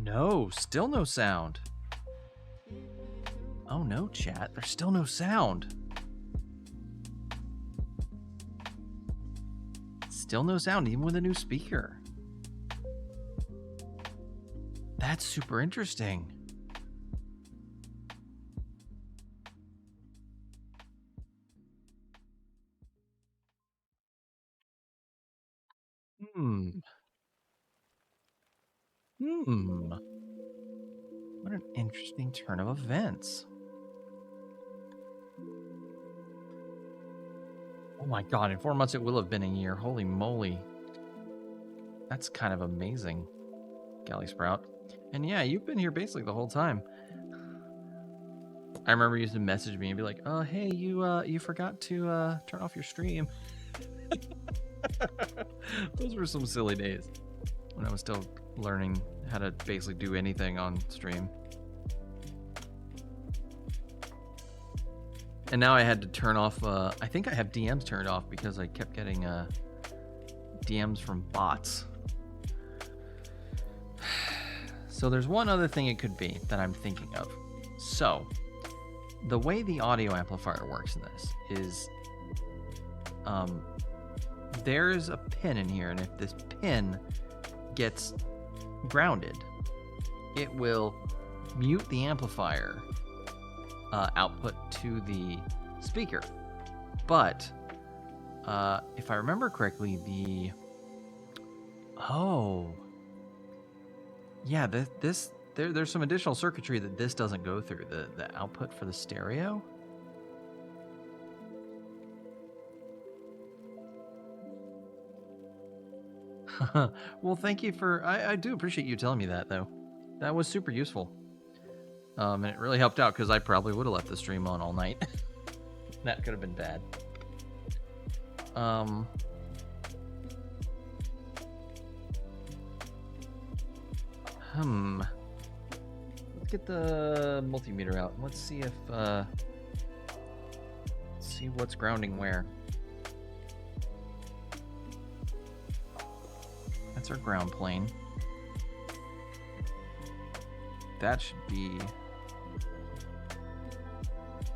No, still no sound. Oh no, chat. There's still no sound. Still no sound, even with a new speaker. That's super interesting. What an interesting turn of events. Oh my god, in 4 months it will have been a year. Holy moly. That's kind of amazing, Galley Sprout. And yeah, you've been here basically the whole time. I remember you used to message me and be like, "Oh, hey, you forgot to turn off your stream." Those were some silly days when I was still learning how to basically do anything on stream. And now I had to turn off, I think I have DMs turned off because I kept getting DMs from bots. So there's one other thing it could be that I'm thinking of. So the way the audio amplifier works in this is there's a pin in here, and if this pin gets grounded, it will mute the amplifier output to the speaker. But if I remember correctly, there's some additional circuitry that this doesn't go through, the output for the stereo. Well, thank you for, I do appreciate you telling me that, though. That was super useful. And it really helped out because I probably would have left the stream on all night. That could have been bad. Let's get the multimeter out. Let's see if see what's grounding where. That's our ground plane. that should be...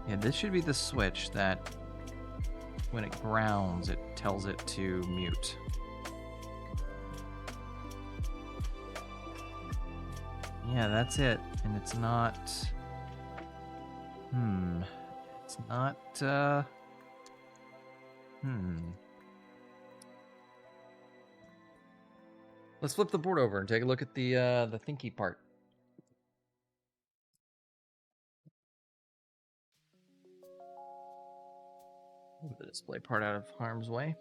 Yeah, this should be the switch that when it grounds, it tells it to mute. Yeah, that's it. And it's not... It's not, Let's flip the board over and take a look at the thinky part. Move the display part out of harm's way.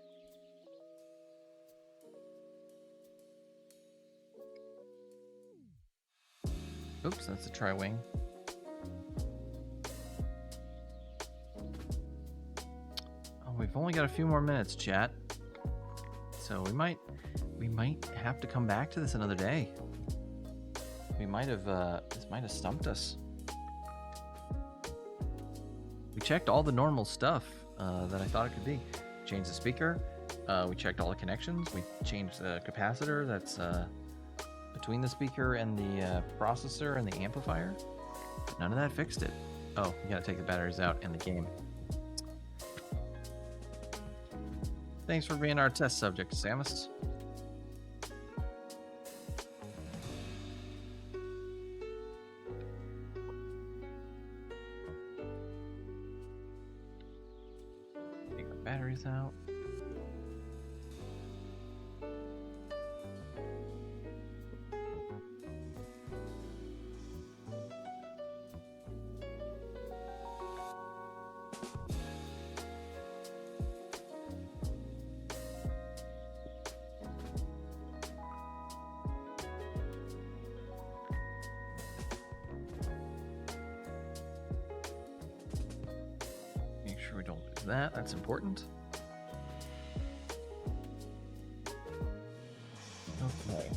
Oops, that's a tri-wing. Oh, we've only got a few more minutes, chat. So we might have to come back to this another day. We might have this might have stumped us. We checked all the normal stuff that I thought it could be. Changed the speaker. We checked all the connections. We changed the capacitor that's between the speaker and the processor and the amplifier. None of that fixed it. Oh, you gotta take the batteries out and the game. Thanks for being our test subject, Samus. Take the batteries out. We don't lose that. That's important. Okay.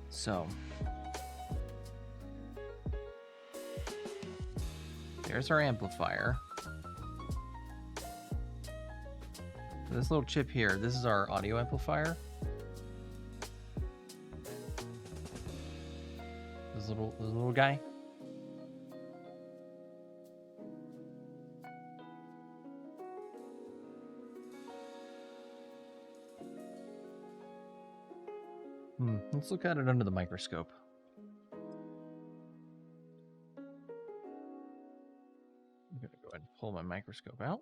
So there's our amplifier. This little chip here, this is our audio amplifier. This little guy. Let's look at it under the microscope. I'm gonna go ahead and pull my microscope out.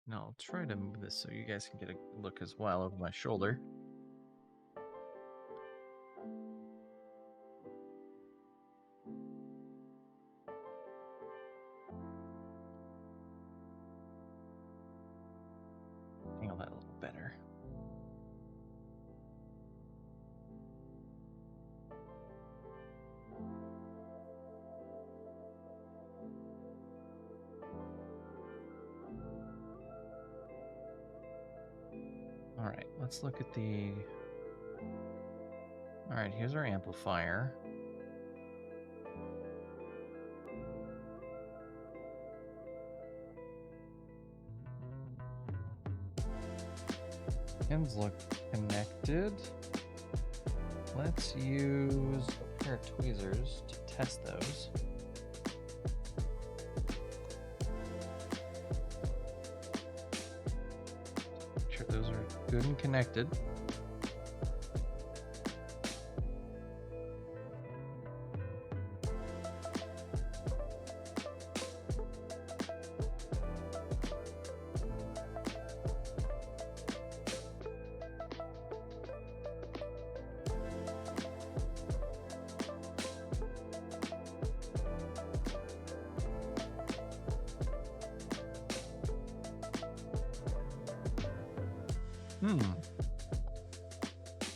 Now I'll try to move this so you guys can get a look as well over my shoulder. Angle that a little better. All right, let's look at the... All right, here's our amplifier. Pins look connected. Let's use a pair of tweezers to test those. Make sure those are good and connected.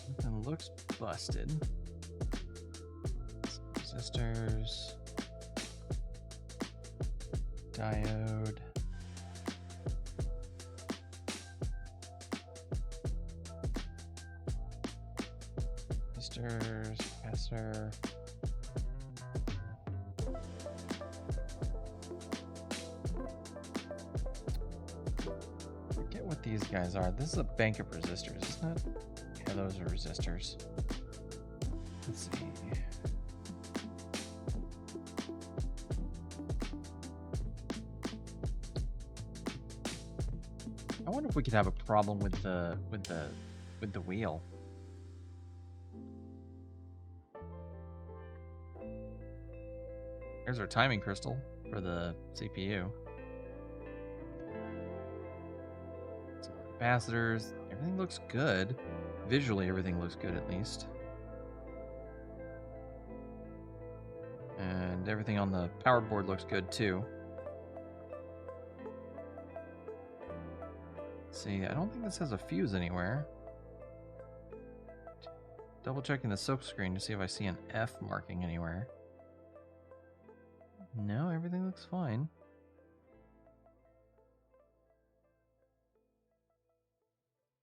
Nothing looks busted. Resistors. Diode. Resistors. Capacitor. guys are. This is a bank of resistors, isn't it? Yeah, those are resistors. Let's see. I wonder if we could have a problem with the wheel. Here's our timing crystal for the CPU. Some capacitors. Everything looks good. Visually, everything looks good at least. And everything on the power board looks good too. Let's see, I don't think this has a fuse anywhere. Double checking the silk screen to see if I see an F marking anywhere. No, everything looks fine.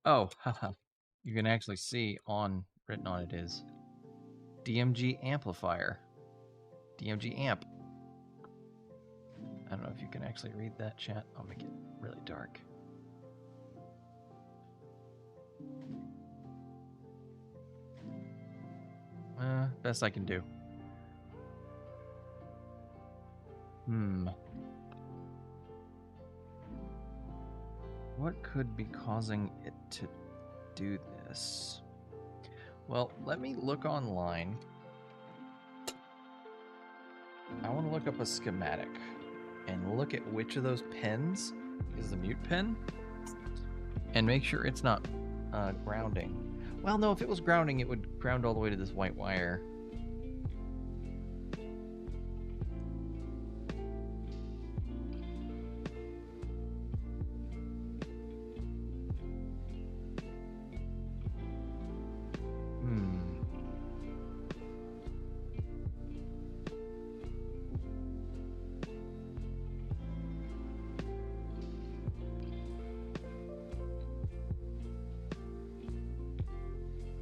Oh, haha. You can actually see written on it is DMG amplifier. DMG amp. I don't know if you can actually read that, chat. I'll make it really dark. Best I can do. What could be causing it to do this? Well, let me look online. I want to look up a schematic and look at which of those pins is the mute pin and make sure it's not grounding. Well, no, if it was grounding, it would ground all the way to this white wire.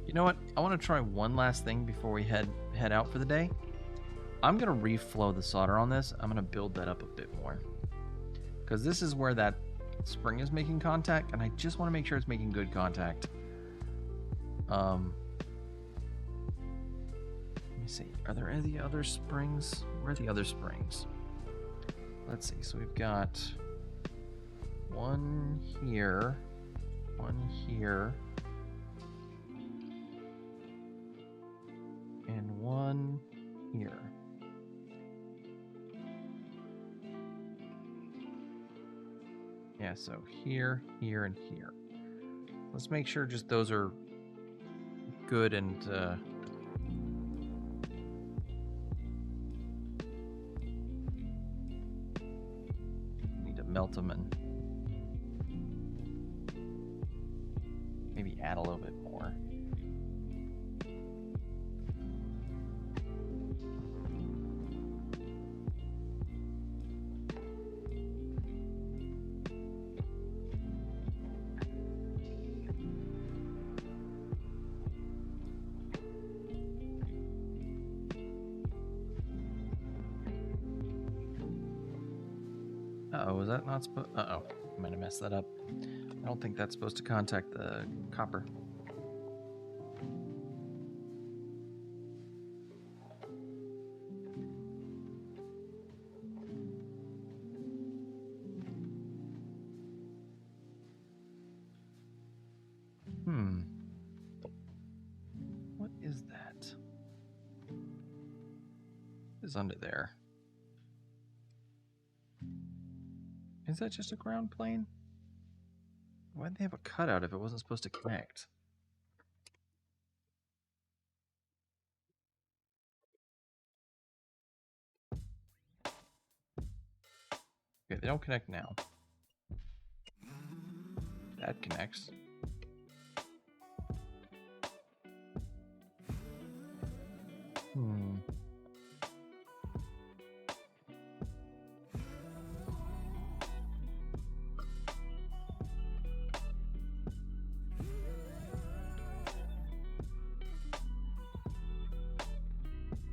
You know what? I want to try one last thing before we head out for the day. I'm going to reflow the solder on this. I'm going to build that up a bit more. Because this is where that spring is making contact, and I just want to make sure it's making good contact. Let me see. Are there any other springs? Where are the other springs? Let's see. So we've got one here, one here, and one here. Yeah, so here, here, and here. Let's make sure just those are good and need to melt them and maybe add a little bit more. Uh-oh, was that not supposed... Uh-oh, I might have messed that up. I don't think that's supposed to contact the copper. What is that? What is under there? Is that just a ground plane? Why'd they have a cutout if it wasn't supposed to connect? Okay, they don't connect now. That connects.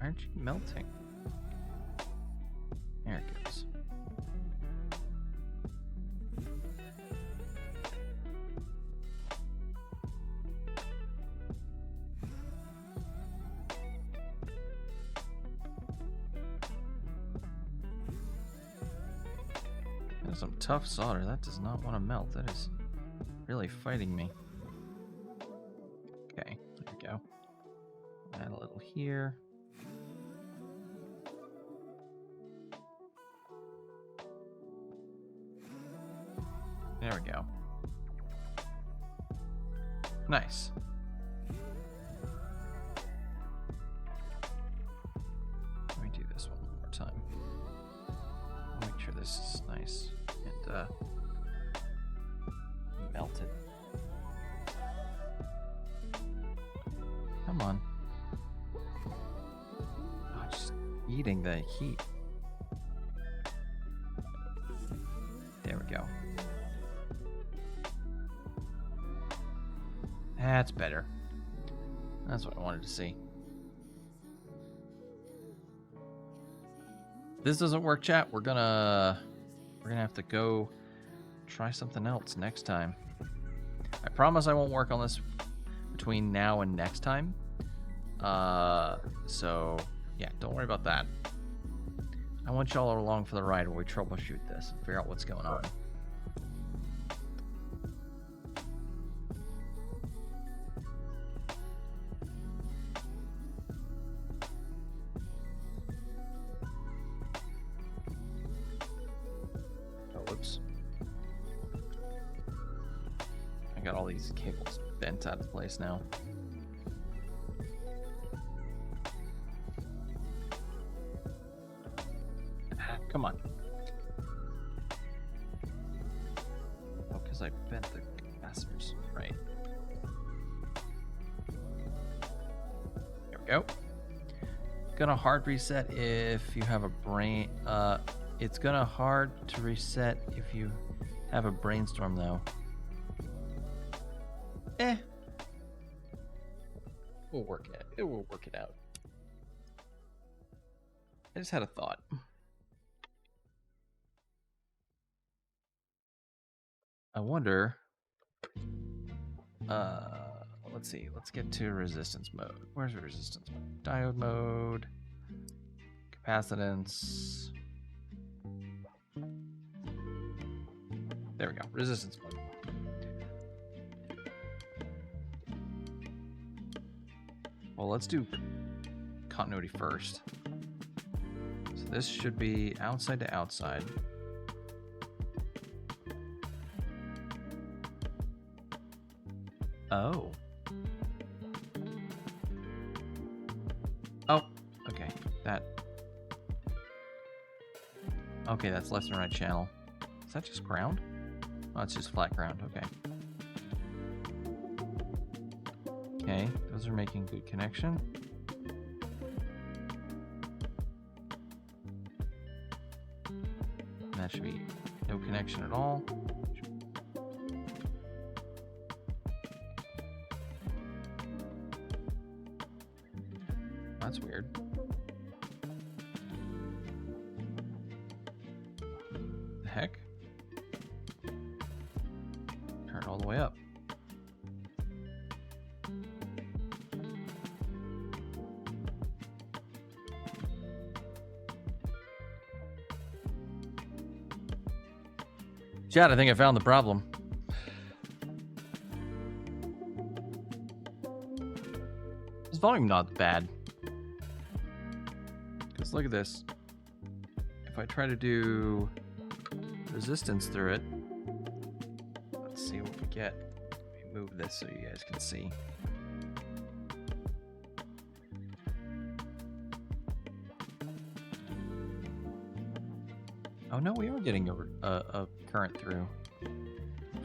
Aren't you melting? There it goes. Some tough solder. That does not want to melt. That is really fighting me. Okay, there we go. Add a little here. There we go. Nice. Let me do this one more time. I'll make sure this is nice and melted. Come on. Oh, just eating the heat. There we go. That's better. That's what I wanted to see. If this doesn't work, chat, we're gonna have to go try something else next time. I promise I won't work on this between now and next time. So yeah, don't worry about that. I want y'all along for the ride while we troubleshoot this and figure out what's going on. I got all these cables bent out of place now. Come on. Oh, because I bent the capacitors. Right. There we go. Gonna hard reset if you have a brain. It's gonna hard to reset if you have a brainstorm though. We'll work it. It will work it out. I just had a thought. I wonder. Let's see. Let's get to resistance mode. Where's the resistance mode? Diode mode. Capacitance. There we go. Resistance mode. Well, let's do continuity first. So this should be outside to outside. Oh. Oh, okay. Okay, that's left and right channel. Is that just ground? Oh, it's just flat ground. Okay. Okay, those are making good connection. And that should be no connection at all. That's weird. The heck? Turn it all the way up. Chad, I think I found the problem. This volume not bad. Because look at this. If I try to do resistance through it, let's see what we get. Let me move this so you guys can see. Oh no, we are getting a current through.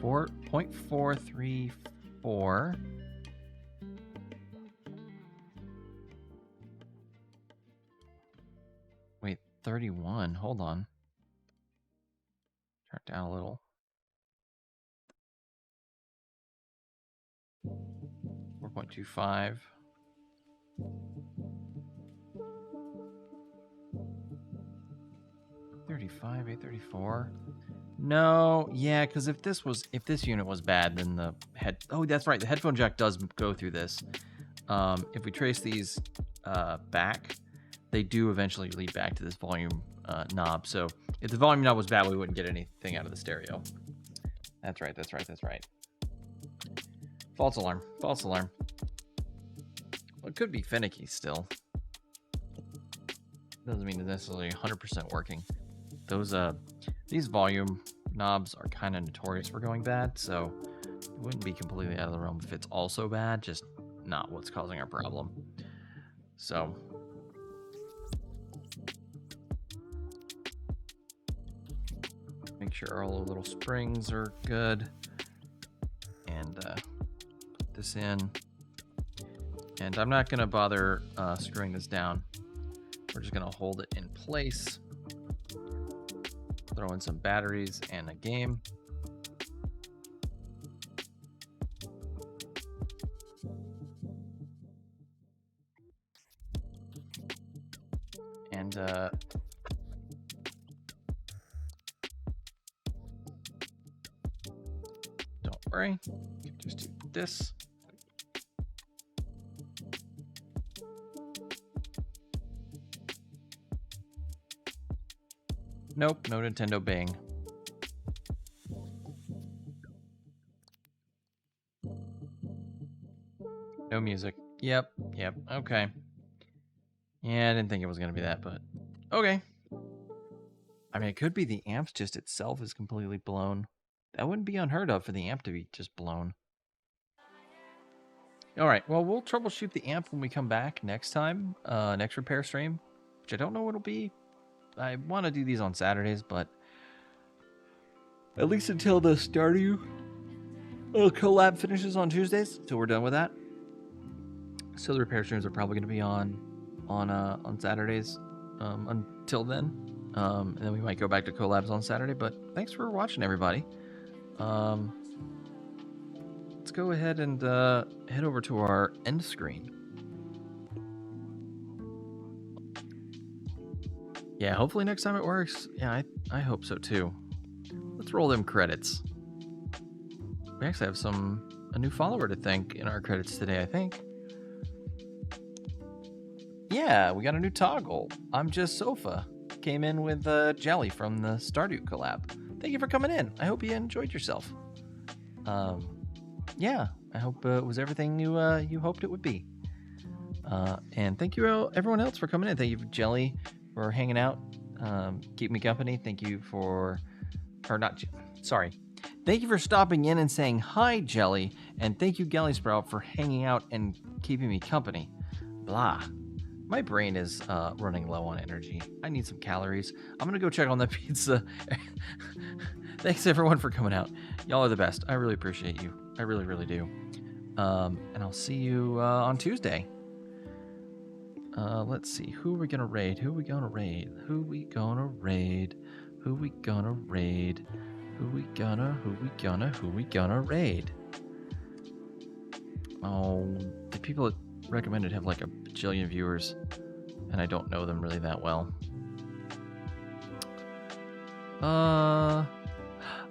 4.434. Wait, 31. Hold on. Turn it down a little. 4.25. $834. No, yeah, because if this unit was bad, then the that's right, the headphone jack does go through this. If we trace these back, they do eventually lead back to this volume knob. So if the volume knob was bad, we wouldn't get anything out of the stereo. That's right, that's right, that's right. False alarm, false alarm. Well, it could be finicky still. Doesn't mean it's necessarily 100% working. These volume knobs are kind of notorious for going bad, so it wouldn't be completely out of the realm if it's also bad, just not what's causing our problem. So make sure all the little springs are good, and put this in. And I'm not gonna bother screwing this down. We're just gonna hold it in place. Throw in some batteries and a game. And don't worry, just do this. Nope, no Nintendo Bing. No music. Yep, okay. Yeah, I didn't think it was going to be that, but okay. I mean, it could be the amp just itself is completely blown. That wouldn't be unheard of for the amp to be just blown. All right, well, we'll troubleshoot the amp when we come back next time, next repair stream, which I don't know what it'll be. I want to do these on Saturdays, but at least until the Stardew collab finishes on Tuesdays, so we're done with that. So the repair streams are probably going to be on Saturdays until then, and then we might go back to collabs on Saturday. But thanks for watching, everybody. Let's go ahead and head over to our end screen. Yeah, hopefully next time it works. Yeah, I hope so too. Let's roll them credits. We actually have a new follower to thank in our credits today, I think. Yeah, we got a new toggle. I'm Just Sofa. Came in with Jelly from the Stardew collab. Thank you for coming in. I hope you enjoyed yourself. Yeah, I hope it was everything you hoped it would be. And thank you everyone else for coming in. Thank you, Jelly, for hanging out, keep me company. Thank you for, thank you for stopping in and saying hi, Jelly, and thank you, Galley Sprout, for hanging out and keeping me company. Blah. My brain is running low on energy. I need some calories. I'm gonna go check on that pizza. Thanks everyone for coming out. Y'all are the best. I really appreciate you. I really, really do. And I'll see you on Tuesday. Let's see. Who are we gonna raid? Who are we gonna raid? Who we gonna raid? Who we gonna raid? Who we gonna raid? Oh, the people that recommended have like a bajillion viewers, and I don't know them really that well.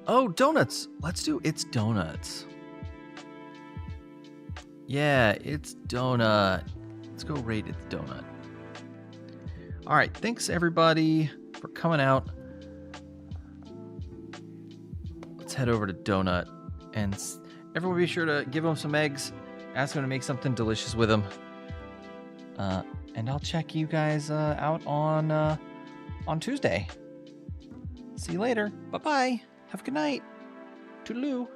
Oh, donuts. Let's do It's Donuts. Yeah, It's Donut. Let's go raid It's Donut. All right, thanks everybody for coming out. Let's head over to Donut, and everyone be sure to give him some eggs. Ask him to make something delicious with them. And I'll check you guys out on Tuesday. See you later. Bye-bye. Have a good night. Toodaloo.